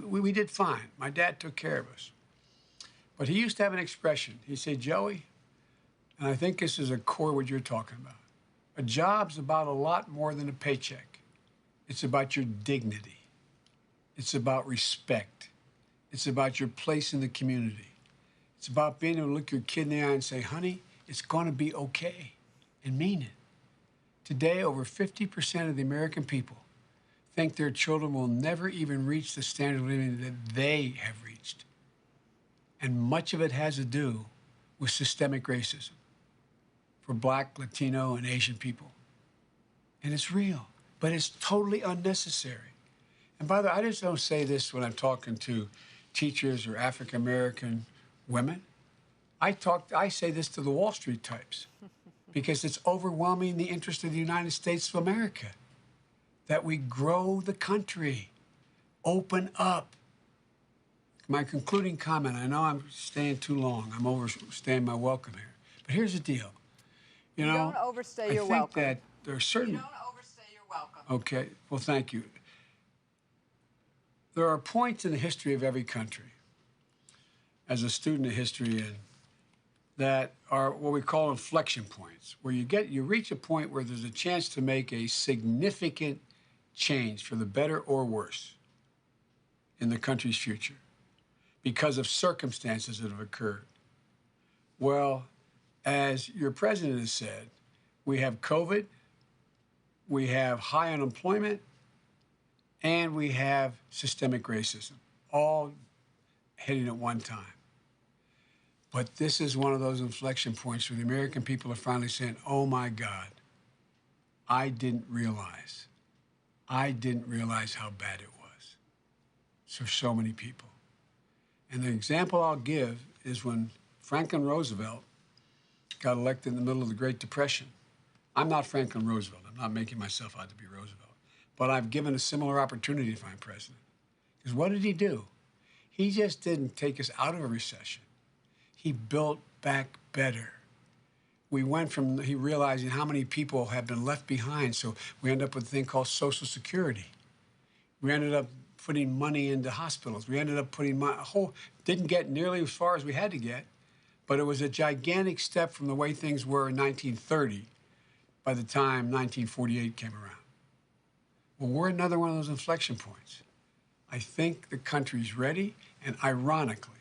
we did fine. My dad took care of us. But he used to have an expression. He said, Joey, and I think this is a core what you're talking about. A job's about a lot more than a paycheck. It's about your dignity. It's about respect. It's about your place in the community. It's about being able to look your kid in the eye and say, honey, it's going to be okay, and mean it. Today, over 50% of the American people think their children will never even reach the standard of living that they have reached. And much of it has to do with systemic racism for Black, Latino, and Asian people. And it's real, but it's totally unnecessary. And by the way, I just don't say this when I'm talking to teachers or African-American women. I say this to the Wall Street types because it's overwhelming the interest of the United States of America that we grow the country, open up. My concluding comment, I know I'm staying too long. I'm overstaying my welcome here. But here's the deal. You know, don't overstay your welcome. I think that there are certain... You don't overstay your welcome. Okay, well, thank you. There are points in the history of every country, as a student of history, and that are what we call inflection points, where you reach a point where there's a chance to make a significant change for the better or worse in the country's future because of circumstances that have occurred. Well, as your president has said, we have COVID, we have high unemployment, and we have systemic racism, all hitting at one time. But this is one of those inflection points where the American people are finally saying, oh my God, I didn't realize how bad it was for so many people. And the example I'll give is when Franklin Roosevelt got elected in the middle of the Great Depression. I'm not Franklin Roosevelt. I'm not making myself out to be Roosevelt. But I've given a similar opportunity to find president. Because what did he do? He just didn't take us out of a recession. He built back better. We went from he realizing how many people have been left behind, so we ended up with a thing called Social Security. We ended up putting money into hospitals. We ended up putting didn't get nearly as far as we had to get, but it was a gigantic step from the way things were in 1930 by the time 1948 came around. Well, we're another one of those inflection points. I think the country's ready, and ironically,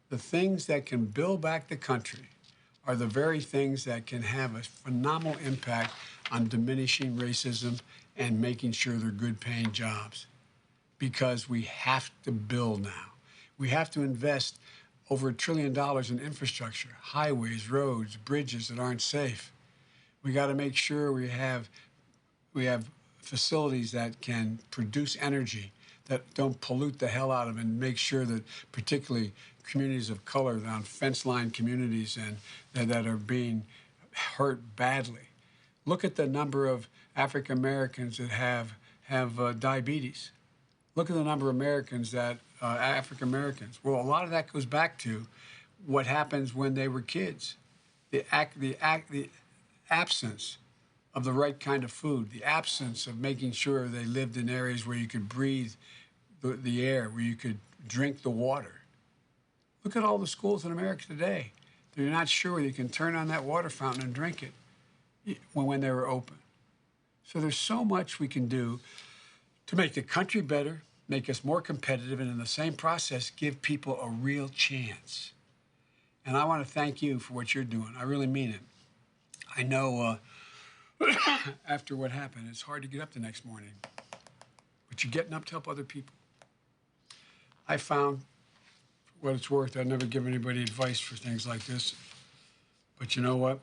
the things that can build back the country are the very things that can have a phenomenal impact on diminishing racism and making sure they're good-paying jobs. Because we have to build now. We have to invest over $1 trillion in infrastructure, highways, roads, bridges that aren't safe. We got to make sure we have facilities that can produce energy that don't pollute the hell out of it, and make sure that particularly communities of color, on fence-line communities and that are being hurt badly. Look at the number of African Americans that have diabetes. Look at the number of Americans that, African Americans. Well, a lot of that goes back to what happens when they were kids. The absence of the right kind of food, the absence of making sure they lived in areas where you could breathe the air, where you could drink the water. Look at all the schools in America today. They're not sure you can turn on that water fountain and drink it when they were open. So there's so much we can do to make the country better, make us more competitive, and in the same process, give people a real chance. And I want to thank you for what you're doing. I really mean it. I know after what happened, it's hard to get up the next morning, but you're getting up to help other people. I found, for what it's worth, I'd never give anybody advice for things like this, but you know what?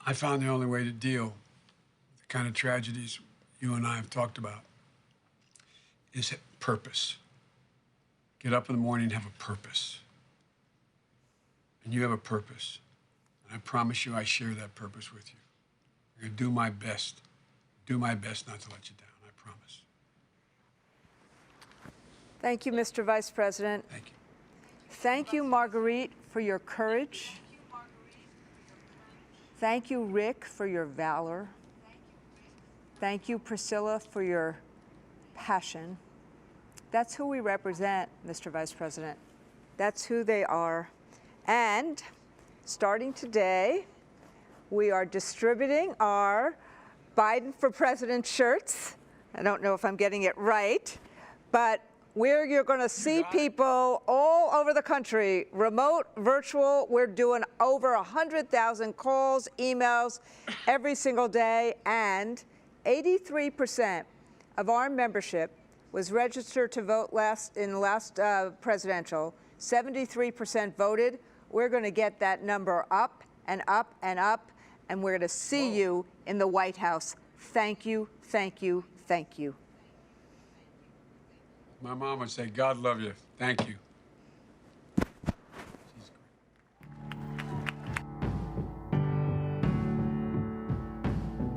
I found the only way to deal with the kind of tragedies you and I have talked about is purpose. Get up in the morning and have a purpose. And you have a purpose. And I promise you I share that purpose with you. I'm going to do my best not to let you down, I promise. Thank you, Mr. Vice President. Thank you. Thank you, Marguerite, for your courage. Thank you, Rick, for your valor. Thank you, Priscilla, for your passion. That's who we represent, Mr. Vice President. That's who they are. And starting today, we are distributing our Biden for President shirts. I don't know if I'm getting it right, but you're going to see people all over the country, remote, virtual. We're doing over 100,000 calls, emails every single day, and 83% of our membership was registered to vote in the last presidential. 73% voted. We're going to get that number up and up and up, and we're going to see you in the White House. Thank you, thank you, thank you. My mom would say, God love you. Thank you.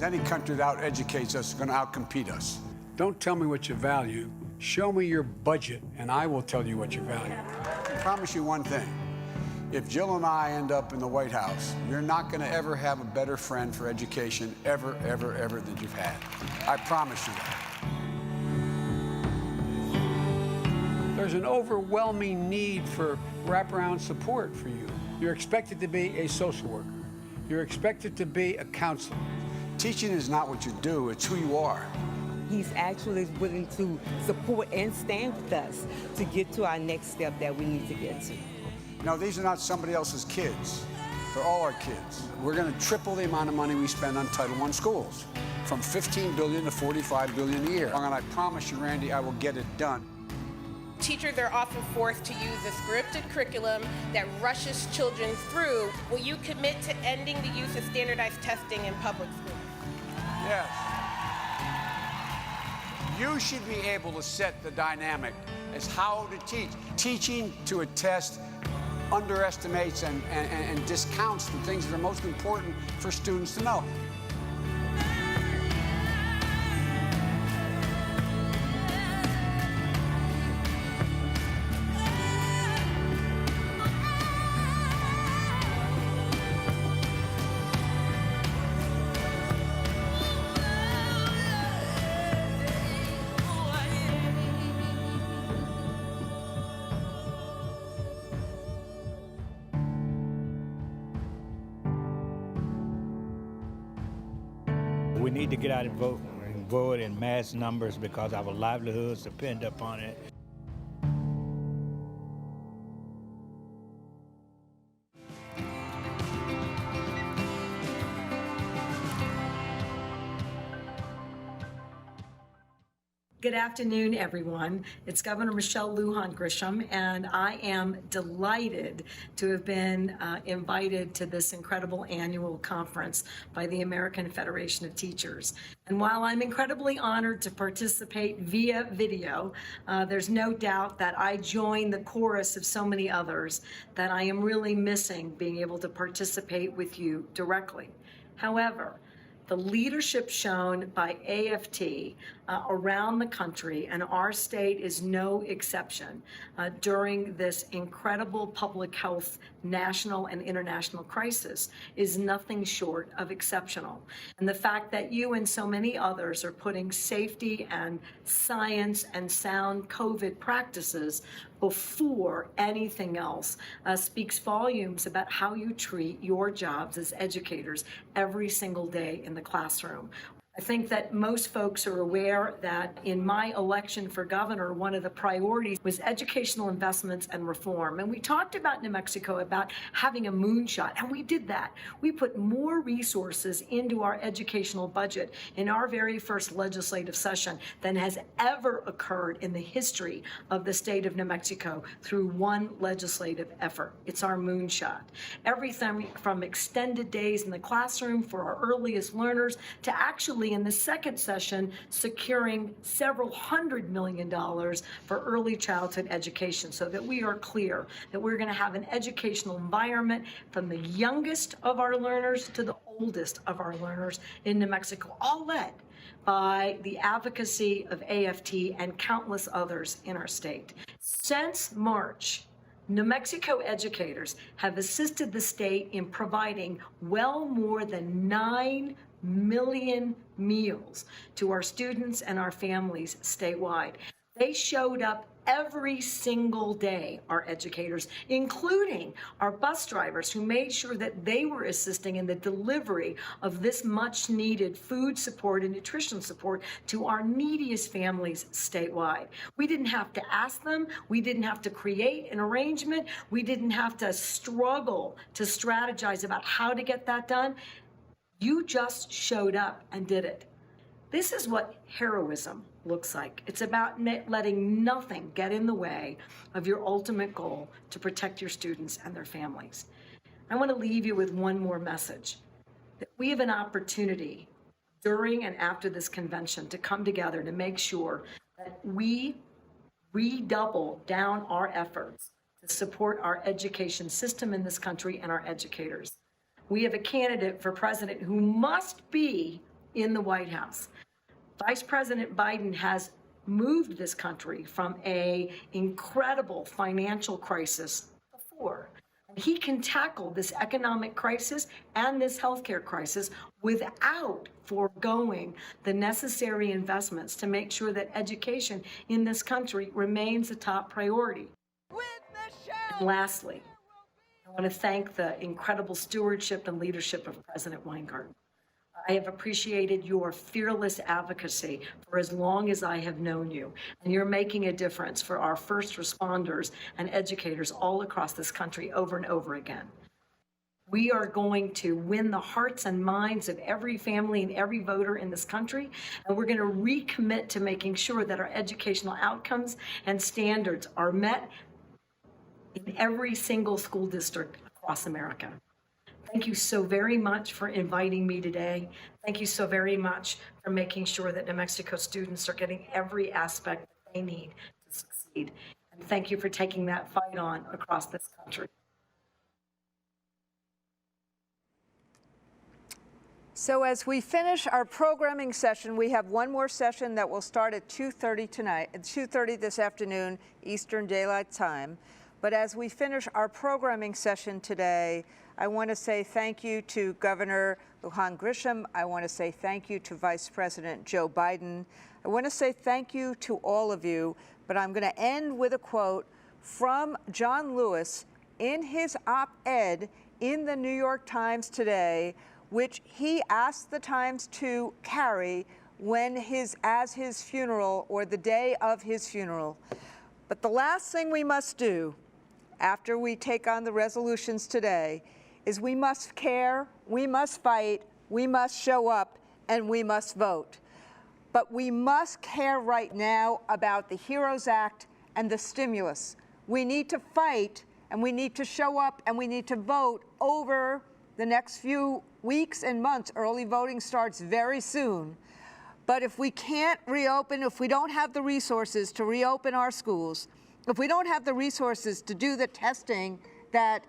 Any country that out-educates us is going to out-compete us. Don't tell me what you value. Show me your budget, and I will tell you what you value. I promise you one thing. If Jill and I end up in the White House, you're not going to ever have a better friend for education ever, ever, ever than you've had. I promise you that. There's an overwhelming need for wraparound support for you. You're expected to be a social worker. You're expected to be a counselor. Teaching is not what you do, it's who you are. he's actually willing to support and stand with us to get to our next step that we need to get to. No, these are not somebody else's kids. They're all our kids. We're going to triple the amount of money we spend on Title I schools, from $15 billion to $45 billion a year. And I promise you, Randy, I will get it done. Teachers are often forced to use a scripted curriculum that rushes children through. Will you commit to ending the use of standardized testing in public schools? Yes. You should be able to set the dynamic as how to teach. Teaching to a test underestimates and discounts the things that are most important for students to know. We need to get out and vote in mass numbers because our livelihoods depend upon it. Good afternoon, everyone. It's Governor Michelle Lujan Grisham, and I am delighted to have been invited to this incredible annual conference by the American Federation of Teachers. And while I'm incredibly honored to participate via video, there's no doubt that I join the chorus of so many others that I am really missing being able to participate with you directly. However, the leadership shown by AFT around the country, and our state is no exception, during this incredible public health national and international crisis is nothing short of exceptional. And the fact that you and so many others are putting safety and science and sound COVID practices before anything else speaks volumes about how you treat your jobs as educators every single day in the classroom. I think that most folks are aware that in my election for governor, one of the priorities was educational investments and reform. And we talked about New Mexico about having a moonshot, and we did that. We put more resources into our educational budget in our very first legislative session than has ever occurred in the history of the state of New Mexico through one legislative effort. It's our moonshot. Everything from extended days in the classroom for our earliest learners to actually in the second session, securing several $100 million for early childhood education so that we are clear that we're going to have an educational environment from the youngest of our learners to the oldest of our learners in New Mexico, all led by the advocacy of AFT and countless others in our state. Since March, New Mexico educators have assisted the state in providing well more than 9 million meals to our students and our families statewide. They showed up every single day, our educators, including our bus drivers who made sure that they were assisting in the delivery of this much needed food support and nutrition support to our neediest families statewide. We didn't have to ask them. We didn't have to create an arrangement. We didn't have to struggle to strategize about how to get that done. You just showed up and did it. This is what heroism looks like. It's about letting nothing get in the way of your ultimate goal to protect your students and their families. I want to leave you with one more message, that we have an opportunity during and after this convention to come together to make sure that we redouble down our efforts to support our education system in this country and our educators. We have a candidate for president who must be in the White House. Vice President Biden has moved this country from an incredible financial crisis before. He can tackle this economic crisis and this healthcare crisis without foregoing the necessary investments to make sure that education in this country remains a top priority. And lastly, I want to thank the incredible stewardship and leadership of President Weingarten. I have appreciated your fearless advocacy for as long as I have known you, and you're making a difference for our first responders and educators all across this country over and over again. We are going to win the hearts and minds of every family and every voter in this country, and we're going to recommit to making sure that our educational outcomes and standards are met in every single school district across America. Thank you so very much for inviting me today. Thank you so very much for making sure that New Mexico students are getting every aspect that they need to succeed. And thank you for taking that fight on across this country. So as we finish our programming session, we have one more session that will start at 2:30 tonight, at 2:30 this afternoon, Eastern Daylight Time. But as we finish our programming session today, I want to say thank you to Governor Lujan Grisham. I want to say thank you to Vice President Joe Biden. I want to say thank you to all of you, but I'm going to end with a quote from John Lewis in his op-ed in the New York Times today, which he asked the Times to carry as his funeral or the day of his funeral. But the last thing we must do after we take on the resolutions today is we must care, we must fight, we must show up, and we must vote. But we must care right now about the HEROES Act and the stimulus. We need to fight, and we need to show up, and we need to vote over the next few weeks and months. Early voting starts very soon. But if we can't reopen, if we don't have the resources to reopen our schools, if we don't have the resources to do the testing that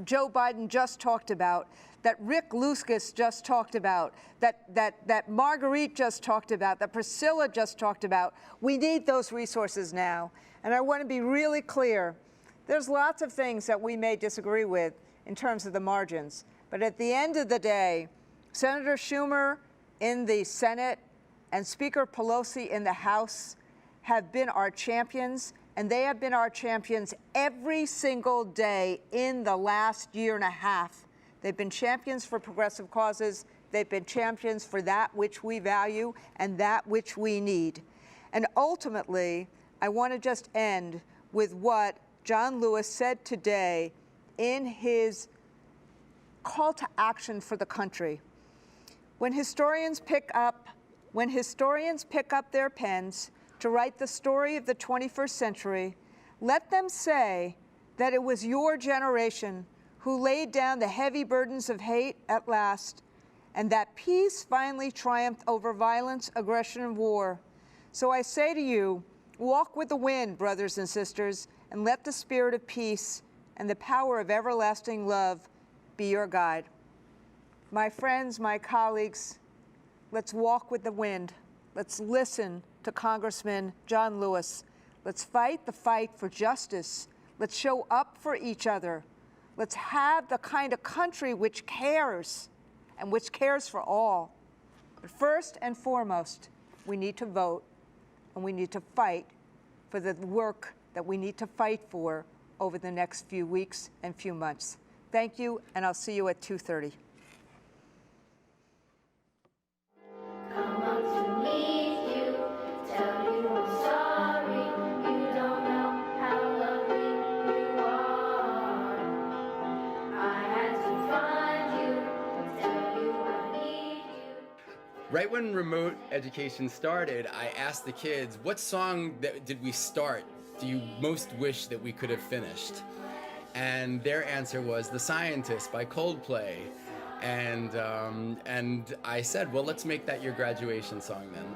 Joe Biden just talked about, that Rick Luskis just talked about, that Marguerite just talked about, that Priscilla just talked about, we need those resources now. And I want to be really clear. There's lots of things that we may disagree with in terms of the margins. But at the end of the day, Senator Schumer in the Senate and Speaker Pelosi in the House have been our champions, and they have been our champions every single day in the last year and a half. They've been champions for progressive causes. They've been champions for that which we value and that which we need. And ultimately, I want to just end with what John Lewis said today in his call to action for the country. When historians pick up their pens to write the story of the 21st century, let them say that it was your generation who laid down the heavy burdens of hate at last, and that peace finally triumphed over violence, aggression, and war. So I say to you, walk with the wind, brothers and sisters, and let the spirit of peace and the power of everlasting love be your guide. My friends, my colleagues, let's walk with the wind. Let's listen to Congressman John Lewis. Let's fight the fight for justice. Let's show up for each other. Let's have the kind of country which cares and which cares for all. But first and foremost, we need to vote, and we need to fight for the work that we need to fight for over the next few weeks and few months. Thank you, and I'll see you at 2:30. Come up to meet you, tell you I'm sorry. You don't know how lovely you are. I had to find you, tell you I need you. Right when remote education started, I asked the kids, what song did we start do you most wish that we could have finished? And their answer was The Scientist by Coldplay. And I said, well, let's make that your graduation song then.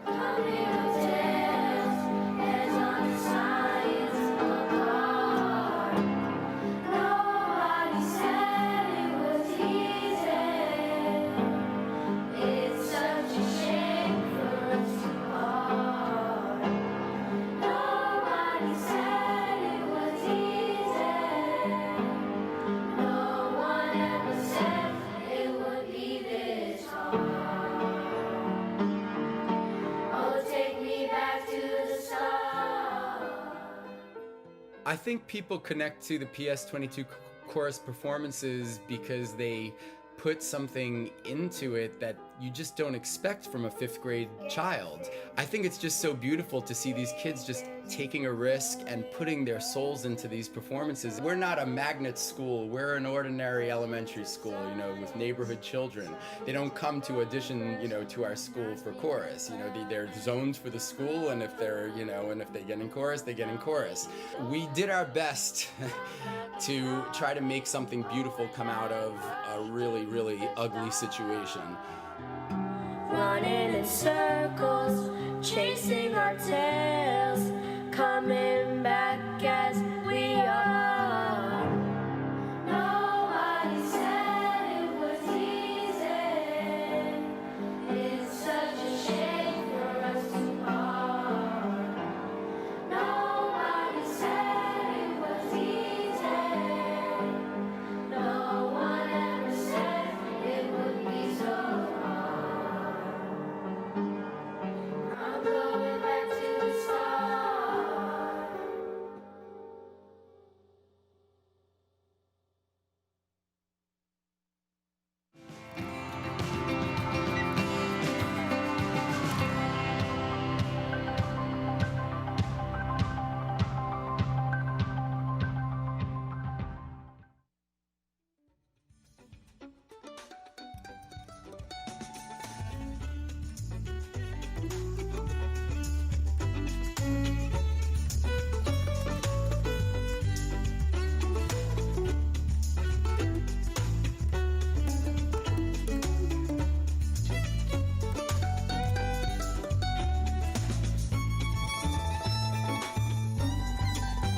I think people connect to the PS22 chorus performances because they put something into it that you just don't expect from a 5th grade child. I think it's just so beautiful to see these kids just taking a risk and putting their souls into these performances. We're not a magnet school, we're an ordinary elementary school, you know, with neighborhood children. They don't come to audition, you know, to our school for chorus. You know, they're zoned for the school, and if they're, you know, and if they get in chorus, they get in chorus. We did our best to try to make something beautiful come out of a really, really ugly situation. Running in circles, chasing our tails, coming back.